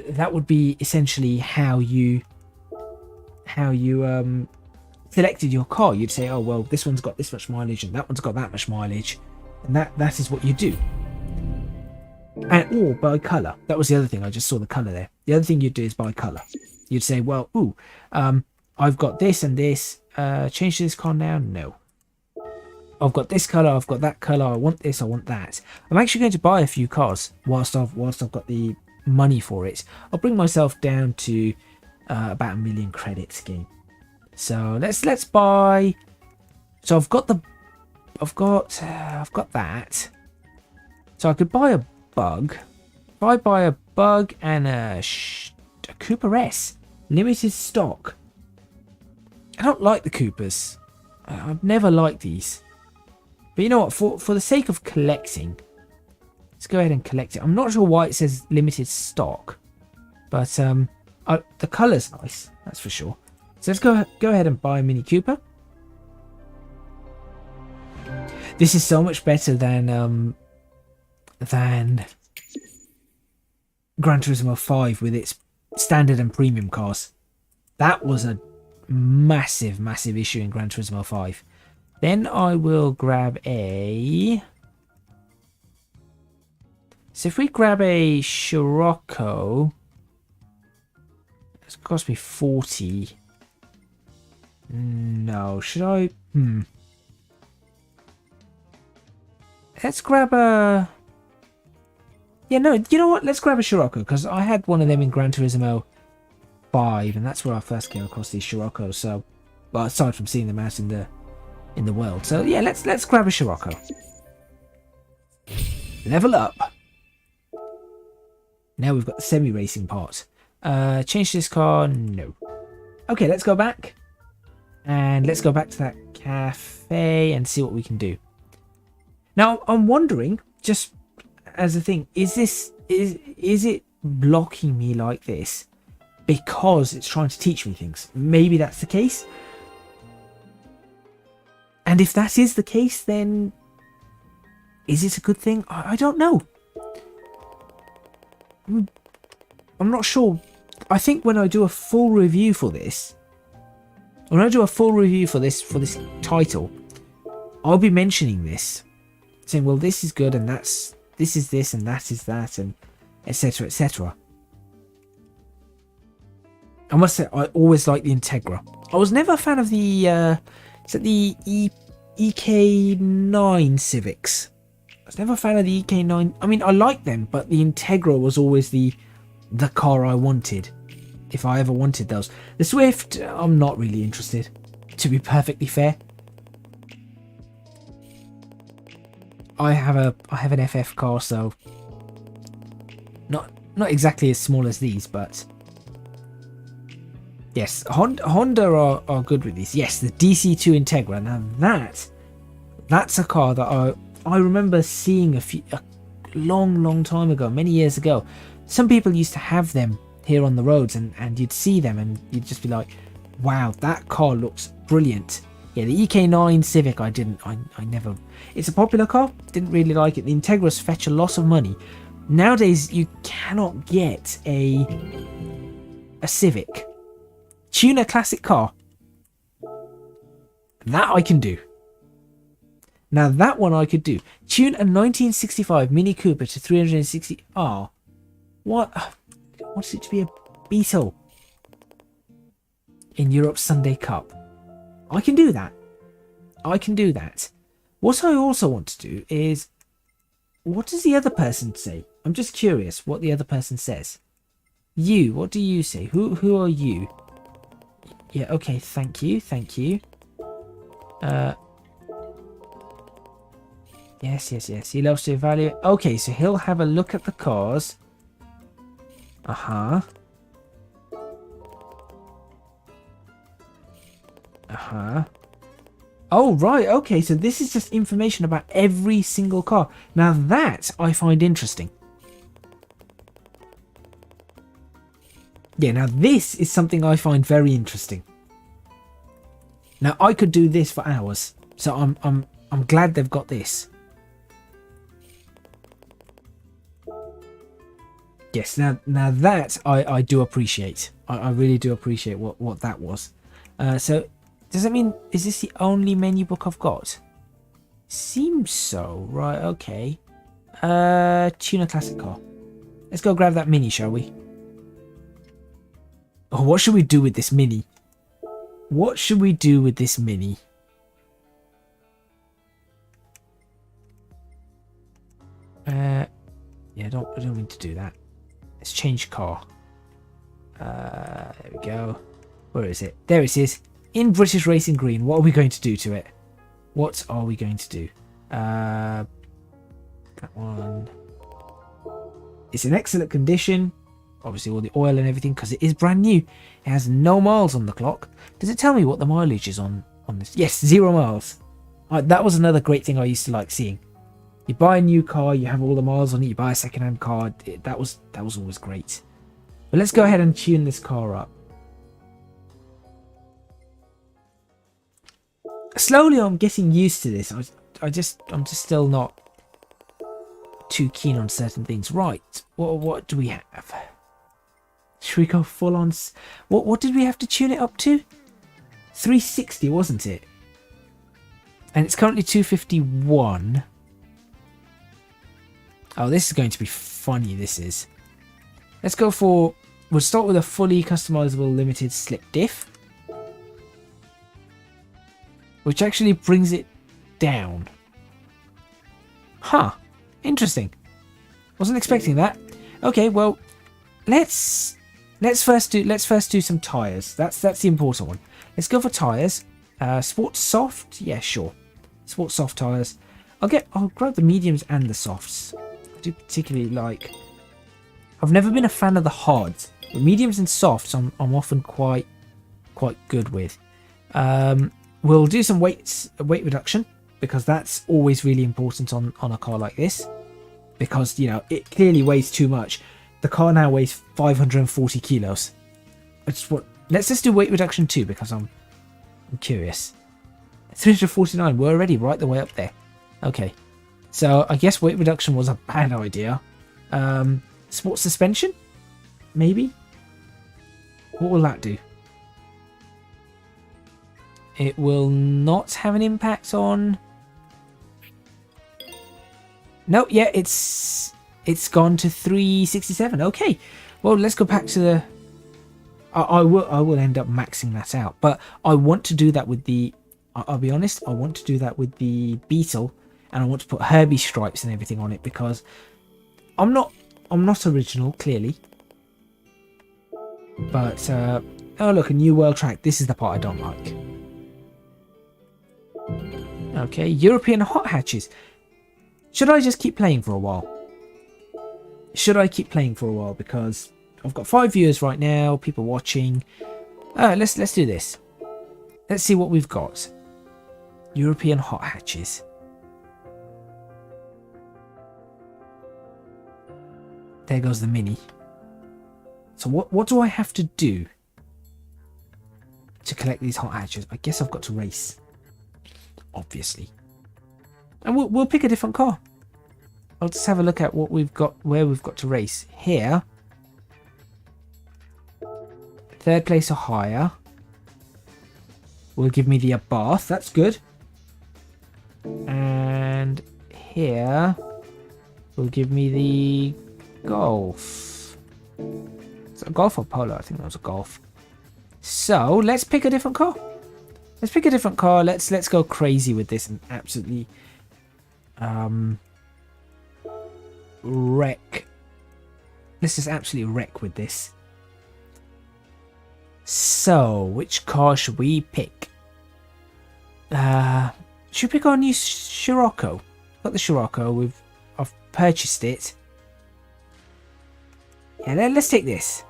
that would be essentially how you selected your car. You'd say, oh well, this one's got this much mileage and that one's got that much mileage, and that is what you do. And or by colour. That was the other thing. I just saw the colour there. The other thing you'd do is by colour. You'd say, well, I've got this and this. Change this car now? No. I've got this colour, I've got that colour, I want this, I want that. I'm actually going to buy a few cars whilst I've got the money for it. I'll bring myself down to about 1 million credits again. So let's buy. So I've got that. So I could buy a Bug. If I buy a Bug and a Cooper S, limited stock. I don't like the Coopers. I've never liked these. But you know what? For the sake of collecting, let's go ahead and collect it. I'm not sure why it says limited stock, but the colour's nice. That's for sure. So let's go ahead and buy a Mini Cooper. This is so much better than Gran Turismo 5 with its standard and premium cars. That was a massive issue in Gran Turismo 5. Then I will grab a... So if we grab a Scirocco, it's cost me 40. No, should I? Let's grab a... Yeah, no, you know what? Let's grab a Scirocco, because I had one of them in Gran Turismo 5, and that's where I first came across these Sciroccos. So, well, aside from seeing them out in the world. So yeah, let's grab a Scirocco. Level up. Now we've got the semi-racing part. Change this car? No. Okay, let's go back. And let's go back to that cafe and see what we can do. Now, I'm wondering, just as a thing, is it blocking me like this because it's trying to teach me things? Maybe that's the case. And if that is the case, then is it a good thing? I don't know. I'm not sure. I think when I do a full review for this, this title, I'll be mentioning this, saying, well, this is good, and this is this, and that is that, and etc. etc. I must say, I always like the Integra. I was never a fan of the EK9 Civics. I was never a fan of the EK9. I mean, I like them, but the Integra was always the car I wanted, if I ever wanted those. The Swift, I'm not really interested, to be perfectly fair. I have an FF car, so not exactly as small as these, but yes, Honda are good with these. Yes, the DC2 Integra. Now that's a car that I remember seeing a long time ago, many years ago. Some people used to have them here on the roads, and you'd see them and you'd just be like, wow, that car looks brilliant. Yeah, the EK9 Civic, I never... It's a popular car, didn't really like it. The Integras fetch a lot of money. Nowadays, you cannot get a Civic. Tune a classic car. That I can do. Now, that one I could do. Tune a 1965 Mini Cooper to 360R. What? I want it to be a Beetle in Europe's Sunday Cup. I can do that. I can do that. What I also want to do is, what does the other person say? I'm just curious what the other person says. You, what do you say? Who are you? Yeah, okay, thank you. Yes. He loves to evaluate. Okay, so he'll have a look at the cars. Uh-huh. Oh, right, okay, so this is just information about every single car. Now that I find interesting. Yeah, now this is something I find very interesting. Now I could do this for hours, so I'm glad they've got this. Yes, now that I do appreciate. I really do appreciate what that was. So, does that mean, is this the only menu book I've got? Seems so. Right, okay. Tune a classic car. Let's go grab that Mini, shall we? Oh, what should we do with this Mini? What should we do with this Mini? Yeah, I don't mean to do that. Let's change car. There we go. Where is it? There it is. In British Racing Green. What are we going to do to it? What are we going to do? That one. It's in excellent condition. Obviously all the oil and everything because it is brand new. It has no miles on the clock. Does it tell me what the mileage is on this? Yes, 0 miles. That was another great thing I used to like seeing. You buy a new car, you have all the miles on it, you buy a second-hand car. That was always great. But let's go ahead and tune this car up. Slowly I'm getting used to this. I'm just still not too keen on certain things. Right, what do we have? Should we go full on? What did we have to tune it up to? 360, wasn't it? And it's currently 251. Oh, this is going to be funny, this is. Let's go for... We'll start with a fully customizable limited slip diff. Which actually brings it down. Huh. Interesting. Wasn't expecting that. Okay, well, let's first do some tyres. That's the important one. Let's go for tyres. Sport soft, yeah, sure. Sport soft tyres. I'll grab the mediums and the softs. I do particularly like. I've never been a fan of the hards, but mediums and softs I'm often quite good with. We'll do some weight reduction because that's always really important on a car like this. Because, you know, it clearly weighs too much. The car now weighs 540 kilos. Let's just do weight reduction too because I'm curious. 349, we're already right the way up there. Okay, so I guess weight reduction was a bad idea. Sports suspension, maybe. What will that do? It will not have an impact on. No, yeah, it's gone to 367. Okay, well, let's go back to the. I will end up maxing that out, but I want to do that with the. I'll be honest, I want to do that with the Beetle, and I want to put Herbie stripes and everything on it because I'm not original, clearly. But oh look, a new world track. This is the part I don't like. Okay, European hot hatches. Should I just keep playing for a while? Should I keep playing for a while because I've got 5 viewers right now, people watching. Let's do this. Let's see what we've got. European hot hatches. There goes the Mini. So what do I have to do to collect these hot hatches? I guess I've got to race, obviously. And we'll pick a different car. I'll just have a look at what we've got, where we've got to race. Here, 3rd place or higher will give me the Abarth. That's good. And here will give me the Golf. Is it a Golf or Polo? I think that was a Golf. So let's pick a different car. Let's pick a different car. Let's go crazy with this and absolutely wreck. Let's just absolutely wreck with this. So, which car should we pick? Should we pick our new Scirocco? Got the Scirocco. I've purchased it. Yeah, let's take this.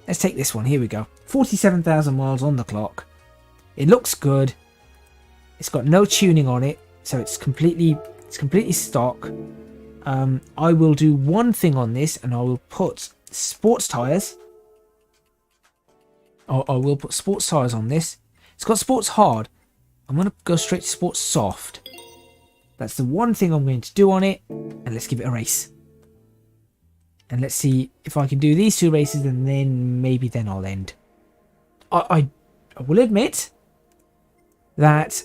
Let's take this one. Here we go. 47,000 miles on the clock. It looks good. It's got no tuning on it, so it's completely stock. I will do one thing on this, and I will put sports tires. I will put sports tires on this. It's got sports hard. I'm going to go straight to sports soft. That's the one thing I'm going to do on it, and let's give it a race. And let's see if I can do these 2 races, and then maybe then I'll end. I will admit that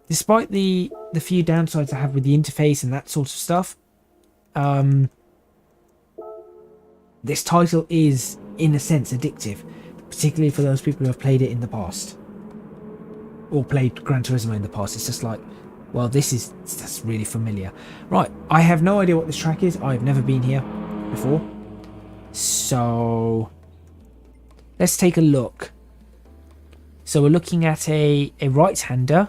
despite the few downsides I have with the interface and that sort of stuff, this title is, in a sense, addictive, particularly for those people who have played it in the past, or played Gran Turismo in the past. It's just like, well, that's really familiar. Right, I have no idea what this track is. I've never been here before, so let's take a look. So we're looking at a right-hander.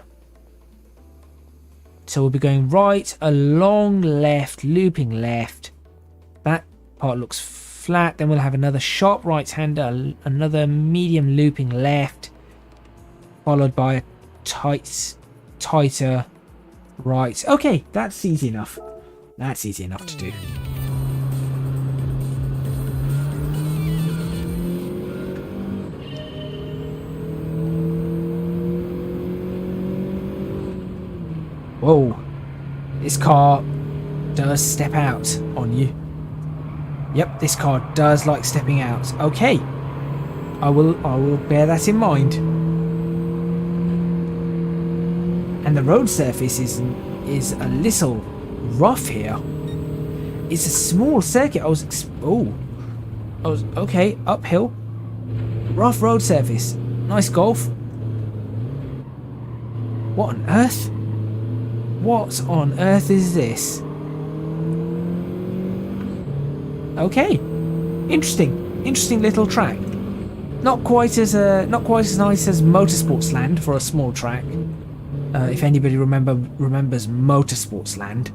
So we'll be going right, a long left, looping left. That part looks flat. Then we'll have another sharp right-hander, another medium looping left, followed by a tighter right. Okay, that's easy enough. That's easy enough to do. Whoa, this car does step out on you. Yep, this car does like stepping out. Okay, I will bear that in mind. And the road surface is a little rough here. It's a small circuit. I was okay, uphill. Rough road surface. Nice golf. What on earth? What on earth is this? Okay, interesting little track. Not quite as nice as Motorsports Land for a small track. If anybody remembers Motorsports Land,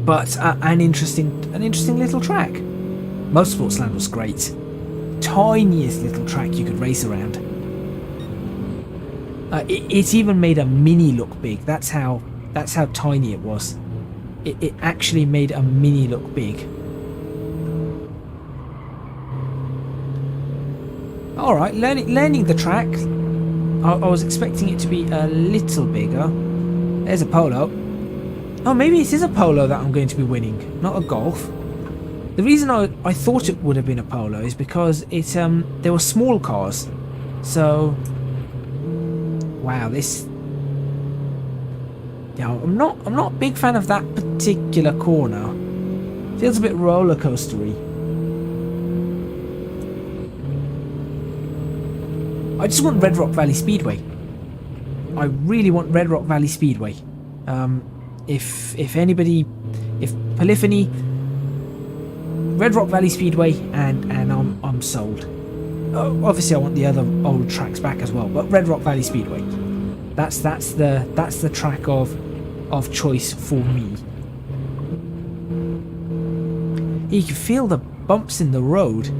but an interesting little track. Motorsports Land was great. Tiniest little track you could race around. It even made a Mini look big. That's how tiny it was. It actually made a Mini look big. All right, learning the track. I was expecting it to be a little bigger. There's a Polo. Oh, maybe it is a Polo that I'm going to be winning, not a Golf. The reason I thought it would have been a Polo is because there were small cars. So, wow, this. Yeah, I'm not a big fan of that particular corner. Feels a bit roller coastery. I just want Red Rock Valley Speedway. I really want Red Rock Valley Speedway. If Polyphony, Red Rock Valley Speedway, and I'm sold. Obviously, I want the other old tracks back as well, but Red Rock Valley Speedway. That's the track of choice for me. You can feel the bumps in the road.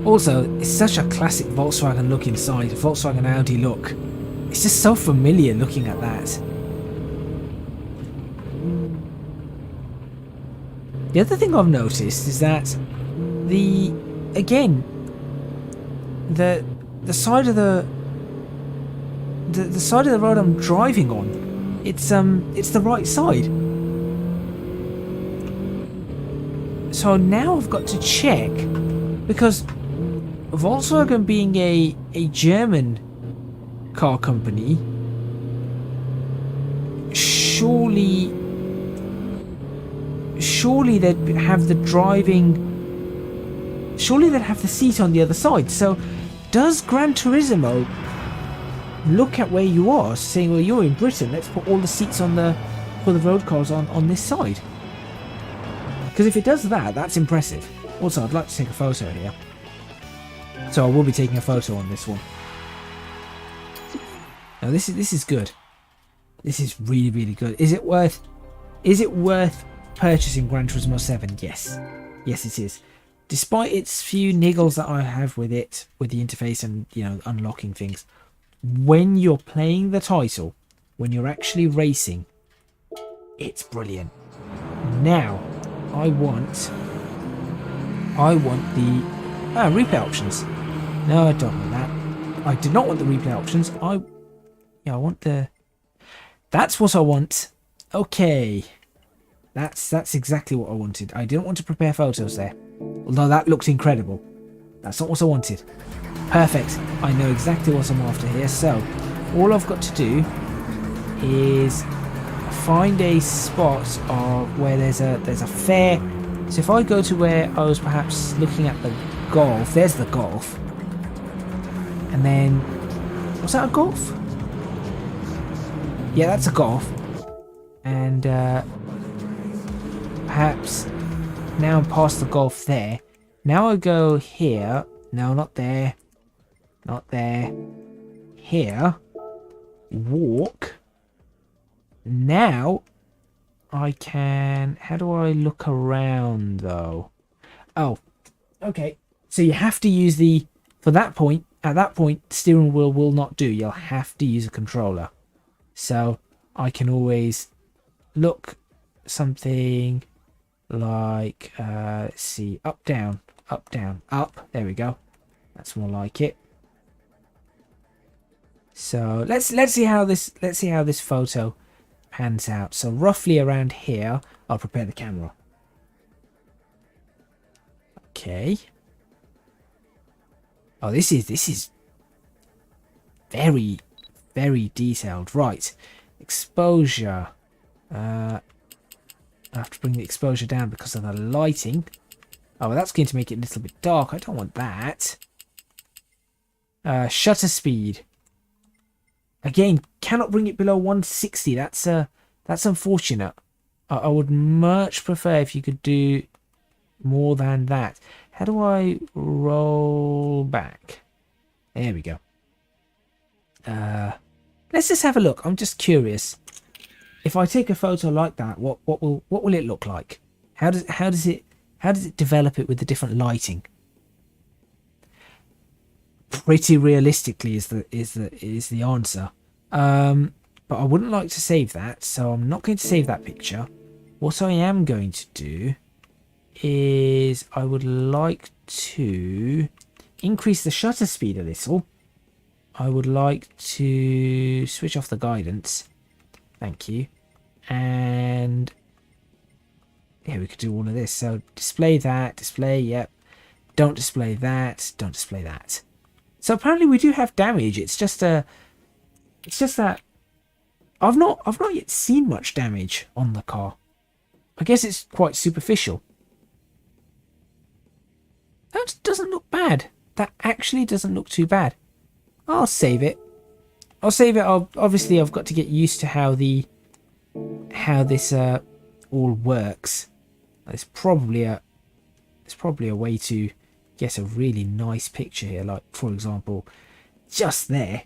Also, it's such a classic Volkswagen look inside, Volkswagen Audi look. It's just so familiar looking at that. The other thing I've noticed is that the side of the side of the road I'm driving on, it's the right side. So now I've got to check, because Volkswagen being a German car company, surely they'd have the seat on the other side. So does Gran Turismo look at where you are, saying, well, you're in Britain, let's put all the seats for the road cars on this side? Because if it does that, that's impressive. Also, I'd like to take a photo here. So I will be taking a photo on this one. Now this is good. This is really, really good. Is it worth purchasing Gran Turismo 7? Yes. Yes, it is. Despite its few niggles that I have with it, with the interface and, unlocking things, when you're playing the title, when you're actually racing, it's brilliant. Now, I want the replay options. No, I don't want that. I did not want the replay options. I want the. That's what I want. Okay. That's exactly what I wanted. I didn't want to prepare photos there. Although that looked incredible. That's not what I wanted. Perfect. I know exactly what I'm after here. So, all I've got to do is find a spot of where there's a fair. So if I go to where I was perhaps looking at the golf, there's the golf. And then, was that a golf? Yeah, that's a golf. And perhaps now I'm past the golf there. Now I go here. No, not there. Not there. Here. Walk. Now I can... How do I look around though? Oh, okay. So you have to use the... For that point, at that point, steering wheel will not do. You'll have to use a controller. So I can always look something like, let's see, up, down, up, down, up. There we go. That's more like it. So let's see how this photo pans out. So roughly around here, I'll prepare the camera. Okay. Oh, this is very, very detailed. Right. Exposure. I have to bring the exposure down because of the lighting. Oh, well, that's going to make it a little bit dark. I don't want that. Shutter speed. Again, cannot bring it below 160. That's unfortunate. I would much prefer if you could do more than that. How do I roll back? There we go. Let's just have a look. I'm just curious. If I take a photo like that, what will it look like? How does it develop it with the different lighting? Pretty realistically is the answer. But I wouldn't like to save that, so I'm not going to save that picture. What I am going to do is I would like to increase the shutter speed a little. I would like to switch off the guidance. Thank you. And yeah, we could do all of this. So display that, display, yep. Don't display that, don't display that. So apparently we do have damage. It's just that I've not yet seen much damage on the car. I guess it's quite superficial. That doesn't look bad. That actually doesn't look too bad. I'll save it. Obviously I've got to get used to how this all works. There's probably a way to get a really nice picture here, like for example just there.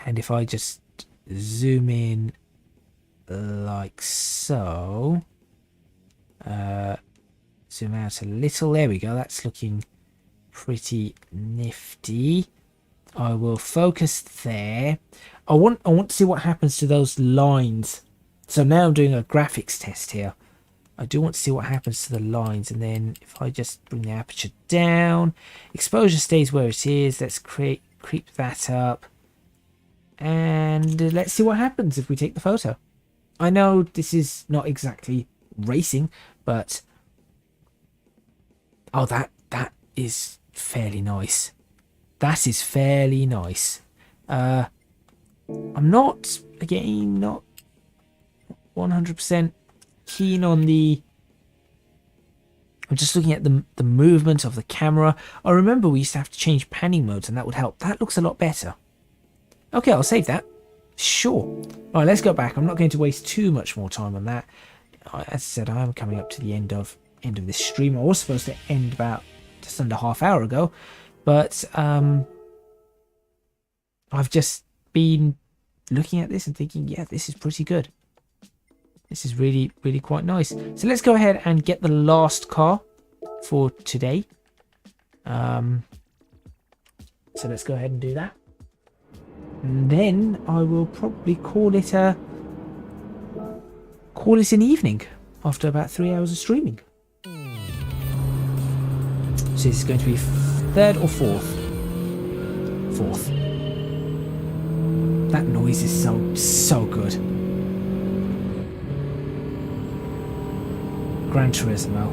And if I just zoom in like so, zoom out a little, there we go, that's looking pretty nifty. I will focus there. I want to see what happens to those lines. So now I'm doing a graphics test here. I do want to see what happens to the lines, and then if I just bring the aperture down, exposure stays where it is. Let's creep that up, and let's see what happens if we take the photo. I know this is not exactly racing, but oh, that is fairly nice. That is fairly nice. I'm not 100% keen on the... I'm just looking at the movement of the camera. I remember we used to have to change panning modes, and that would help. That looks a lot better. Okay, I'll save that. Sure. All right, let's go back. I'm not going to waste too much more time on that. As I said, I am coming up to the end of this stream. I was supposed to end about just under half hour ago, but I've just been looking at this and thinking, yeah, this is pretty good. This is really, really quite nice. So let's go ahead and get the last car for today. So let's go ahead and do that. And then I will probably call it an evening after about 3 hours of streaming. So this is going to be third or fourth? Fourth. That noise is so good. Gran Turismo.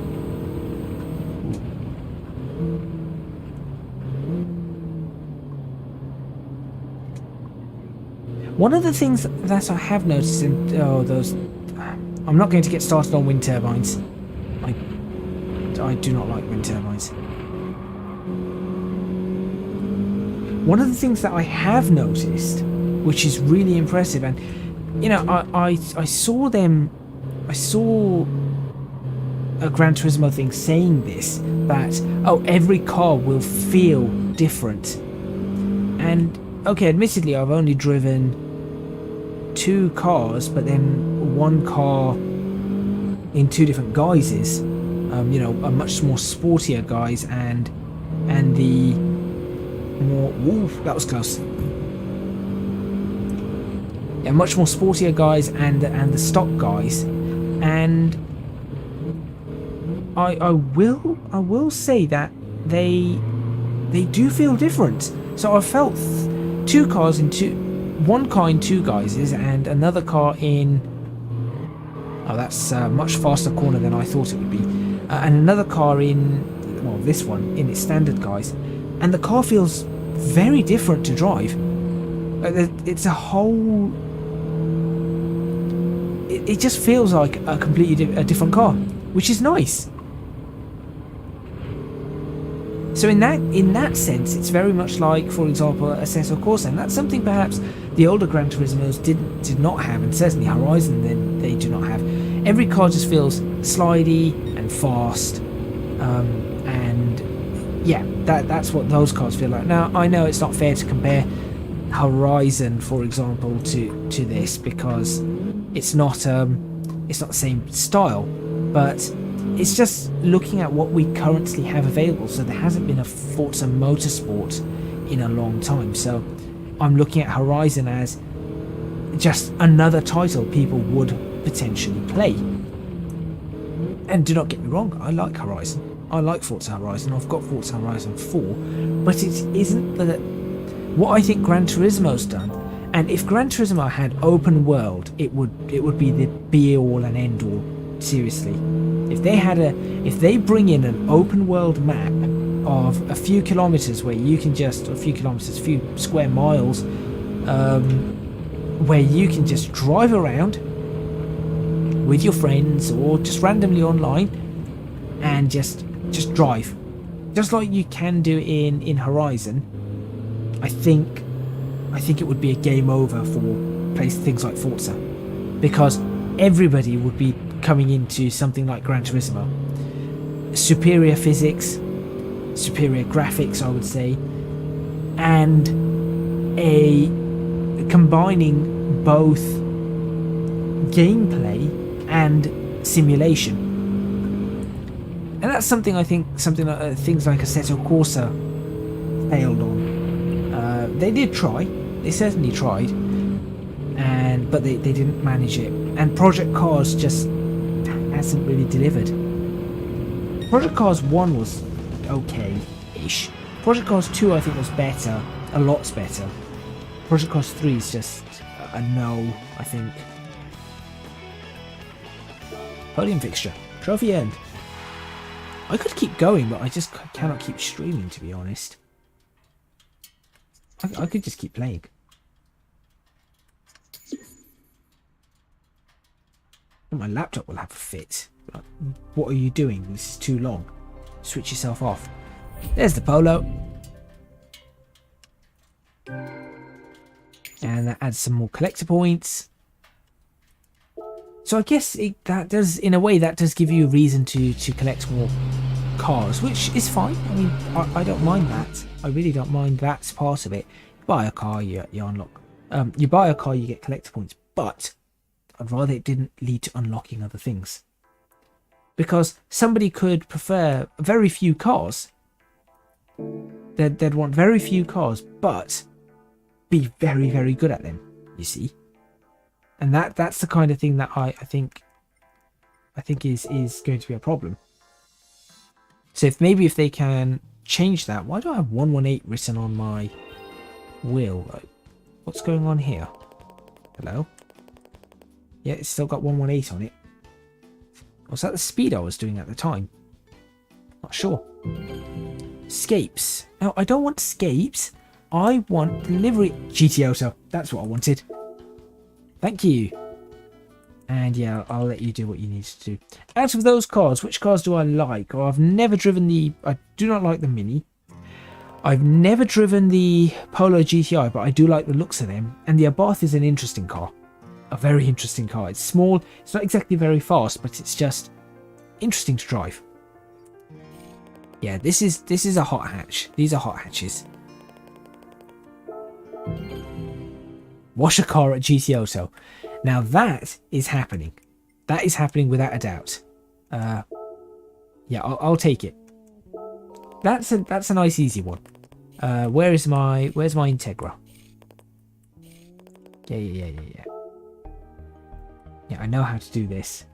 One of the things that I have noticed in those, I'm not going to get started on wind turbines. I do not like wind turbines. One of the things that I have noticed, which is really impressive, and you know, I saw a Gran Turismo thing saying this, that every car will feel different. And okay, admittedly I've only driven 2 cars, but then one car in 2 different guises, you know, a much more sportier guise and the more, ooh, that was close. Yeah, much more sportier guys and the stock guys, and I will say that they do feel different. So I felt 2 cars in 1 car in 2 guises and another car in, that's a much faster corner than I thought it would be, and another car in, well, this one in its standard guise, and the car feels very different to drive. It's a whole, it just feels like a completely different car, which is nice. So in that sense, it's very much like, for example, Assetto Corsa, and that's something perhaps the older Gran Turismos did not have, and certainly Horizon then they do not have. Every car just feels slidey and fast, and yeah, that's what those cars feel like. Now I know it's not fair to compare Horizon, for example, to this, because it's not the same style, but it's just looking at what we currently have available. So there hasn't been a Forza Motorsport in a long time, so I'm looking at Horizon as just another title people would potentially play. And do not get me wrong, I like Horizon, I like Forza Horizon, I've got Forza Horizon 4, but it isn't what I think Gran Turismo's done. And if Gran Turismo had open world, it would be the be all and end all. Seriously, if they bring in an open world map of a few kilometers where you can just, a few square miles, where you can just drive around with your friends or just randomly online and just drive, just like you can do in Horizon, I think it would be a game over for things like Forza, because everybody would be coming into something like Gran Turismo. Superior physics, superior graphics, I would say, and combining both gameplay and simulation. And that's something I think things like Assetto Corsa failed on. They did try, they certainly tried, but they didn't manage it. And Project Cars just hasn't really delivered. Project Cars 1 was okay-ish. Project Cars 2 I think was better, a lot better. Project Cars 3 is just a no, I think. Podium fixture, trophy earned. I could keep going, but I just cannot keep streaming, to be honest. I could just keep playing. My laptop will have a fit. What are you doing? This is too long. Switch yourself off. There's the Polo. And that adds some more collector points. So I guess that does, in a way, that does give you a reason to collect more cars, which is fine. I mean, I don't mind that. I really don't mind that part of it. You buy a car, you unlock. You buy a car, you get collector points, but I'd rather it didn't lead to unlocking other things. Because somebody could prefer very few cars. They'd want very few cars, but be very, very good at them, you see. And that's the kind of thing that I think is going to be a problem. So if they can change that. Why do I have 118 written on my wheel? What's going on here? Hello? Yeah, it's still got 118 on it. Was that the speed I was doing at the time? Not sure. Escapes. No, I don't want escapes. I want delivery. GT Auto. That's what I wanted. Thank you. And yeah, I'll let you do what you need to do. Out of those cars, which cars do I like? Oh, I've never driven the... I do not like the Mini. I've never driven the Polo GTI, but I do like the looks of them. And the Abarth is an interesting car. A very interesting car. It's small. It's not exactly very fast, but it's just interesting to drive. Yeah, this is a hot hatch. These are hot hatches. Wash a car at GT Auto. Now that is happening. That is happening without a doubt. Yeah, I'll take it. That's a nice easy one. Where's my Integra? Yeah. Yeah, I know how to do this.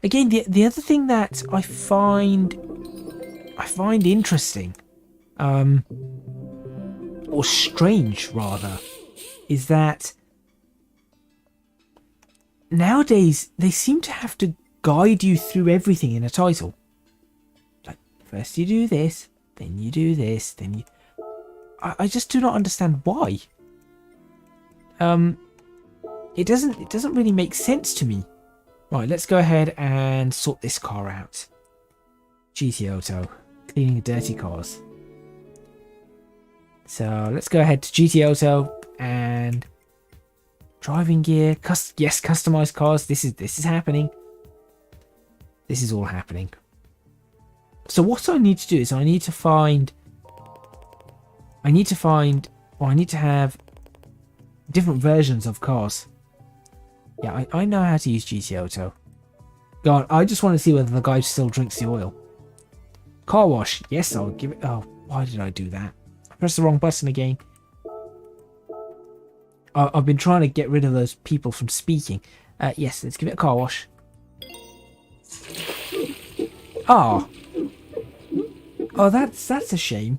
Again, the other thing that I find interesting, or strange rather, is that nowadays they seem to have to guide you through everything in a title. Like, first you do this, then you do this, then you... I just do not understand why. It doesn't really make sense to me. Right, let's go ahead and sort this car out. GT Auto, cleaning dirty cars. So let's go ahead to GT Auto and driving gear. Yes, customized cars. This is happening. This is all happening. So what I need to do is I need to have different versions of cars. Yeah, I know how to use GT Auto. Go on, I just want to see whether the guy still drinks the oil. Car wash. Yes, I'll give it... Oh, why did I do that? I pressed the wrong button again. I've been trying to get rid of those people from speaking. Yes, let's give it a car wash. Oh, that's a shame.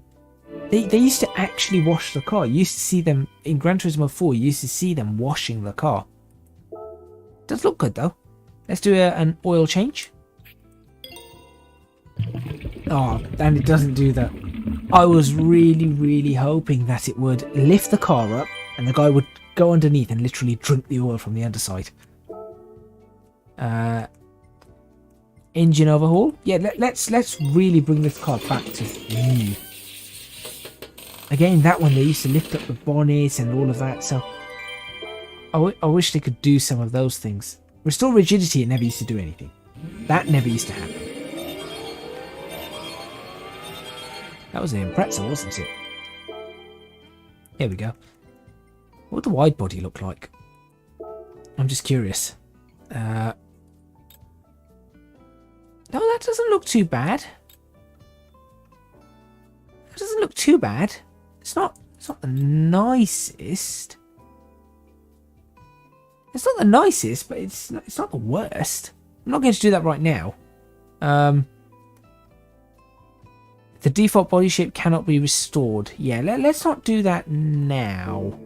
They used to actually wash the car. You used to see them in Gran Turismo 4. You used to see them washing the car. Does look good though. Let's do an oil change. Oh, and it doesn't do that. I was really hoping that it would lift the car up and the guy would go underneath and literally drink the oil from the underside. Engine overhaul. Yeah, let's really bring this car back to new. Again, that one they used to lift up the bonnet and all of that. So I wish they could do some of those things. Restore rigidity. It never used to do anything. That never used to happen. That was an Impreza, wasn't it? Here we go. What would the wide body look like? I'm just curious. No, that doesn't look too bad. That doesn't look too bad. It's not the nicest. It's not the nicest, but it's not the worst. I'm not going to do that right now. The default body shape cannot be restored. Yeah, let's not do that now.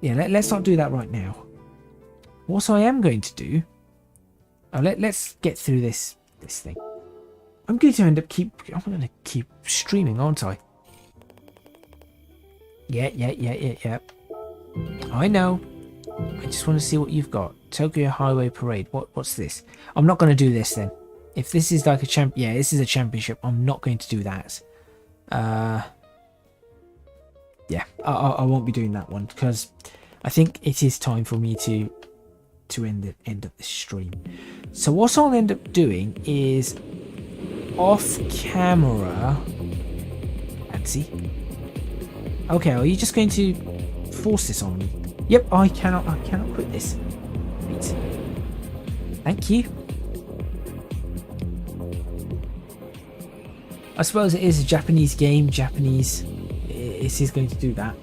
Yeah, let's not do that right now. What I am going to do... Oh, let's get through this thing. I'm going to keep streaming, aren't I? Yeah. I know. I just want to see what you've got. Tokyo Highway Parade. What's this? I'm not going to do this then. If this is like a yeah, this is a championship. I'm not going to do that. Yeah, I won't be doing that one because I think it is time for me to end up this stream. So what I'll end up doing is off camera. Fancy. Okay, are you just going to force this on me? Yep, I cannot quit this. Wait. Thank you. I suppose it is a Japanese game. It is going to do that.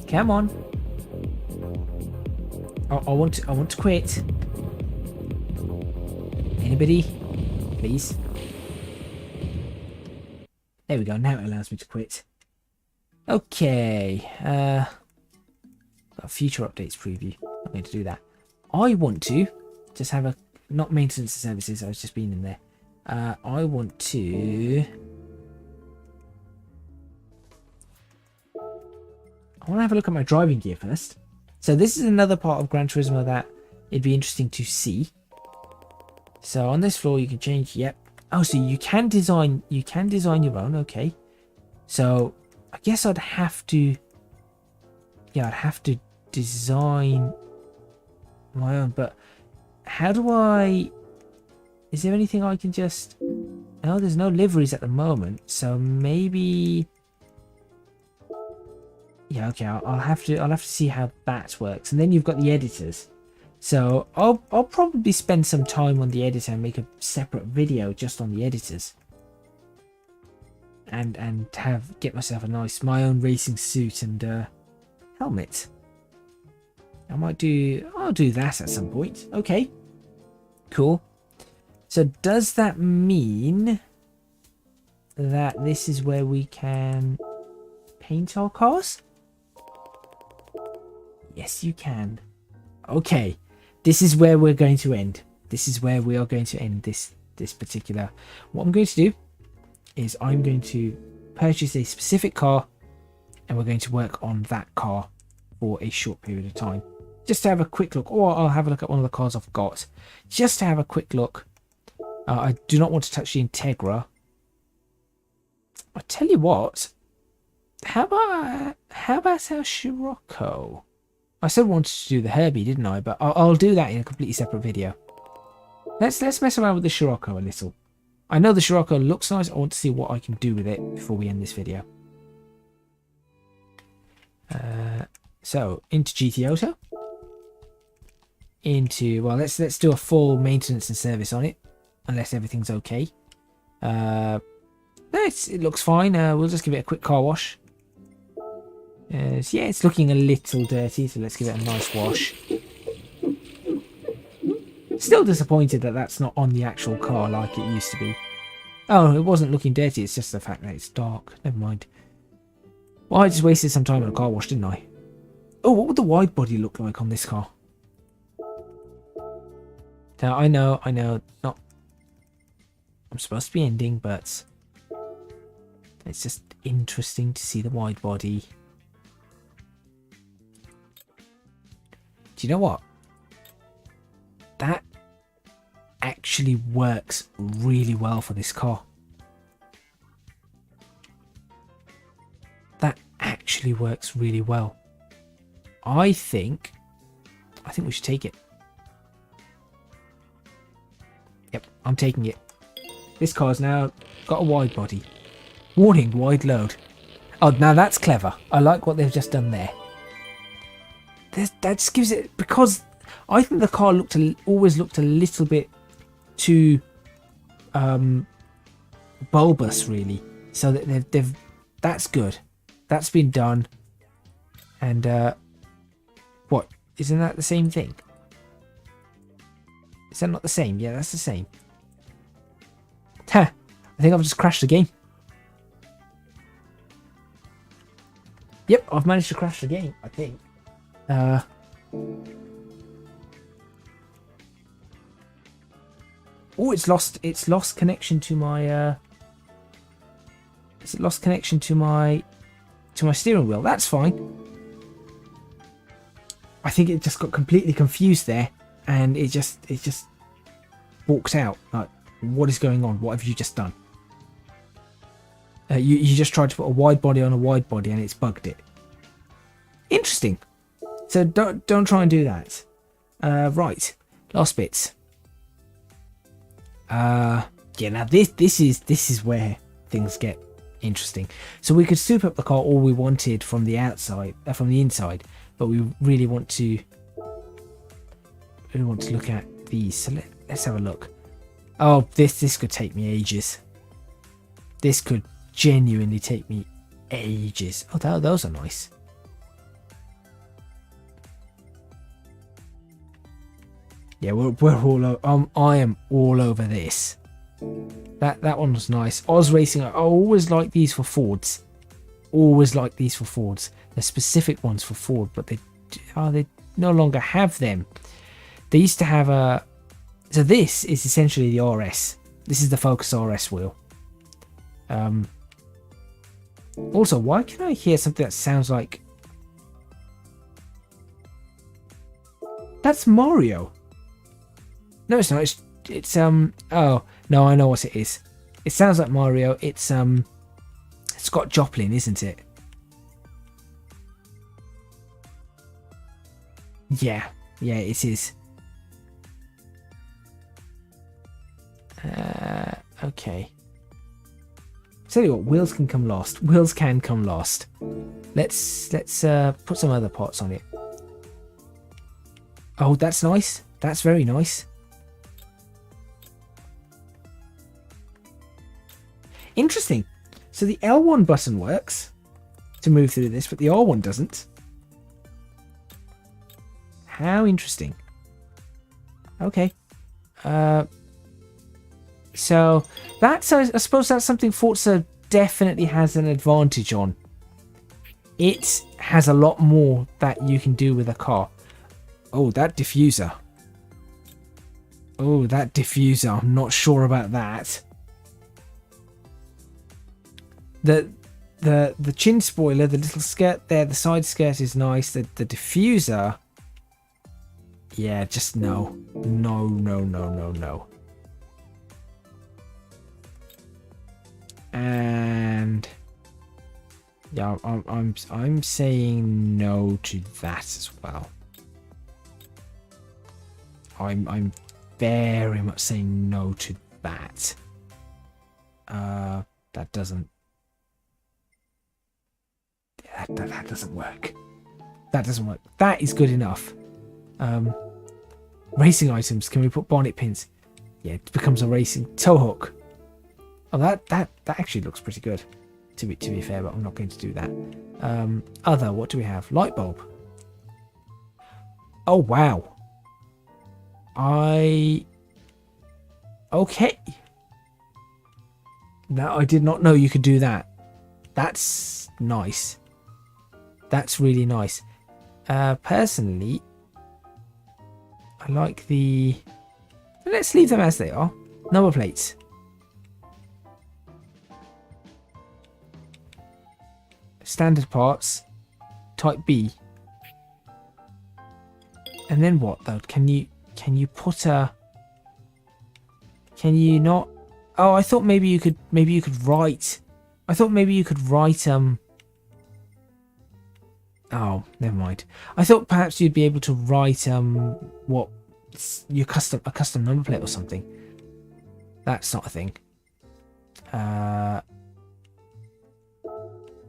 Come on. I want to quit. Anybody? Please. There we go. Now it allows me to quit. Okay. Got future updates preview. I'm going to do that. I want to just have a, not maintenance and services. I was just being in there. I want to have a look at my driving gear first. So this is another part of Gran Turismo that it'd be interesting to see. So on this floor you can change. Yep. Oh, so you can design your own. Okay. So I guess I'd have to. Yeah, I'd have to design my own. But how do I? Is there anything I can just? No, there's no liveries at the moment. So maybe. Yeah, okay. I'll have to see how that works. And then you've got the editors. So I'll probably spend some time on the editor and make a separate video just on the editors. And get myself my own racing suit and helmet. I'll do that at some point. Okay. Cool. So does that mean that this is where we can paint our cars? Yes, you can. Okay. This is where we're going to end. This is where we are going to end this particular. What I'm going to do is I'm going to purchase a specific car and we're going to work on that car for a short period of time. Just to have a quick look, or I'll have a look at one of the cars I've got. Just to have a quick look. I do not want to touch the Integra. I tell you what. How about our Scirocco? I still wanted to do the Herbie, didn't I? But I'll do that in a completely separate video. Let's mess around with the Scirocco a little. I know the Scirocco looks nice. I want to see what I can do with it before we end this video. So into GT Auto. Well, let's do a full maintenance and service on it, unless everything's okay. It looks fine. We'll just give it a quick car wash. Yeah, it's looking a little dirty, so let's give it a nice wash. Still disappointed that that's not on the actual car like it used to be. Oh, it wasn't looking dirty, it's just the fact that it's dark. Never mind. Well, I just wasted some time on a car wash, didn't I? Oh, what would the wide body look like on this car? Now, I know, not... I'm supposed to be ending, but... it's just interesting to see the wide body. Do you know what? That actually works really well for this car. That actually works really well. I think we should take it. Yep, I'm taking it. This car's now got a wide body. Warning, wide load. Oh, now that's clever. I like what they've just done there. That just gives it, because I think the car always looked a little bit too bulbous, really. So that that's good. That's been done. And what? Isn't that the same thing? Is that not the same? Yeah, that's the same. Ha! I think I've just crashed the game. Yep, I've managed to crash the game, I think. Oh, it's lost connection to my it's lost connection to my steering wheel. That's fine. I think it just got completely confused there, and it just walks out. Like, what is going on? What have you just done? You just tried to put a wide body on a wide body, and it's bugged it. Interesting. So don't try and do that. Right, last bits. Yeah. Now this is where things get interesting. So we could soup up the car all we wanted from the outside, from the inside, but we really want to look at these. So let's have a look. Oh, this could take me ages. This could genuinely take me ages. Oh, those are nice. Yeah, we're all. I am all over this. That one was nice. Oz Racing, I always like these for Fords. Always like these for Fords. They're specific ones for Ford, but they no longer have them. They used to have a... So this is essentially the RS. This is the Focus RS wheel. Also, why can I hear something that sounds like... That's Mario. No, it's not. It's oh no, I know what it is. It sounds like Mario. It's Scott Joplin, isn't it? Yeah, it is. Okay. Tell you what, wheels can come last. Wheels can come last. Let's put some other parts on it. Oh, that's nice. That's very nice. Interesting. So the L1 button works to move through this, but the R1 doesn't. How interesting. Okay. So that's, I suppose that's something Forza definitely has an advantage on. It has a lot more that you can do with a car. Oh, that diffuser. Oh, that diffuser. I'm not sure about that. The chin spoiler, the little skirt there, the side skirt is nice. The diffuser, yeah, just no. And yeah, I'm saying no to that as well. I'm very much saying no to that. That doesn't. That doesn't work. That doesn't work. That is good enough. Racing items. Can we put bonnet pins? Yeah, it becomes a racing tow hook. Oh, that actually looks pretty good. To be fair, but I'm not going to do that. Other. What do we have? Light bulb. Oh wow. Okay. Now I did not know you could do that. That's nice. That's really nice. Personally, I like the... Let's leave them as they are. Number plates. Standard parts. Type B. And then what though? Can you put a... Can you not... Oh, I thought maybe you could write... I thought maybe you could write Oh, never mind. I thought perhaps you'd be able to write what your custom number plate or something. That's not a thing.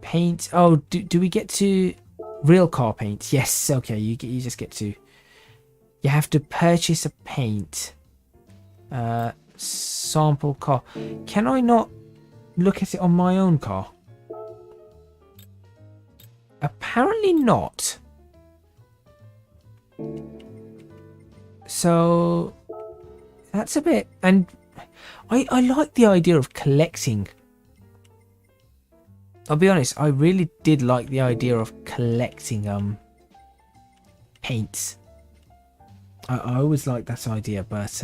Paint. Oh, do we get to real car paint? Yes. Okay. You just get to. You have to purchase a paint. Sample car. Can I not look at it on my own car? Apparently not. So that's a bit... And I like the idea of collecting. I'll be honest, I really did like the idea of collecting paints. I always liked that idea, but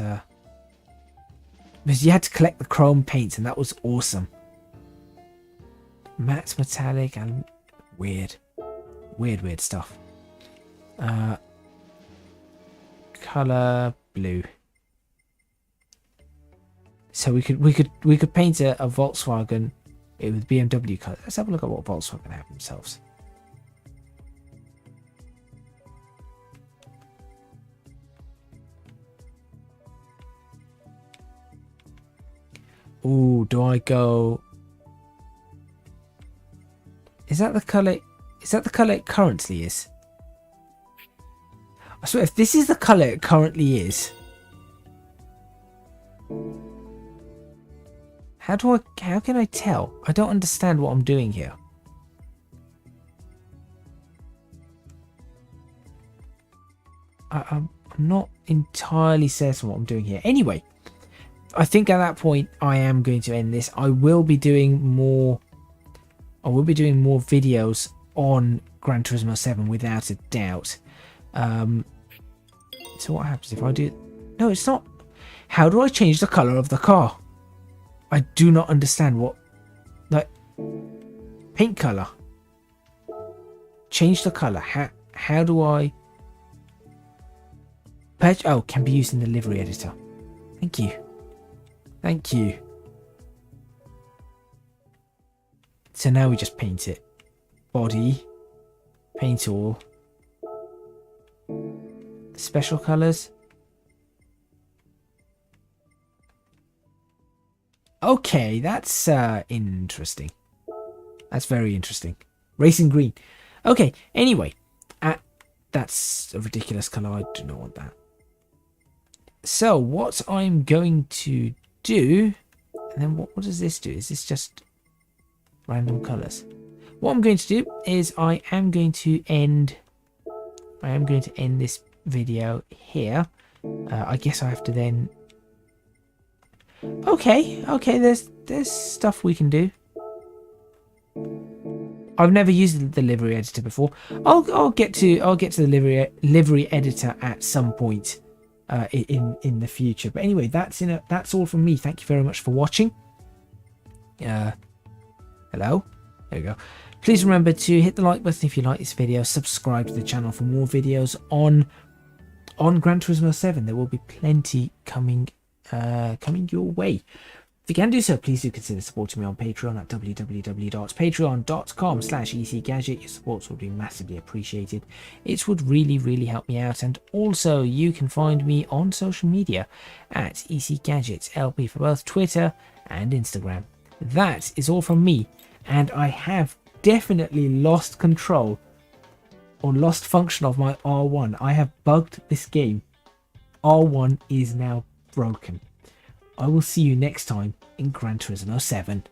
because you had to collect the chrome paints, and that was awesome. Matte, metallic, and weird stuff. Color blue. So we could paint a Volkswagen with BMW color. Let's have a look at what Volkswagen have themselves. Ooh, do I go? Is that the color? Is that the color it currently is? I swear, if this is the color it currently is, how can I tell? I don't understand what I'm doing here. I'm not entirely certain what I'm doing here. Anyway, I think at that point I am going to end this. I will be doing more videos on Gran Turismo 7 without a doubt. So what happens if I do... No, it's not. How do I change the colour of the car? I do not understand what... Like, paint colour. Change the colour. How do I... Oh, can be used in the livery editor. Thank you. Thank you. So now we just paint it. Body. Paint all. Special colours. Okay, that's interesting. That's very interesting. Racing green. Okay, anyway. That's a ridiculous colour. I do not want that. So, what I'm going to do... And then what does this do? Is this just random colours? What I'm going to do is I am going to end this video here. I guess I have to then... Okay, there's stuff we can do. I've never used the livery editor before. I'll get to the livery editor at some point in the future. But anyway, that's all from me. Thank you very much for watching. Hello. There we go. Please remember to hit the like button if you like this video. Subscribe to the channel for more videos on Gran Turismo 7. There will be plenty coming your way. If you can do so, please do consider supporting me on Patreon at www.patreon.com/ecgadget. Your support would be massively appreciated. It would really help me out. And also, you can find me on social media at ecgadgetslp for both Twitter and Instagram. That is all from me, and I have definitely lost control or lost function of my R1. I have bugged this game. R1 is now broken. I will see you next time in Gran Turismo 7.